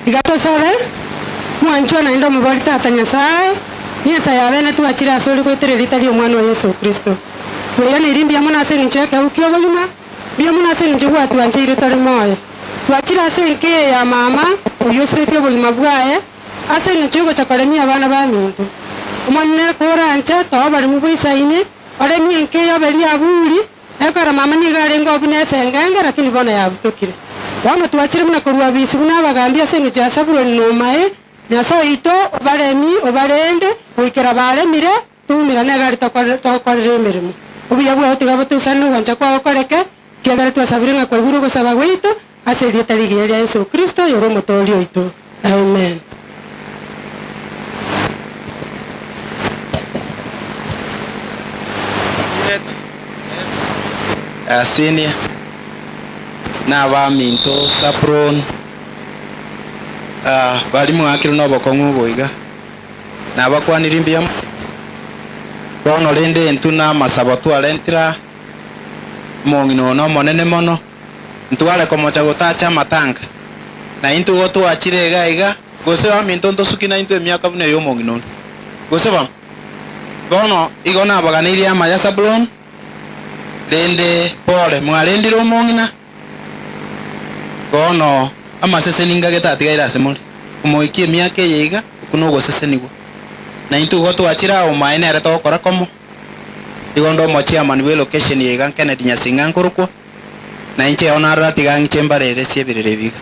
Igato sabe mwancho na ndo mubali tata Nyasaye Nyasaye abene tuachira asori kwetererita lyo mwana wa Yesu Kristo tuya nirimbi amuna se ncheke ukyo bulima bya muna se nje watu wanjire tari moyo tuachira se nke ya mama uyo sirete bulima bwae ase nchego chakaremia abana ba mintu umonne korancha to bari mu bwisaine ore ni nke yo beri abuli ekara mama ni gare ngo bunese nganga lakini bona yabutokire wano tuachire muna korwa bisi buna bagambia senge cha saburo numae Nyasaye ito obaremi obarende wikera baremire tumira negari tokorere mirimo obuya bwa otigabo tusanu wancha kwa okoreke kiagara twasabire nga kwa iguru gusaba gwito ase rieta rya Yesu Kristo yoro mutoli oito amen. Senior na baminto sapron bali mwakiro no bokongu boiga na bakwanirimbia bono lende entuna masabatu alentira mongino no monene mono ntwale komocha gotacha matanga na intu goto achire gaiga gose baminto ntosuki na intu emiaka bune yo mongino gose bam bono igona baganiria maya sablon lende pole mwalendiro mongina bono amasese ninga getatiga ira semori umoikie miake yiga kuno gosese nigo na intu goto achira o maene ara to kora komo igondo mochia manwe location yiga Kennedy Nyasinga nkorukwo na inche ona ratiga nchembarere siebirere biga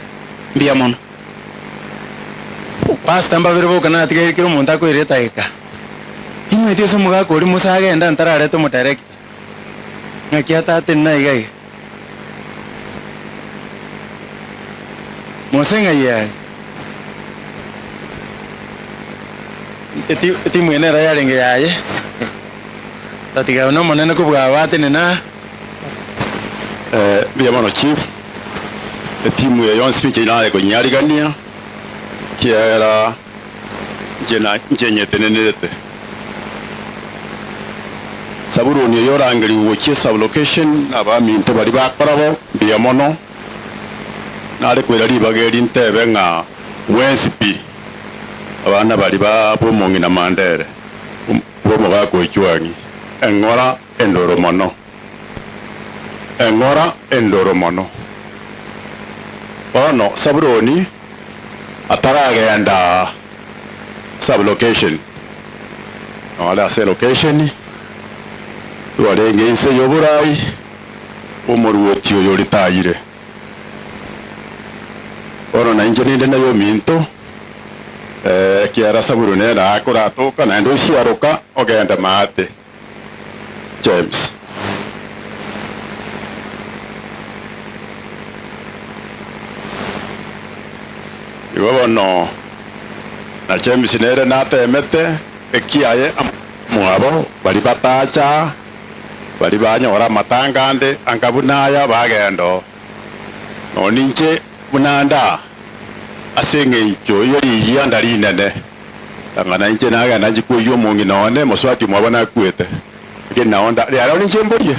mbia mono pastor mbabirbo kana atiga ikiro monta ko ireta ika imwe tieso muga ko ri musage enda ntarare to mo direct ngakiata atenna iga Mosenga ya eti mwenera ya lenge yaye tatiga uno monene kubwa bate nena bya mono chief timu ya yon speech ina ko nyari gania kiera jena nyenye tenenete saburu ni yorangeli wo chi sub location aba minto bali bakorabo bya mono nale kwera libageri ntebe nga wensipi abana bali babo mongi na mandere bomo ga ko chwangi engora endoro mono ono sabroni ataraga anda sub location ala se location wale ngese yoburai omoruotio yoritayire oro na injini ndena yo minto kiara saburu ne na akora to kana ndo shiaroka ogenda mate James iwo no na James ne na temete ekiaye muabo bali batacha bali banyora matangande angabunaya bagendo oninche munanda asenge icho yori yanda linene tangana inche naga naji kuyo mungi none moswati mwabana kwete gena onda ya oninche mborie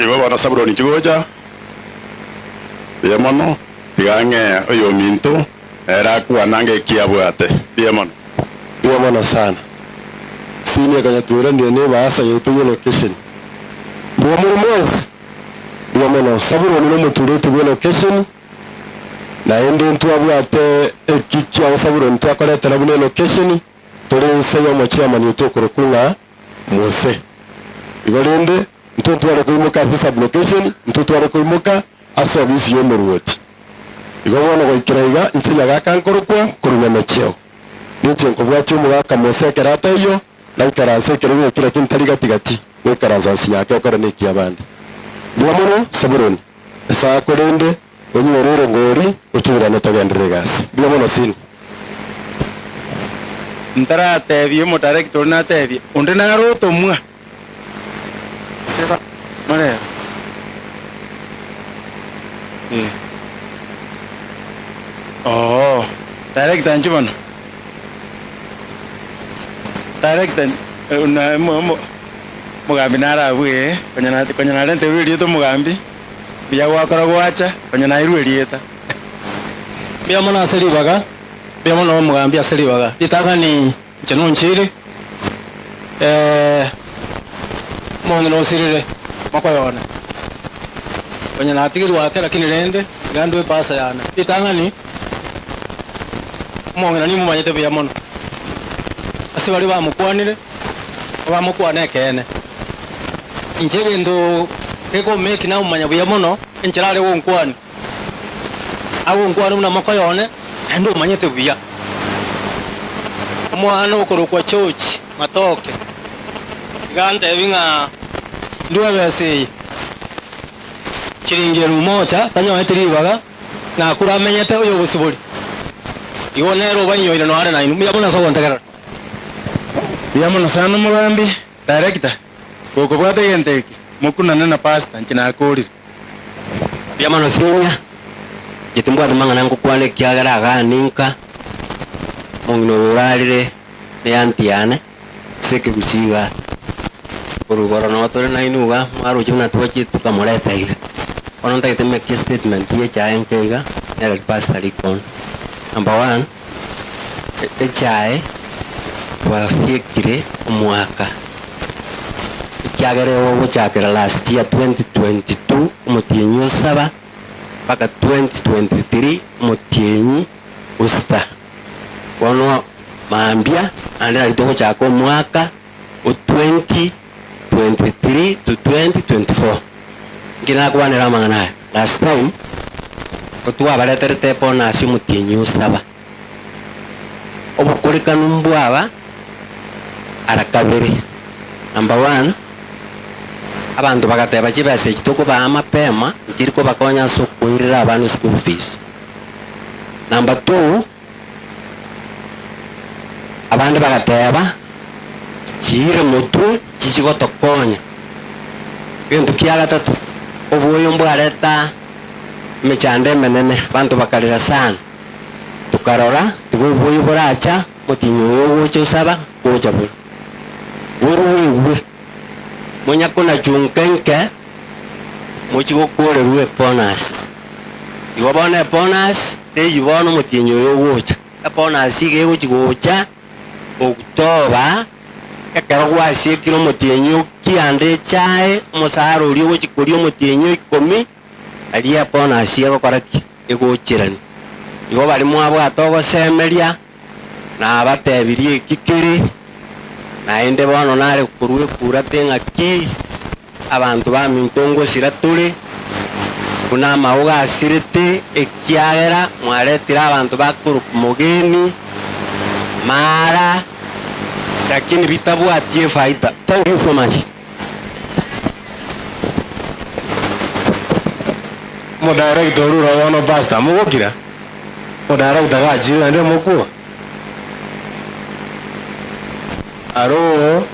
iwo bana sabro ni chugoja yemono tigange oyo minto era kwa nange kiabwate yemono sana sini kanya tura ni baasa yetu location bomurmozi Yameno saburo ni mutule tuwe location na ende ntu abwate ekichi aho saburo ntu akora telabune location tole seyo mochia manito korokunga mose igorende ntu tware kuimuka sub location ntu tware kuimuka a service yo moruoti igobona go ikiraiga ntinya gaka nkorokwa kurunya mecheo niche nkobwachi omogaka mosekera ateyo naikaransa ekero kira kintari gatigati wekaransa nsi yake ekora neki abandi bwa mono saburoni esa korende onyororo ngori otubira notogendere gasi bwa mono sin ntara tebie mo director na tebie onde na roto mwa seba mare oh director anjumano director una mugambi nara bwe konyana rente rwiri to mugambi biya gwakora gwacha konyana irwirieta biya mona aseribaga biya mona mugambi aseribaga ditaka ni chano nchiri mongo no sirire makoyona konyana atigirwa kera kinirende gandwe pasa yana ditaka ni mongo na ni mumanyete biya mona asibali bamukwanire bamukwane kene injege ndo eko meki na umanya buya mono enchirale wo nkwani awo nkwani una makoyone endo umanyete buya omwana okoro kwa church matoke gante binga ndiwe bese chiringero mocha tanyo etiribaga na kura menyete uyo busibuli iwonero banyoire no are na inu biya bona so ntegera Biamono sana mugambi director koko bwate genteki mukunana na pasta nchina akori biamono sinya yetimbwa zamanga nangu kwale kyagara ganinka mungino ruralire ne antiane seke gusiga urugoro no tore na inuga maru chimna tuachi tukamuleta iga ononta iteme ki statement ye chaen kega era pasta likon number 1 chae wafiekire omwaka ikiagere wo chakira last year 2022 umutienyi osaba paka 2023 umutienyi usta wono maambia andira litoko chako mwaka u 2023 to 2024 ngina kwanira mangana last time otuwa baleterete pona asi umutienyi osaba obukoleka numbwaba arakabiri number 1 abantu bagateba chibese kitoko ba mapema nchiriko bakonya sokuirira abantu school fees number 2 abantu bagateba chire mutu chichigotokonya gento kia gatatu obuyo mbwareta mechande menene abantu bakalira sana tukarora tubuyo buracha mutinyo wocho saba kocha buru wewe monya kona chunkenke mochigo kore ruwe bonus igobone bonus te yibono mutinyo yowocha bonus ige gochigocha Oktoba ekero gwasi kiro mutinyo kiande chae musaro uri gochikorio mutinyo 10 aliya bonus yegokora ki egochirani igo bali mwabo atogo semeria na batebirie kikiri na ende bono nare kurwe kura tenga ki abantu ba mintongo siratule kuna mauga asirete ekiagera mwaretira abantu bakuru kumugeni mara lakini vitabu atie faida. Thank you so much. Mo director ura wono pasta mo kira mo director ga jira ndio mo ku aro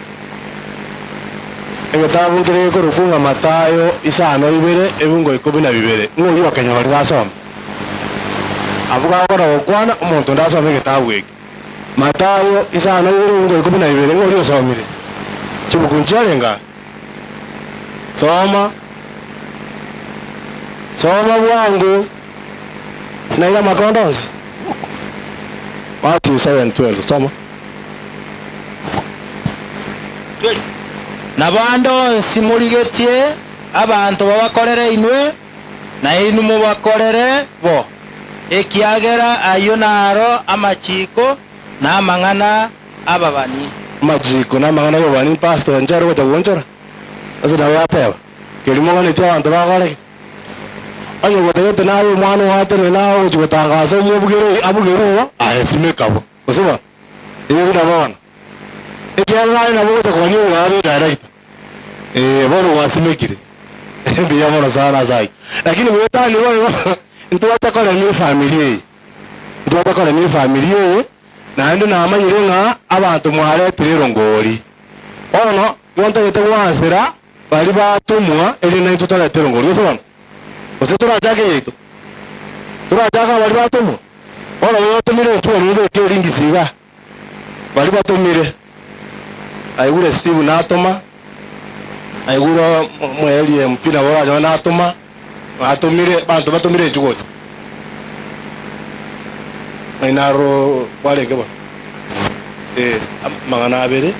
engetabu ngire ko rukunga Matayo isano ibere ebungo 12 ngo yo Kenya bari gasoma avuga ko okwana umuntu ndasoma egitabu eki Matayo isano ibere ebungo 12 ngo yo somire chibukunjalenga soma bwangu na ila makondozi Matthew 7:12 soma nabando simuligetie abantu babakorere inwe na inu mubakorere bo ekiagera ayo naro amachiko na amang'ana ababani majiko na mang'ana yobani pastor njaro gotagwonjora azina yapewa kelimo ngani tia abantu bagore ayo gotagete nawe mwana wate nawe ujutangaza umubwire abugero ahesimekabo usoma Iyo na bona. Ikianza na bote kwa nini wapi direct. Bona wasimekire. Biya mona sana zai. Lakini wewe ni wewe ntu watakora ni familia. Ntu watakora ni familia na ndo na amanyirenga abantu mware tirero ngori. Ono yonta yete wasira bali batumwa eri na tutara tirero ngori so. Ose turajage yetu. Turajaga bali batumwa. Ono yotumire tu ni ndo ringisiga. Bali batumire. Aigure Steve natoma. Aigura mweli mpira wora natoma. Atumire bantu batumire jugoto. Mainaro wale keba. Mangana abere.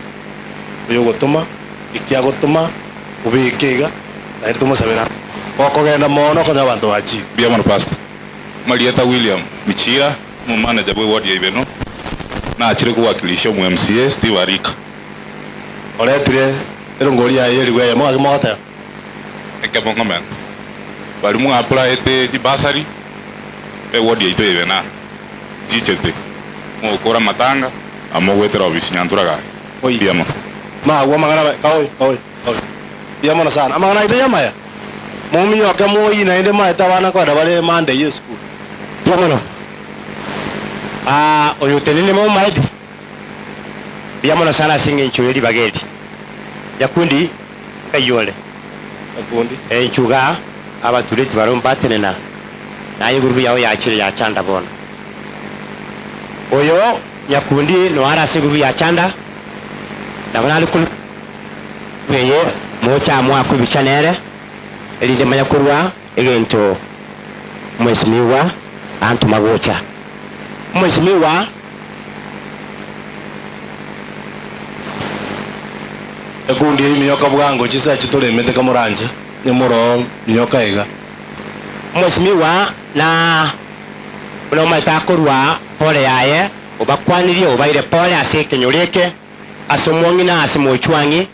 Uyo gotuma, ikia gotuma, ubikega, na ito mo sabena. Oko genda mono ko nabantu achi. Bia mono pastor. Marieta William Michia, mu manager boy ward yebeno. Na achire kuwakilisha mu MCA Steve Arika. Ole tire erongori ya yeri we mo akimota. Eke bongo men. Bali mu apply ete jibasari. E ward yito yebena. Jichete. Mo kora matanga, amo wetera obisi nyanturaga. Oi. Bia mo. Ma wa mangana kawoi. Bia mo na sana. Amangana ite yama ya. Mumi yoke mo ina inde ma eta wana kwa dabale mande Yesu. Bia mo. Oyo tenene mo maidi. Bia mo na sana singe nchoyeli bageti. Yakundi kayole. Yakundi. Nchuga abatureti barompatene na. Na yeguru yawo ya chire ya chanda bona. Oyo yakundi no ara seguru ya chanda. Nabana likulu meye mocha mwa kubichanere elinde manya kurwa egento mwesimiwa antu magocha mwesimiwa ekundi imyoka bwango chisa chitole mete kamuranje ni muro nyoka ega mwesimiwa na uno mata kurwa pole yaye obakwanirie obaire pole asekenyoleke asomwangi na asimochwangi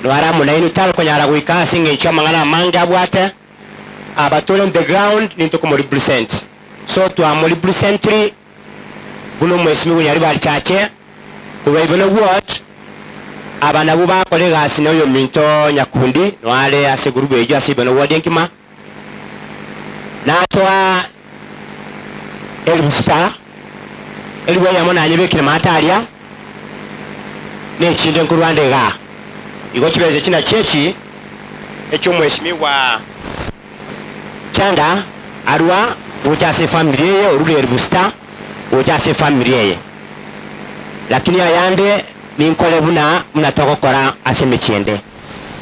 no ara munaini tal ko nyara guika singe chamangana manga bwate abatole on the ground ninto ko represent so to am representri buno mwesimi ko yari bali chache ko baibono what abana buba kolega sino yo minto nyakundi no ale ase group ejo ase bono what enkima na toa elbusta elwe yamona anyebekire matalia ne chinde nkurwande ga igo kibeze kina chechi echo mwesimiwa chanda arwa utase familia ye urule busta utase familia ye lakini ayande ninkole buna mnatoka kora aseme chiende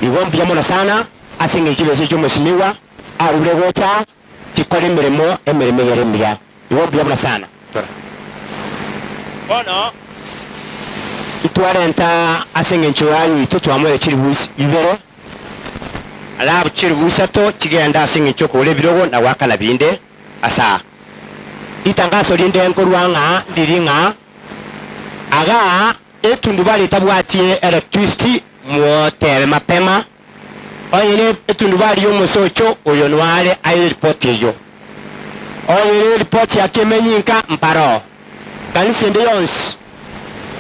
igo mbia mona sana asenge kibeze echo mwesimiwa arule gota tikole miremo emireme yeremia igo mbia mona sana bono itwarenta asengencho yanyu itoto amwe chiribusi ibere alabu chiribusi to kigenda asengencho ko lebirogo na wakala binde asa itangaso linde nkorwanga ndiringa aga etundu bali tabwatie electricity mwotere mapema oyene etundu bali yomusocho oyo nwale ayi report yo oyene report ya kemenyinka mparo kanisa ende yonsi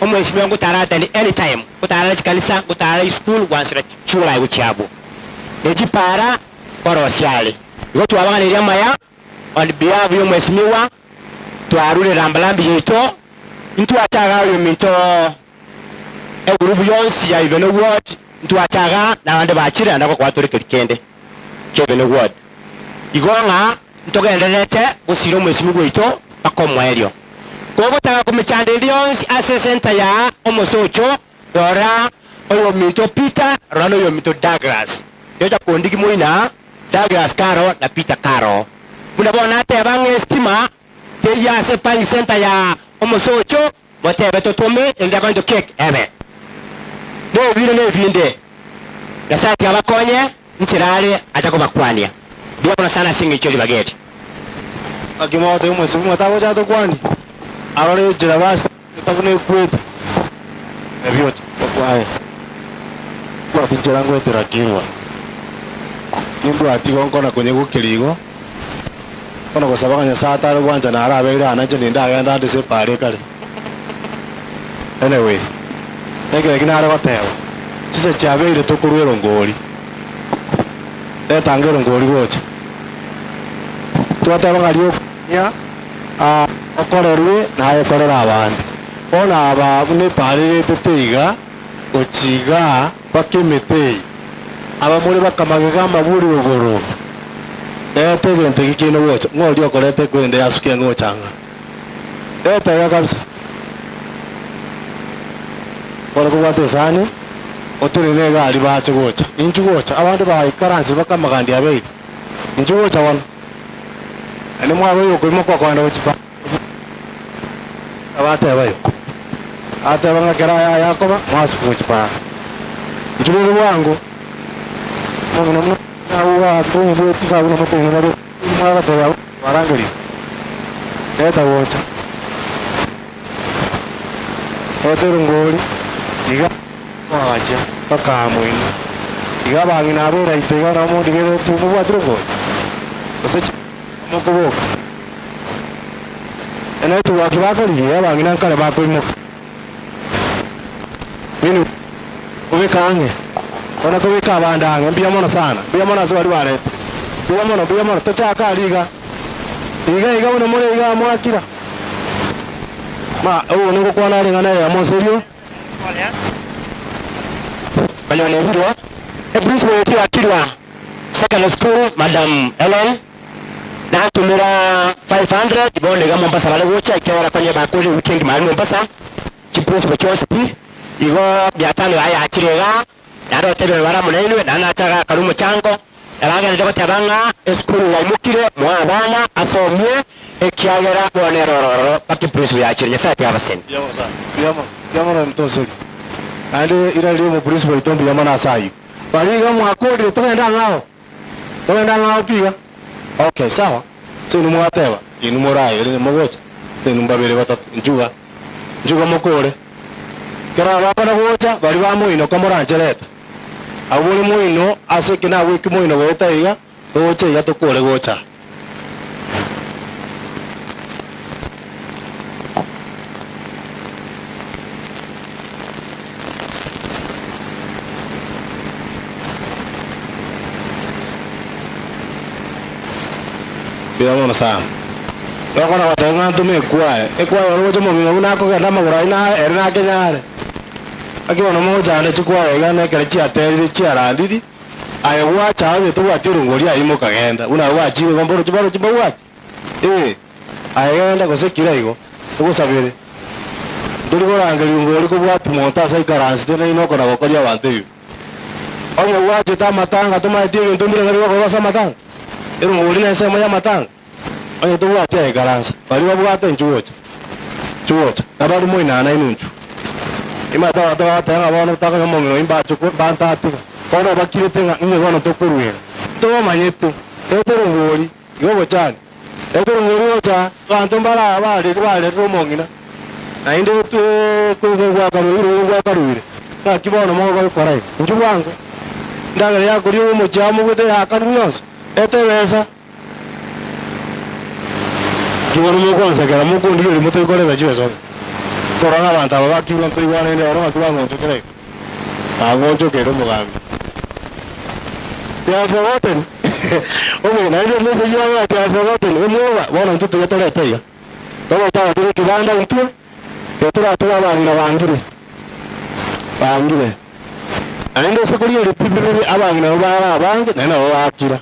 omwesimiwa ngutarata ni anytime kutara chikanisa kutara school wansira chula yuchabo ejipara korosiale ngo twabanga ni maya on behalf yo mwesimiwa twarule rambalambi yeto ntu ataga yo minto group yonsi ya Ibeno ward ntu ataga na bande bachira ndako kwatore kende kebeno ward igonga ntogenderete gusiro mwesimiwa goito bakomwa elio kogo taka kumechande lyonsi ase center ya omosocho dora oyo minto Peter rano yo minto Douglas yoja kondiki moina Douglas Karo na Peter Karo kuna bona ate bange stima te ya se pani center ya omosocho bote beto tome enga going to cake ebe no vile ne vinde na sati abakonye nchirale atako bakwania bia bona sana singi choli bageti akimote mwesimu atago jato kwani arore jira basi tabune kweta ebyo kwae kwa pinchera ngwe terakiwa nimbu atigo na kwenye gukirigo kono gusabaganya saa taro gwanja na arabeira anaje ninda agenda ndise pare kare anyway eke kinara gotewa sise chabeire tukurwero ngori etangero ngori gocha twataba ngari ya okorerwe na akorera abandi bona aba ne pare teteiga ochiga bakemetei aba muri bakamagega maburi ugoro tegente gikino gocha ngori okorete kwende yasukia ngochanga etega kabisa kora kubate sani oturi ne gari bache gocha inchu gocha abandi baikaransi bakamagandi abeidi inchu gocha wana ani mwawe yokwimo kwa kwanda uchipa abate abayo ate banga kera yakoba mwasu kuchipa njuru wangu mwana mwana awa tungu tika buna mtu ngaro mwana toya waranguri eta wocha etero ngori iga wacha pakamwini iga bangi na bera itega na mo digere tu mo watrugo osechi mo kuboka ene tu wakibakari ya bangi na kale bakoimo minu ubekange ona kubika abandange mbia mono sana mbia mono azwali wale mbia mono tochaka aliga iga una mole iga mwakira ma uwo niko kwa nali ngana ya monserio banyone biro principal yetu akirwa secondary school madam Ellen na tumira 500 bonde ga Mombasa bale gocha ikera kwenye bakuje weekend mali Mombasa chiprincipal chospi igo byatano aya akirega naro tebe bara munene na nachaga karumo chango abanga ndiko tabanga school ya mukire mwa bana asomye ekiagera bonerororo bakiprincipal yakirye sati abasen yamo mtosori ande ira limo principal itombi yamana sayu bali ga mwakodi tugenda ngao piga okay sawa sinu mwateba inu morayo ni mogocha sinu mbabere batatu njuga mokore kera bakana gocha bali bamuino kamoranchereta abuli muino asekina wiki muino weta iga oche ya tokore gocha biamo na sam yokona watanga tume ekwae rojo mo mingo na ko ganda magura ina erna ke nyare akibona mo jande chikwae ga ne kere chia teri chia randidi aye wa chawe tu watiru ngori ayi mo kagenda una wa chiwe gomboro chibaro chibawa aye genda ko sekira igo ugo sabere nduri ko rangeli ngori ko bwati monta sai karansi tena ino kona ko ya wante onye wa chita matanga tuma tiru ntumbire ngari ko basa matanga ero ngori na sema ya matanga onye to bwati aye karansi bali babwate nchuocha nabali mo ina inunchu ima tawa tanga bono taka mo imba chuko banta tika kono bakire tenga nge bono to kuruira to manyete etero ngori yobo chani etero ngori ocha kanto mbala abali romongina na inde to kwa karuire ka kibono mo ko korai nju wangu ndaga ya kuri mo chamu gute akanu yonse eteweza kibono mo kwanza kera mo kundi ri mo to koreza chiweso koranga banta babakirwa ntoibwana inde oro matubango ntukere agonjo kero mugambi ya forgotten omo na ndio message yangu ya forgotten omo bona ntutu yotore peya toba tawa turi kibanda ntwe yotura toba bangire ando sekuri ri pibiri abangina obara abange nena obakira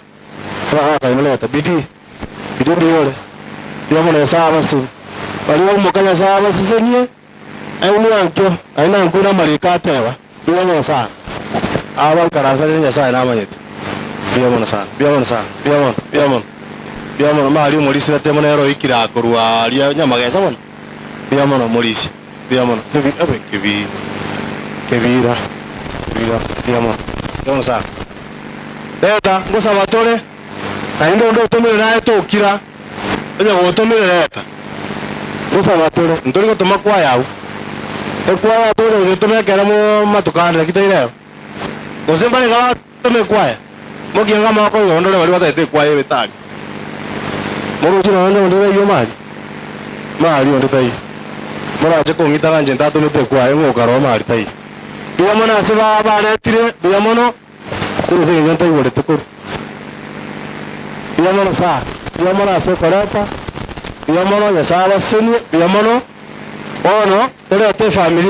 kwa ka imoleta bidi yole yomo na saba sin bali wo mukanya saba sisenie ayunu ankyo ayina nkuna marika tewa yomo sana aba karasa ni sana na manyete biamono mali umulisi na temo nero ikira korwa ria nyamagesa bona biamono mulisi biamono kebira biamono sana eta ngosa batore na ndo tomere na etokira oja gotomere eta ngosa batore ntori gotoma kwa yau ekwa tore gotoma kera mo matukanda kitaire osemba ni gawa tome kwa mokianga mako yondole bali batete kwa yebe tali moro chino ndo ndo yo mali onde tai morache kong'ita nje ntatumite kwae ng'okaro maritai buya mono ase baretire buya mono ase eng'encho ntaigorete koru buya mono saa buya mono ase okoreta buya mono nyasaye abasenie buya mono bono torete efamili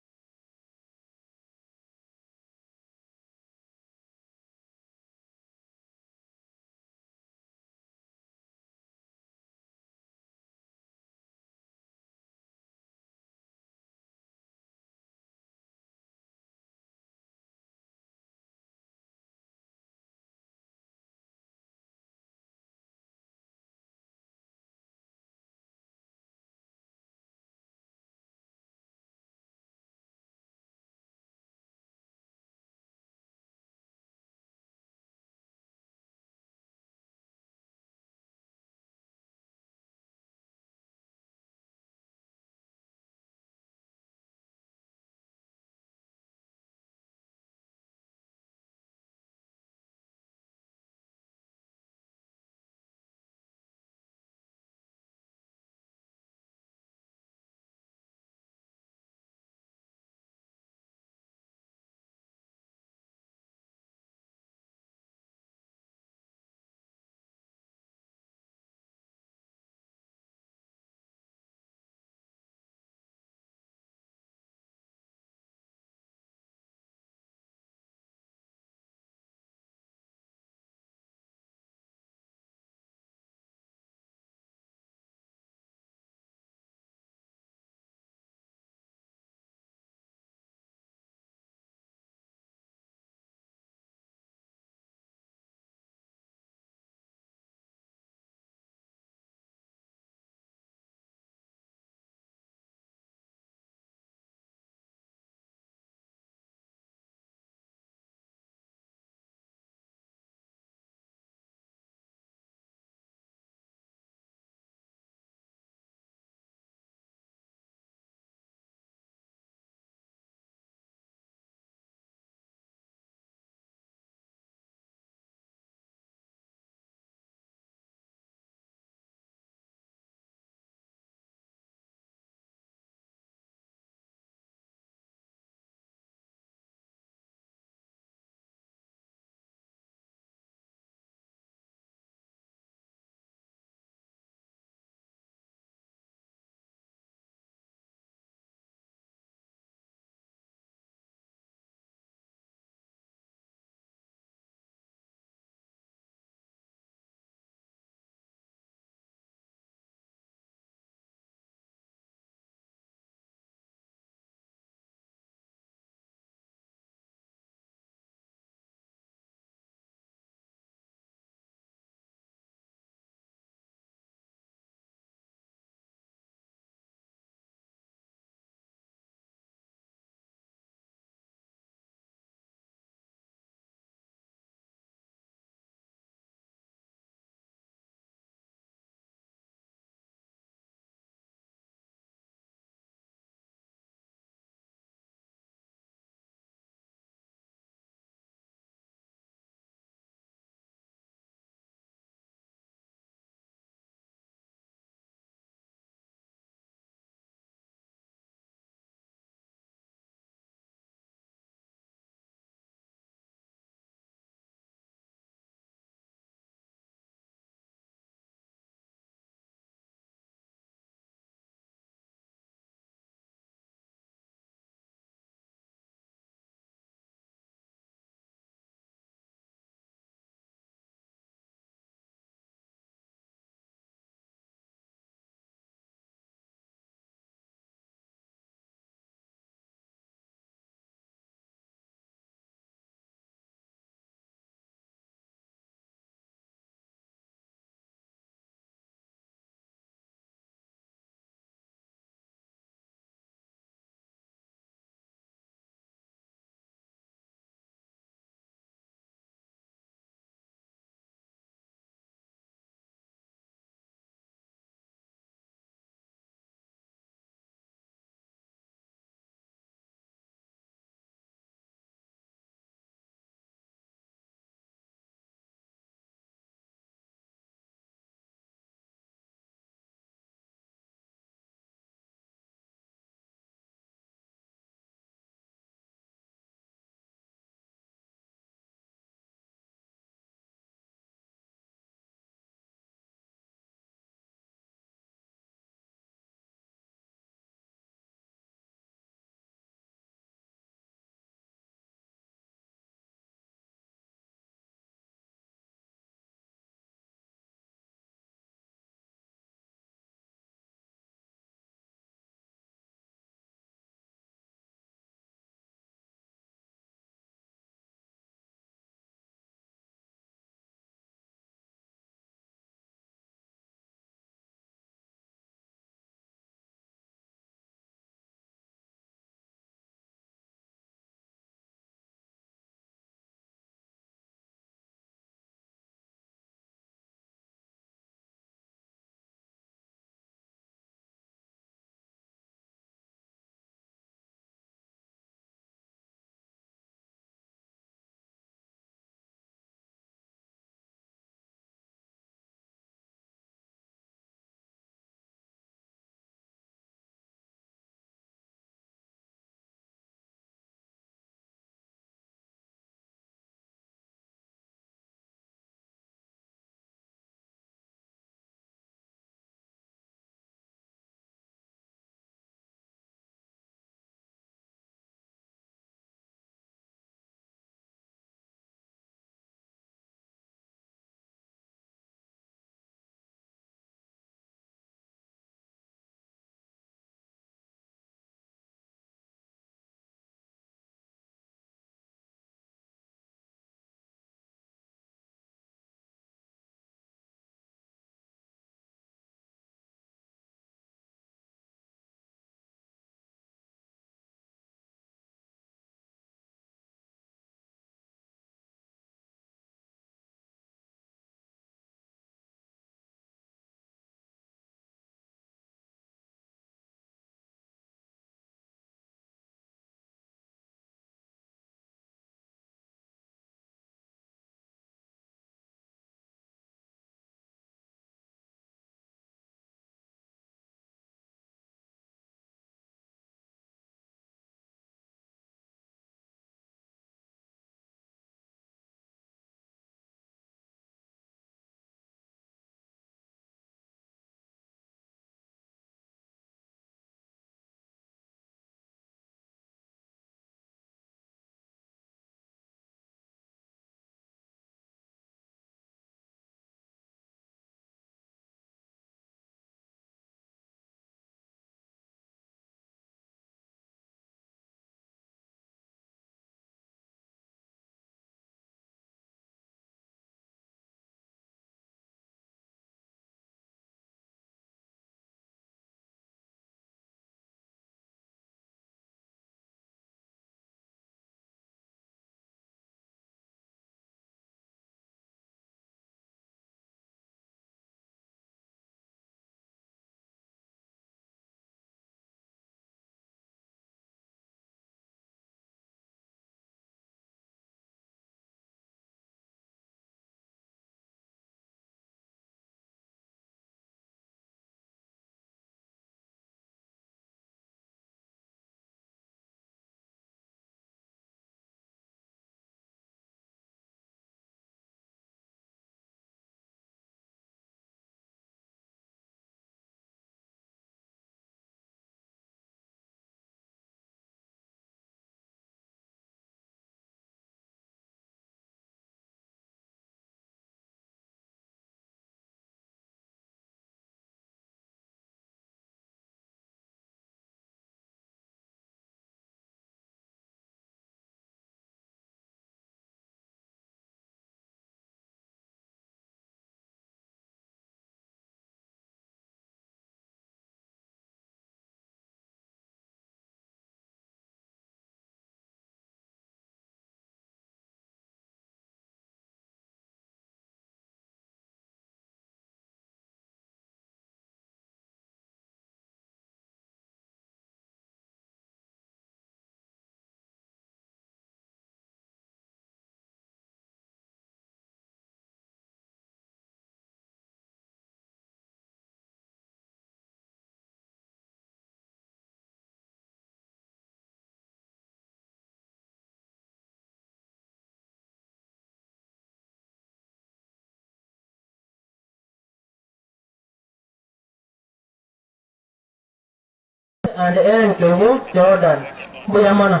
and Aaron Kirumu Jordan. Mbuya mana.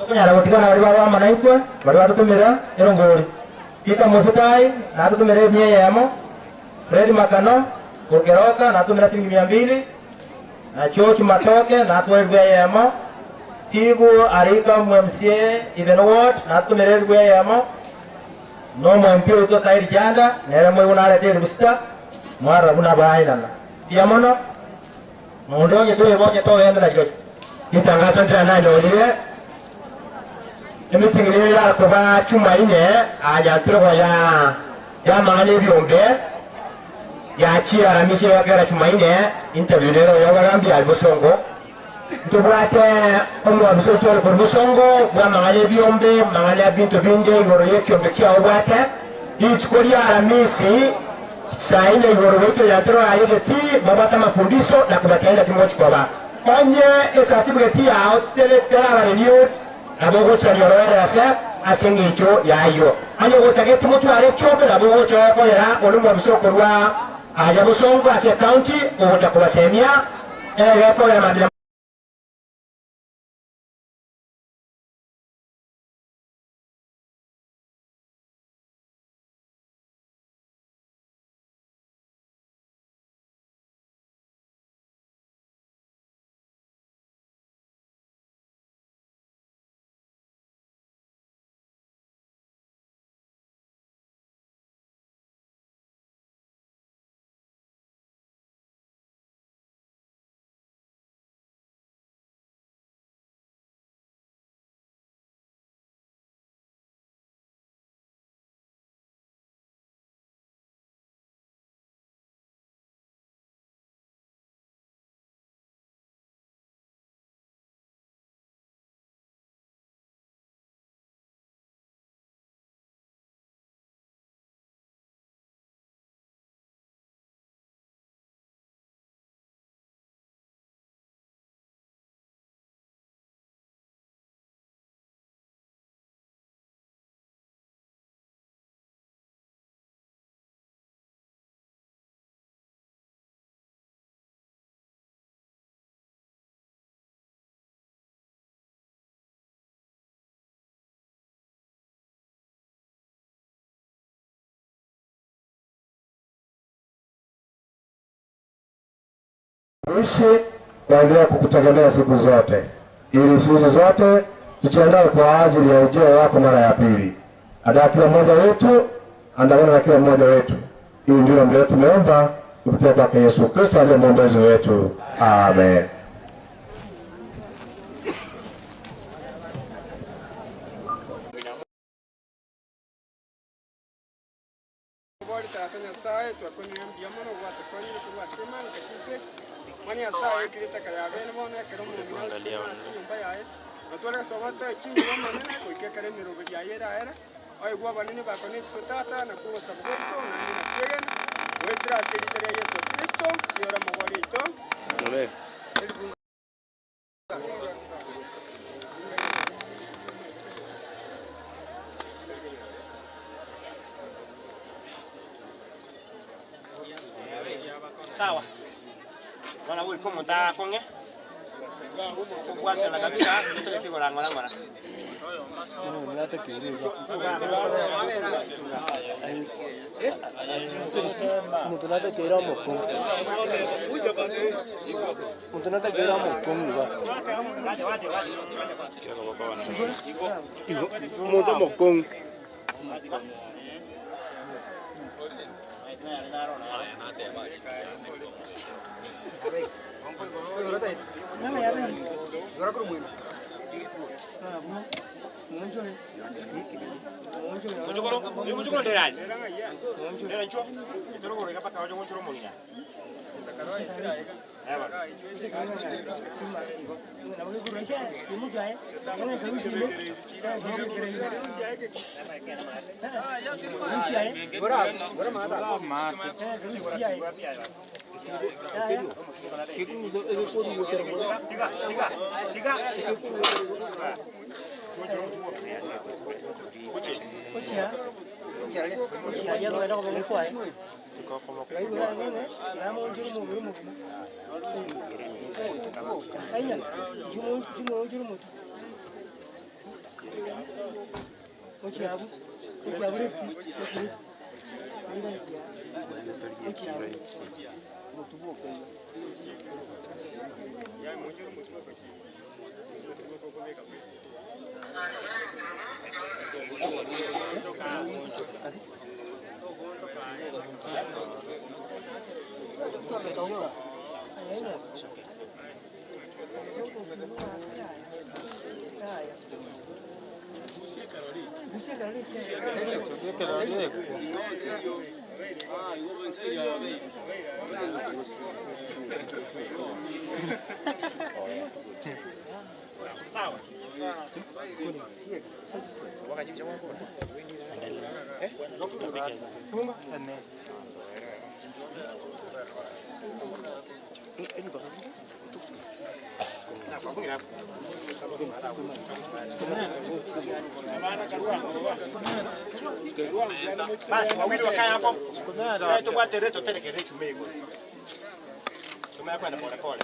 Kunyara gutikana bari baba manaitwa bari batutumira erongori. Ika Musutai natutumira mie yamo. Fred Makano Kugeroka natumira shilingi 200. Na George Matoke natutumira yamo. Steve Arika MCA Even Award natutumira yamo. No mwempio to sairi janda nere mwe unarete rubista mwara una bainana pia mono mundo nyeto ebo nyeto yenda na kiro itangazo ndana ndolire emitingire ya kuba chuma ine aja tuko ya mangane biombe ya chia ramisi ya kera chuma ine interview lero ya wagambi albosongo ntubwate omwa bisoto ko musongo bwa mangane biombe mangane bintu binde yoro yekyombe kya obwate ichikoria aramisi saa ile yoro wetu ya toro ayegeti babata mafundisho na kubataenda timochi kwa ba onye certificate ya hotele tara renewed na bogo cha yoro ya sa asengecho yayo anyo gotage timochi are choke na bogo cha ko ya olumwa bisoko rwa aja musongo ase county otakuba semia ko ya madira Ishi waendelea kukutegemea siku zote, ili sisi zote tujiandae kwa ajili ya ujio wako mara ya pili. Ada kila mmoja wetu, andamana na kila mmoja wetu. Hili ndilo ambalo tumeomba kupitia kwa Yesu Kristo aliye mwombezi wetu. Amen. Mani asa ekirita kaya bene mona kero mu angalia nyumba yae natwara sobata chingi mama nene kuike kare mirogo yaera era ai gwa banini ba konis kotata na kuwa sabweto na nina tegen wetra seritare Yesu Kristo yora mogwali to amen sawa wana wewe kama nda konge kufuata na kabisa ndio kiko la ngora ngora hata kidogo mtu nata kera moko mtu nata kera moko mtu moko Muchukuru nderani. Ndera ncho. Toro gore kapaka wajo muchukuru munya. Basi wawili wakae hapo. Tupate reto tele kerechu mego. Tumekwenda pole pole.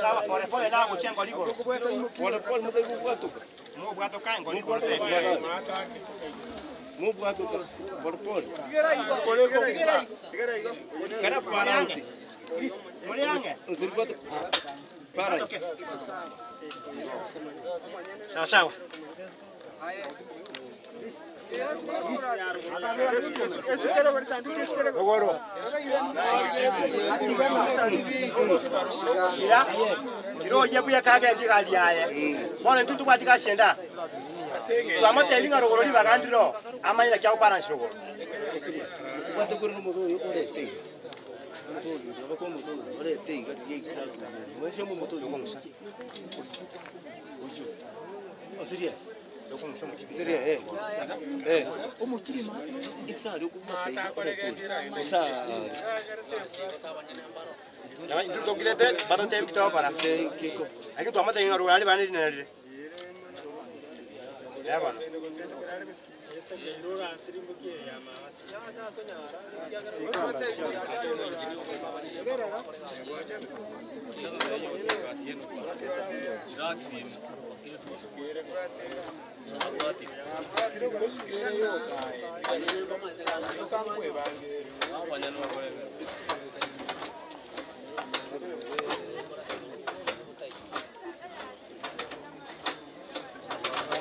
Sawa pole pole na kuchengo ligoro. Pole pole mzee bwato. Mu bwato kango ligoro tete. Mu bwato pole pole. Tigera iko pole pole. Tigera iko. Kana para usi. Muliange. Usiribwato. Para. Sawa sawa. Ogoro. Sira. Kiro yebuya kage ndigali yaye. Bona ntutu kwatika senda. Twamate ilinga rogoro li bagandiro. Amanyira kya balance rogoro. Sikwato kuri no moto yo korete. Moto yo ko moto korete ngati yikira. Mweshe mu moto yo komsa. Uju. Osiria.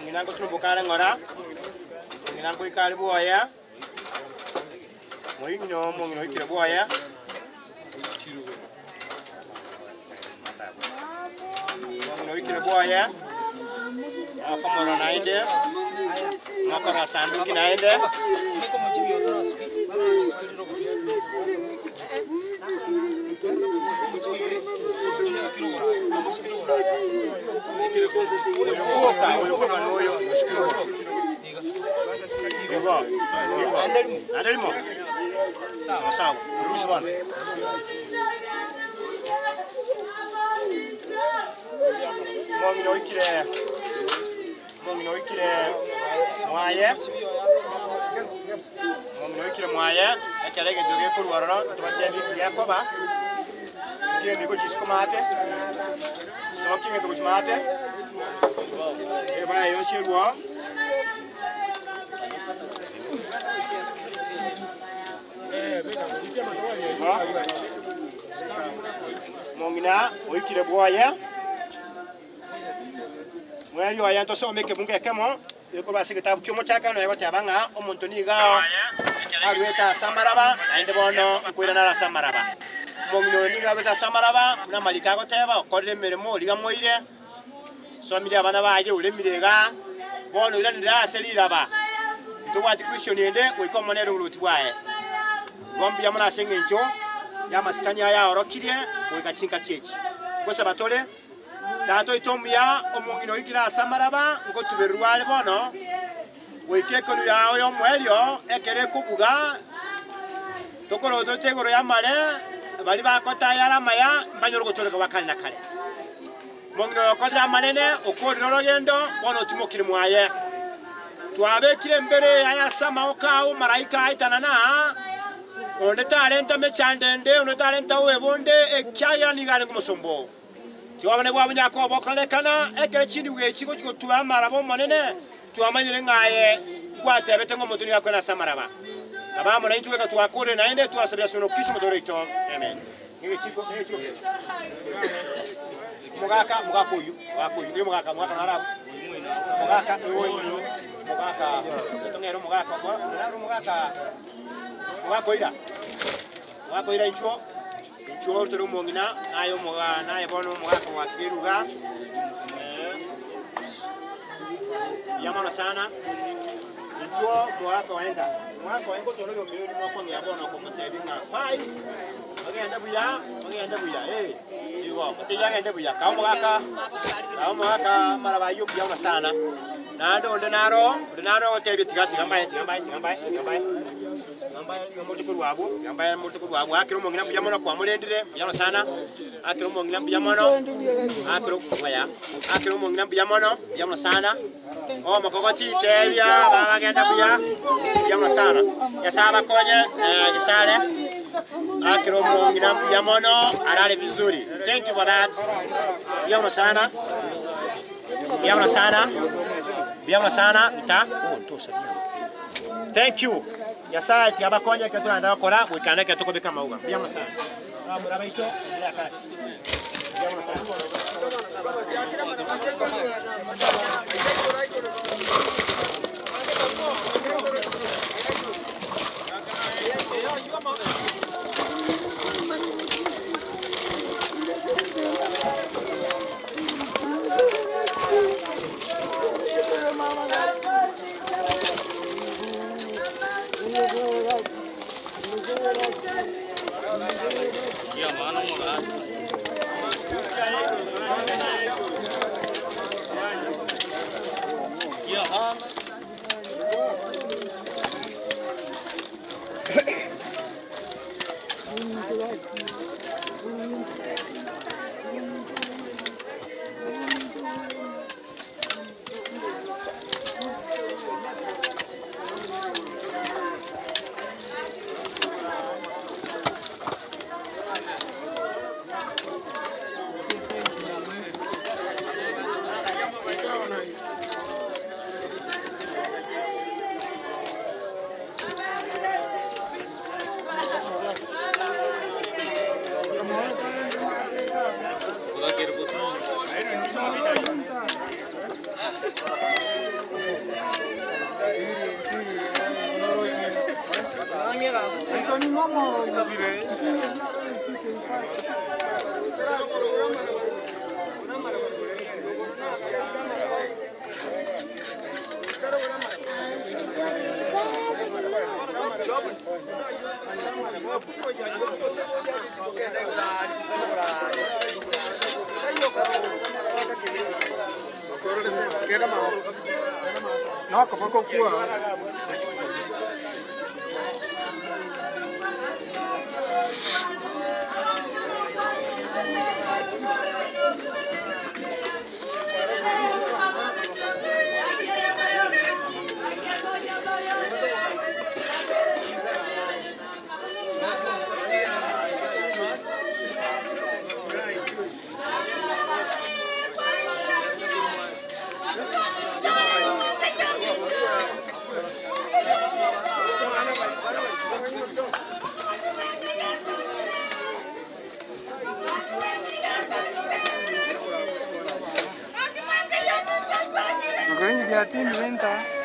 Nginango tumbukana ngora. Nginango ikali buaya. Moyinyo mongino ikire buaya. Mongino ikire buaya. Apa moro naende. Ngakora sanduki naende. Niko mchibi yotora sawa sawa. Ruhusu bwana. Mongino ikire mwaye. Mongino ikire mwaye. Akalege joge kurwarara tubate bifi yakoba. Kende ko jiskomate. Soki ngeto kuchmate. Eba yoshirwa. Mongina oikire bwaya. Mwali waya ntoso meke bunge kemo. Yoko basi kitabu kyomo chaka no yabata banga omuntu niga. Alweta samaraba ainde bono kwira na samaraba. Mongino niga beta samaraba na malika goteba okorire mirimo liga moire. Somiri abana baje ulemirega. Bono ira ndira aseliraba. Tubati question ende oikomonero uruti bwaye. Gombi ya mwana sengenjo ya masikani ya orokirie wekachinka kechi kwese batole tato itomya omungino ikira samaraba ngo tuberwale bono wikekonu yao yo mwelio ekere kubuga tokoro totegoro ya male bali bakota yala maya banyoro gotoleka bakali na kale mongno kodra manene okodro rogendo bono timokire mwaye twabekire mbere aya samaoka o maraika aitanana onde talenta mechandende onde talenta webonde ekyaya nigale kumusombo tiwabone bwa bunyako bokolekana ekere chindi wechiko chiko tuamara bo manene tuamanyire ngaye gwatebete ngo mutuni yakwe na samaraba abamo na intuwe katwakore naende tuasabya sono kisimo dorito amen ngeke chiko mugaka uyu mugaka narabu mugaka etongero mugaka ira incho turu mongina nayo bono mugaka wakiruga yamana sana incho mugaka waenda tolo yo milioni moko ngiyabona ko mutebinga pai bagenda buya iwo batiyagenda buya kaumugaka marabayo bya sana nando onde naro otebi tigati gambaye mutukuru wabo akiro mongina byamono kwa mulendire byano sana akiro mongina byamono akiro mongina byamono sana o makogoti tebya bagenda buya byano sana yasaba konye gisale akiro mongina byamono arale vizuri. Thank you for that. Byano sana ta thank you yasaya tiabakonya ke tunanda kora wikana ke tuko bika mauga byano sana murabaito ya kasi byano sana No, como con Yatim venta.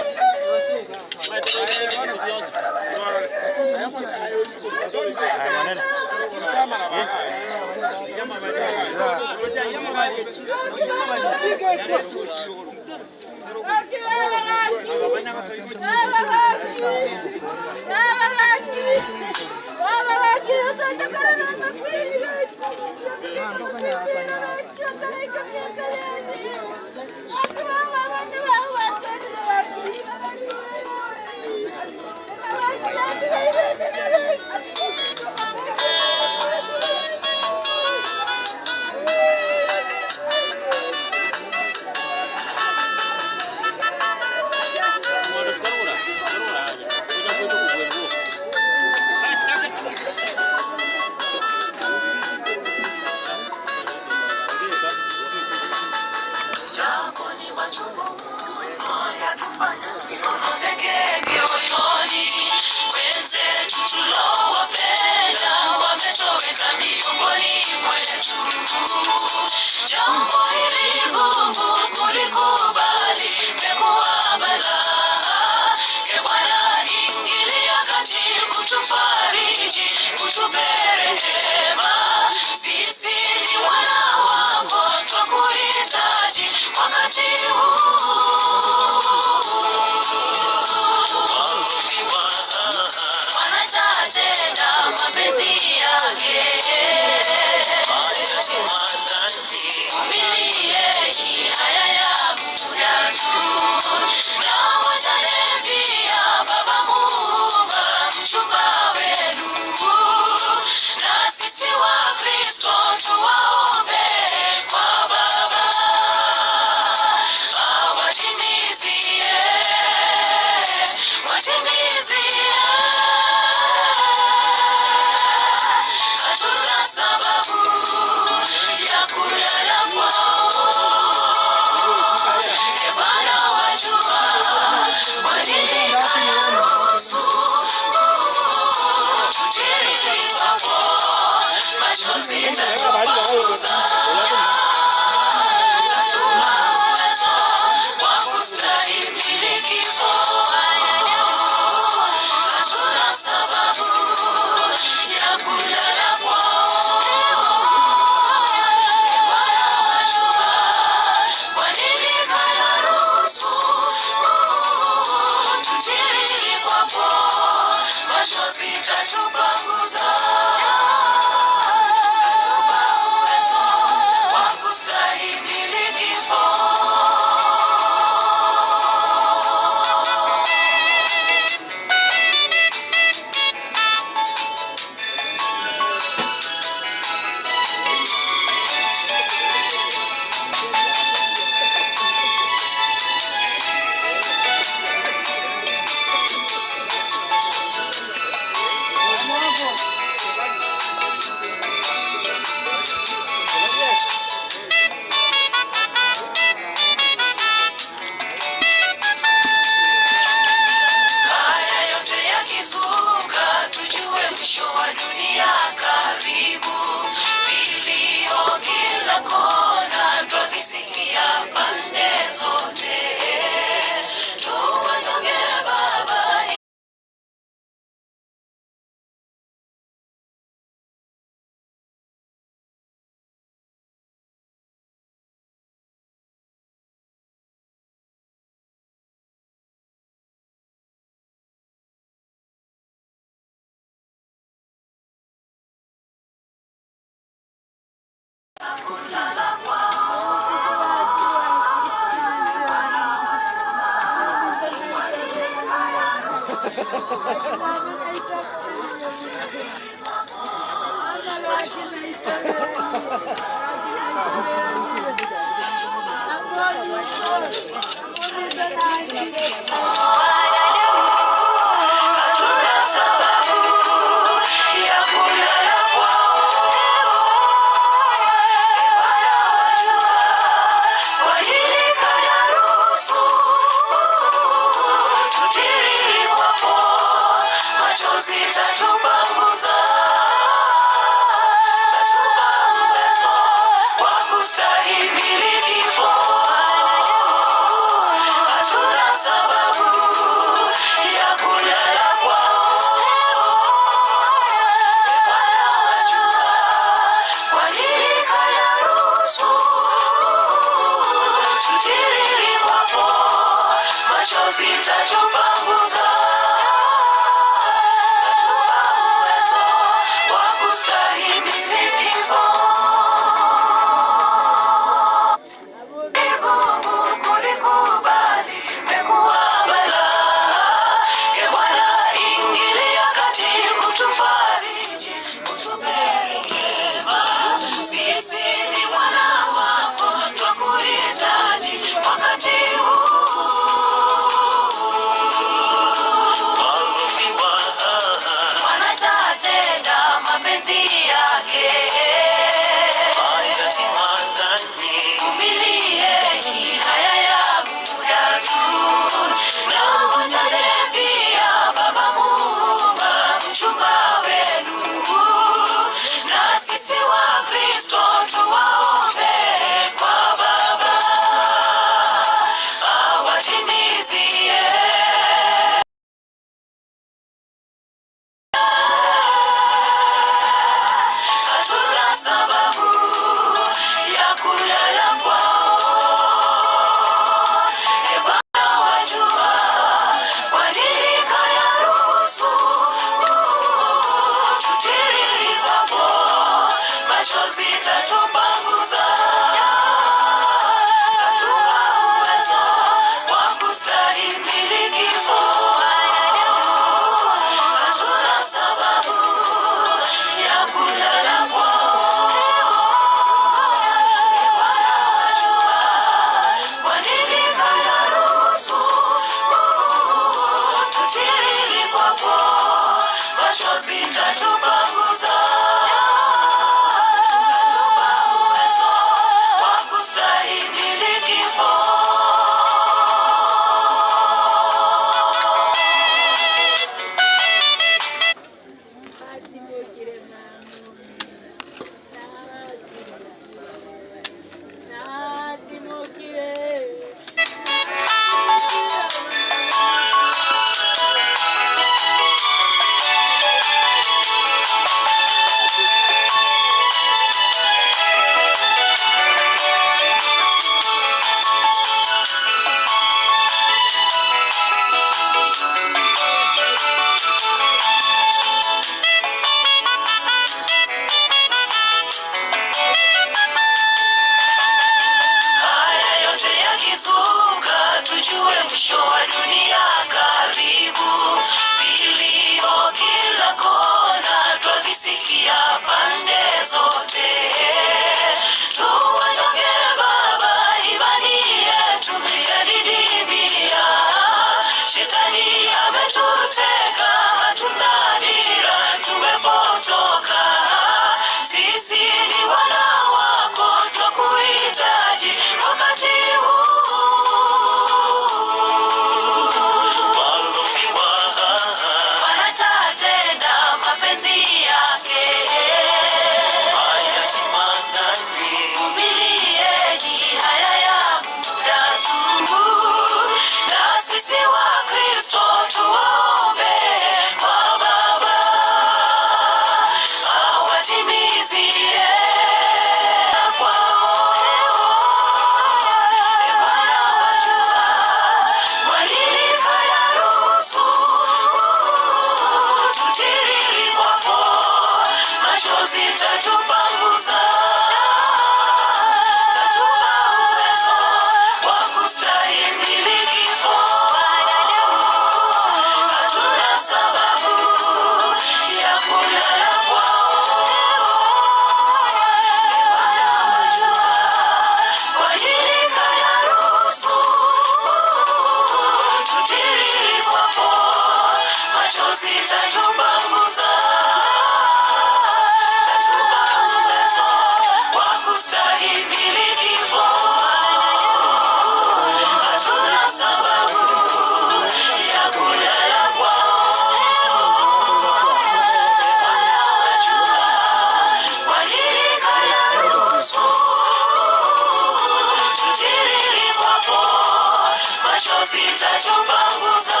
sitatupanguza.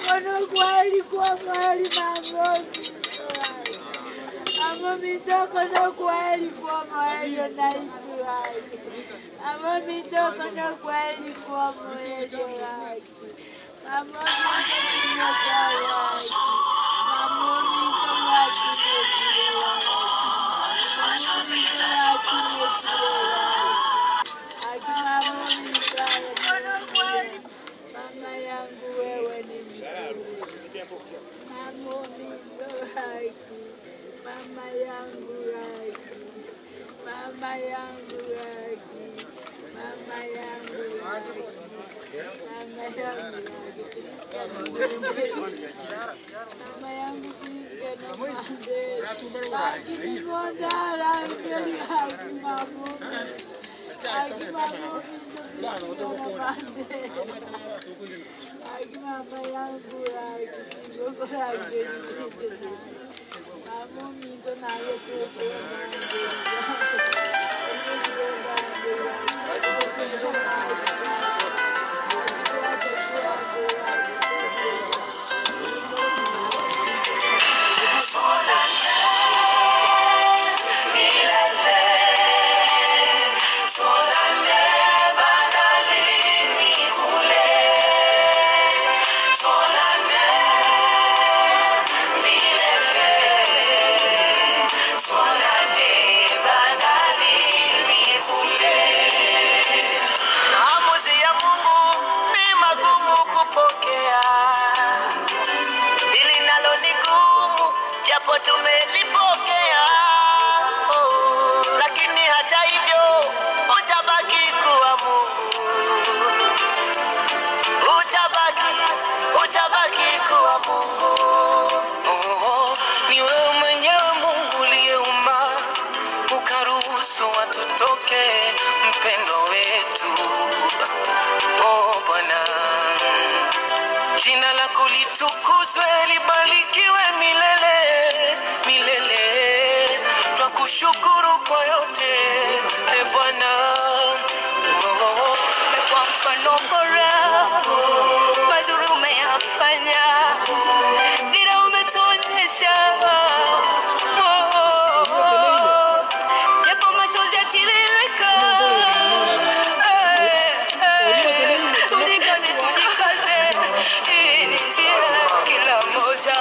Kono kweli kwa kweli mitoko no kweli kwa moyo naitu haki. Mitoko no kweli kwa moyo haki. Mama yangu wewe ni mzuri. Mama yangu haki. Mama yangu haki. Mama yangu haki. Mama yangu haki. Mama yangu kike na mande. Haki ni mondala haki haki mamu. Haki mamu kike na mande. Haki mama yangu haki. Kidogo haki. Mamu minto na yetu. Tumelipokea, lakini hata hivyo utabaki kuwa Mungu, utabaki kuwa Mungu. Ni wewe mwenyewe Mungu uliyeumba ukaruhusu watu toke, mpendo wetu. Bwana, jina lako litukuzwe, libarikiwe milele. Twakushukuru kwa yote, Bwana. Kwa mfano bora mazuri umeyafanya, bila umetuonyesha, japo machozi yatiririka, tujikaze njia kila moja.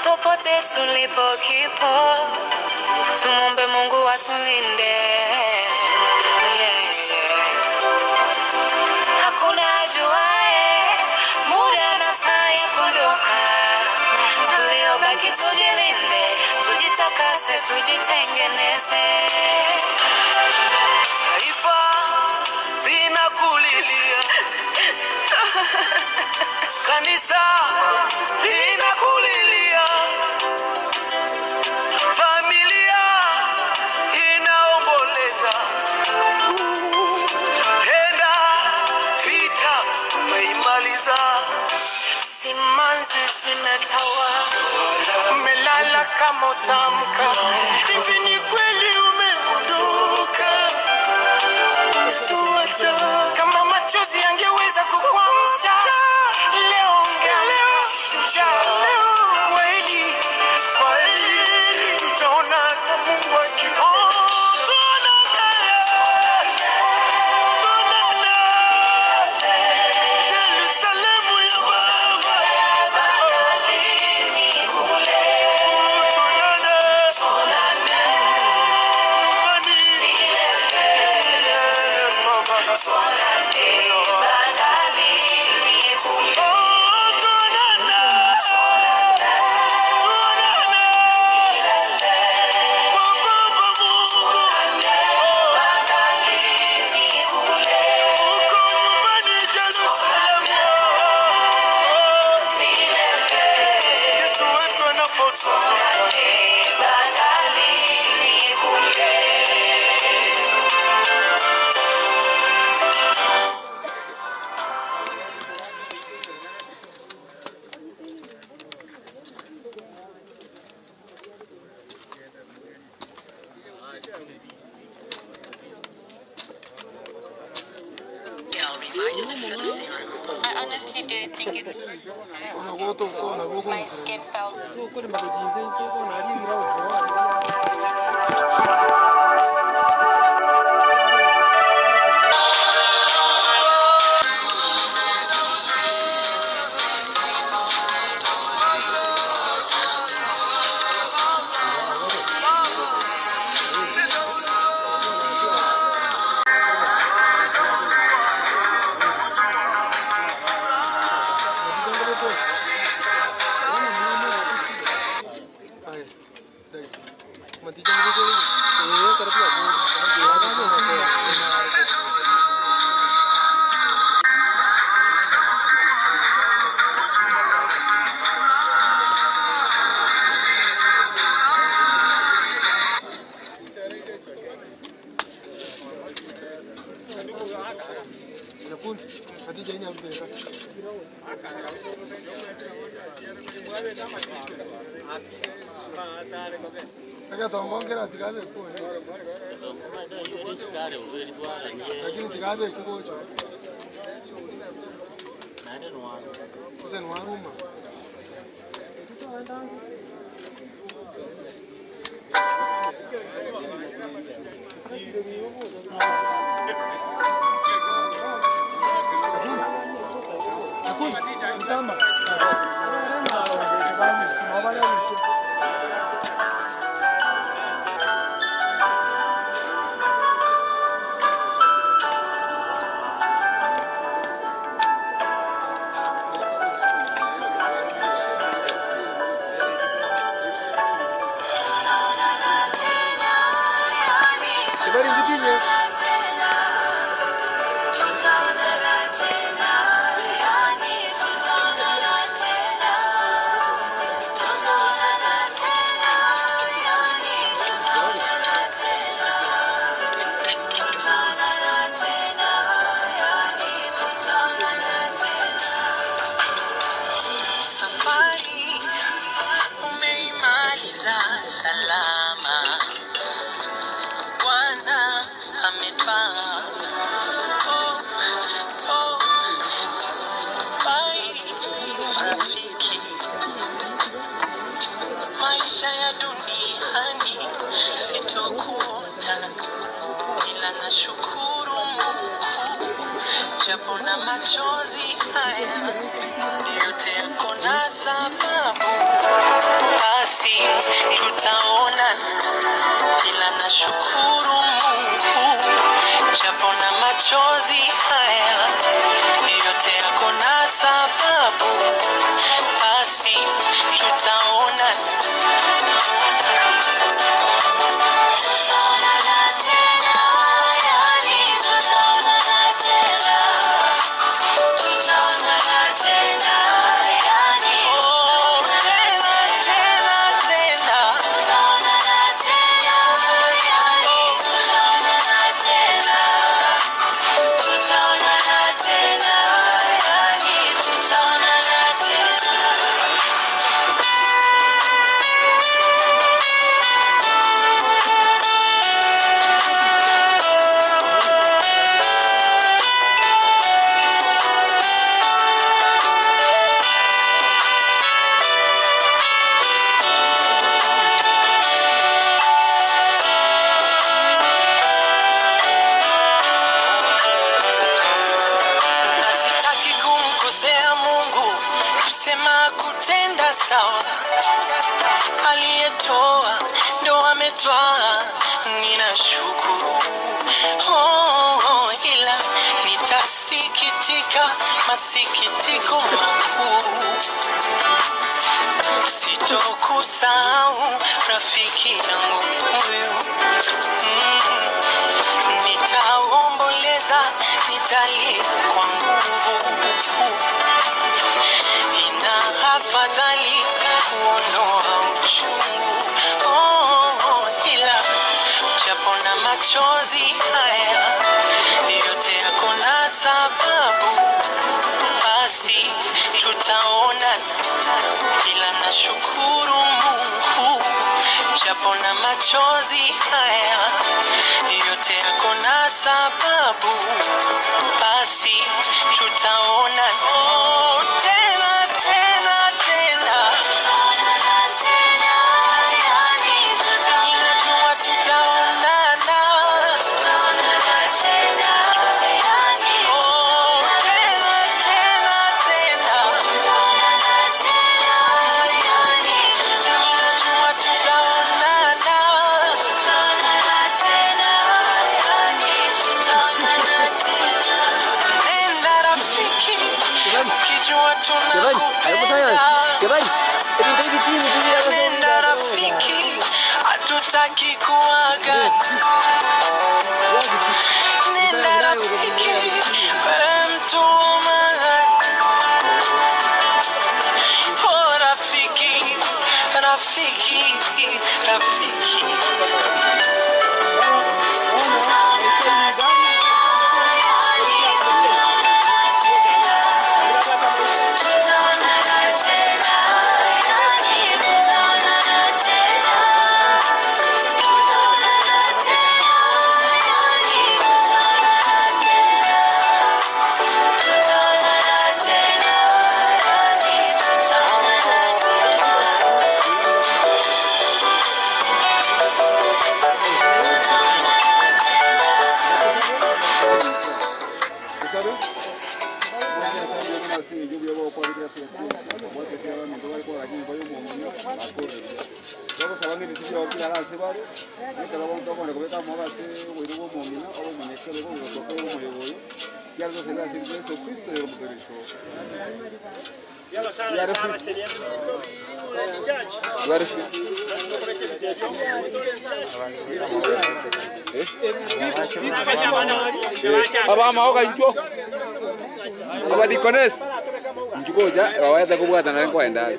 Popote tulipo kipo, tumombe Mungu atulinde. Hakuna ajuaye muda na saa ya kuondoka, tuliobaki tujilinde, tujitakase, tujitengeneze. Taifa linakulilia, kanisa linakulilia, familia inaomboleza. Enda vita umeimaliza, simanzi zimetawa, umelala kama utamka. Hivi ni kweli umeondoka, umetuacha. Kama machozi yangeweza kukuamsha, leo ungelewa shujaa. Kweli utaona na Mungu akiona. I honestly didn't think it's my skin felt. Maisha ya duniani sitokuona, ila nashukuru Mungu, japo na machozi haya yote yako na sababu, basi tutaonana, ila nashukuru Mungu, japo na machozi haya yote yako na sababu, basi tutaonana. Sawa, aliyetoa ndo ametwaa, ninashukuru. Ila nitasikitika masikitiko makuu, sitokusahau rafiki yangu huyu. Nitaomboleza, nitalia kwa nguvu, ina afadhali kuondoa uchungu. Oh, ila japo na machozi haya yote yako na sababu, basi tutaonana, ila nashukuru Mungu japo na machozi haya yote yako na sababu, basi tutaonana. Oh, tena tena tena, ninajua tutaonana. Oh, tena tena tena, ninajua tutaonana. Nenda rafiki, ukijua tunakupenda. Nenda rafiki, hatutaki kuagana. Nenda rafiki, wewe mtu wa maana. Oh rafiki, rafiki, rafiki. Yalo sana sana seria Aba maoga injo. Aba dikones. Njugoja waweza kubwata na kwenda.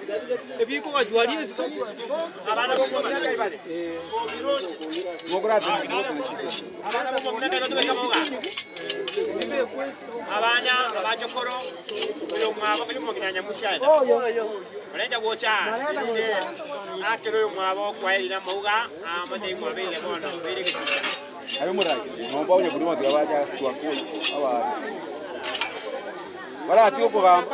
Ebiko wajwalie sto. Abana bomona kaibale. Mograti. Abana bomona kaibale tukamoga. Abanya abachokoro yo mwabo yo mugiranya musyada. Olenja gocha. Inde akero yo mwabo kwairira muga amate mwabele bono bere kisika. Ayo murai. Nomba unye kuduma tuwabaja kwa kule. Aba. Wala atio ko ga.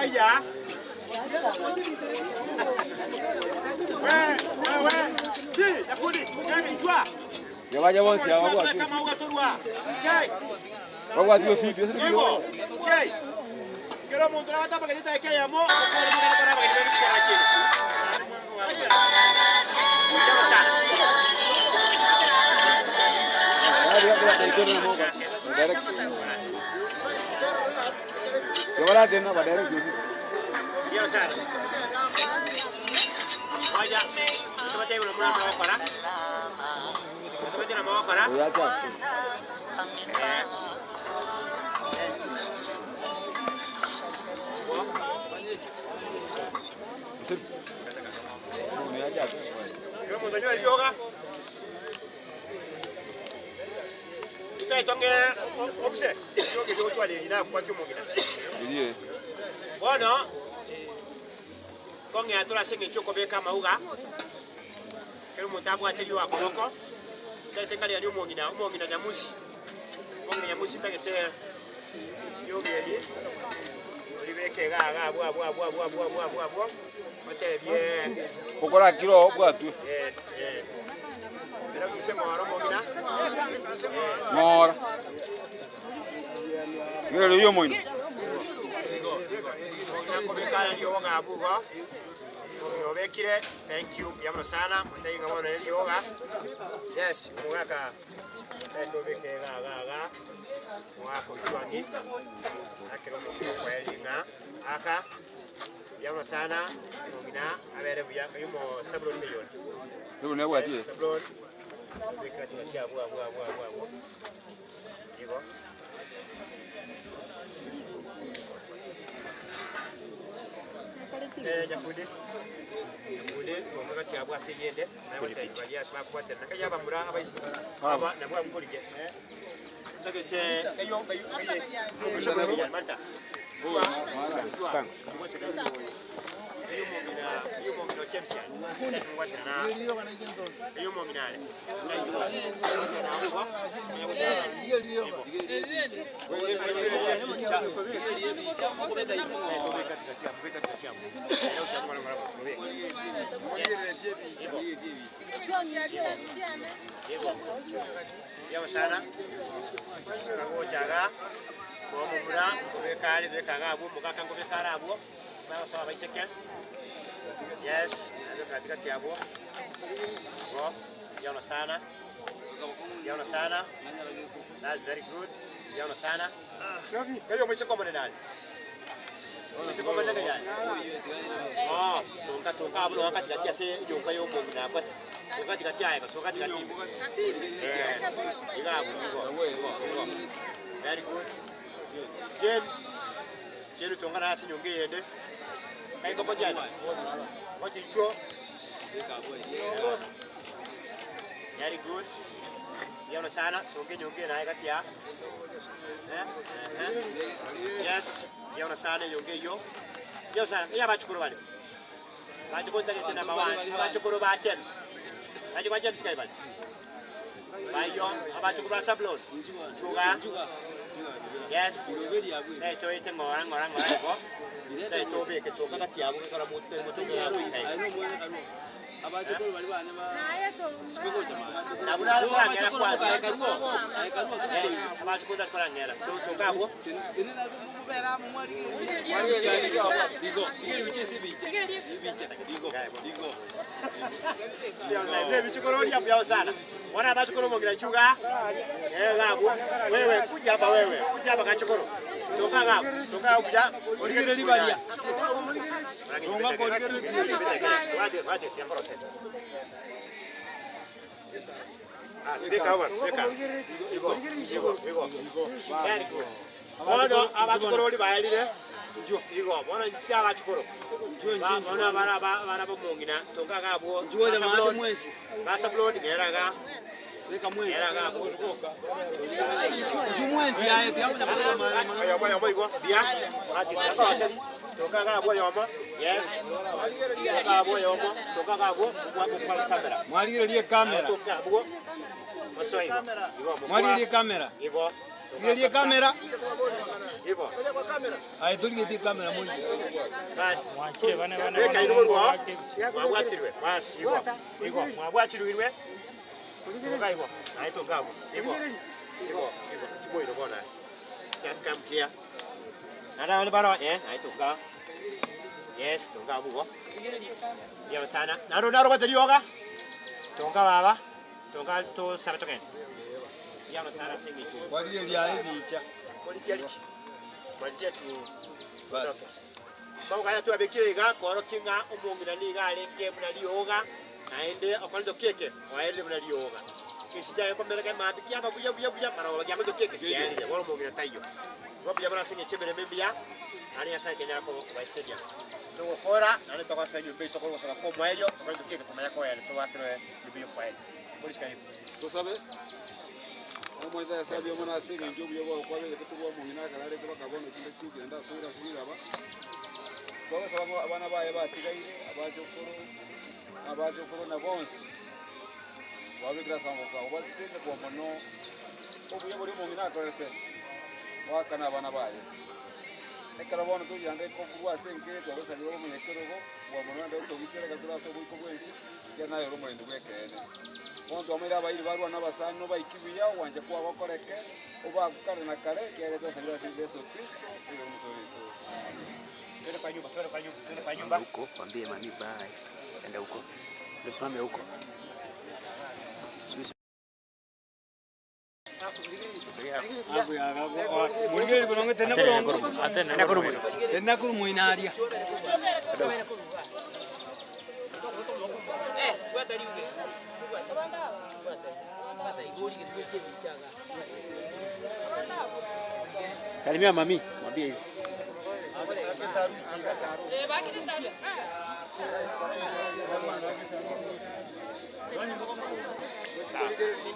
Di, yakudi, kami jua. Ya waja wonsi ya wabu atio. Kama uga torwa. Okay. Wabu atio fipi, sasa Ibo. Okay. Kero mundra wata bagarita ke yamo, ko magana para bagarita ni kwa chini. Jamaa sana. Ya bila taikona moga. Direct. Kewala tena ba direct. Jamaa sana. Waja. Tumate una mwana kwa para. Tumate na mwana para. Ya cha. Kama mwenyewe alioga. Tonge obse yoge do twale ina kwa chumo gina Ndiye. Bono konge atola senge choko be kama uga kero mutabu ateli wa koloko tete kali ali umongina nyamusi nyamusi tagete yoge ali olibeke ga bwa matebye Kokora kilo bwatu. Pero kise ngoro mongina Ngora. Ngero yo moino. Kaya ndio wanga abuwa. Obekire, thank you. Yamna sana. Ndai ngabona yoga. Yes, mwaka. Ndio beke ga. Mwako itwani. Akero mukiro kwa elinga. Aka. Yamna sana. Ngina abere buya yumo sabro milioni. Sabro ne wati. Sabro. Beka tuatia bwa. Hivyo. Jakudi. Jakudi, wakati abwa seyende na hotel bali asma kwate na kaya bamura abaisi aba na bwa mkulije ndagete eyo Marta Iyo mongina James ya ngwate na iyo mongina Yo sana kango jaga bo mumura bekali bekaga abo mukaka ngo bekara abo ba so abaiseke yes ando katikati yabo bo yaona sana that's very good yaona sana kayo mwisho kwa nani mwisho kwa nani tunga abo wakati kati ya se yonka yombo na kwati wakati kati ya wakati kati very good Jen tunga na asi nyonge yende kai ko jana what is your very good yaona sana tunge nyonge na kati ya yes yaona sana nyonge yo yo sana ya bachukuru wale bachukuru ndani number 1 bachukuru ba James bachukuru James kai bale bayo abachukuru ba Sablon juga yes dai to ite ngora ko dai to be ke to kati yabo kara mutu yabo kai abachukuru bali bane ba na buna kwa ngera kwanza yes abachukuru da kwa ngera to kabo tinena kubera mwali bigo igeri bichese biche bigo leo bichukuru ya pia sana wana abachukuru mongira chuga ngabo wewe kuja hapa kachukuru toka kuja oligere libalia tunga ko oligere wate tiamboro seta speak over igo very good bono abachukuru oli bayalire igo bono abachukuru bono bara bomongina toka gabo njuoja mate mwezi basa blood geraga weka mwezi geraga boka njumwezi yae tiamuja mama yabo igo bia ati akaseli toka gabo yoma yes gabo yoma toka gabo kwa kamera mwalirie kamera toka gabo masoi mwalirie kamera igo ile kamera ibo ai tuliye kamera muli bas weka ino ruwa mwabwatirwe bas igo mwabwatirwe toka ibo ai toka ibo ibo chimo ino bona just come here nada wale baro ai toka yes toka bugo ya sana naro bateri yoga toka baba toka to sabatoken yana sana singi tu wali ya bicha polisi aliki polisi tu bas mau kaya tu abekire ga koro kinga umumira ni ga lenge muna lioga aende akwando keke waende muna lioga kisija ko mbele kama bikia buya para wala jamu keke yani wala mumira tayo wapi yabara singi chebere membia ani asa kenya ko waisedia to kora ani to kasa yube to ko sala ko maelio ko keke ko mayako ya to wakre yube ko ele polisi kai to sabe Omo ida sabi omona singi njobu yobo kwa vile tutuwa muhina kalale kwa kabono chinde tuki enda sura aba kwa sababu abana baye batigaire abachokoro na bonsi wabigira sango kwa wasinde kwa mono obuye buri muhina kalete wakana abana baye ekara bono tu yande ko kuwa senke to basali bo munyekero bo mono ndo to bitera kadura so bwo bwensi yana yoro mwende bwekene Ondo amira bairi barua nabasano baikibiya wanje kwa bakoreke oba kukare na kare kiere to salira si Yesu Kristo ile mtu wetu. Twende kwa nyumba. Huko kwambie mami bye. Enda huko. Ndio simame huko. Abu ya gabo. Muligeri bononge tena kuru inaria. Wataliuke. Salimia mami, mwambie hivi. Sawa.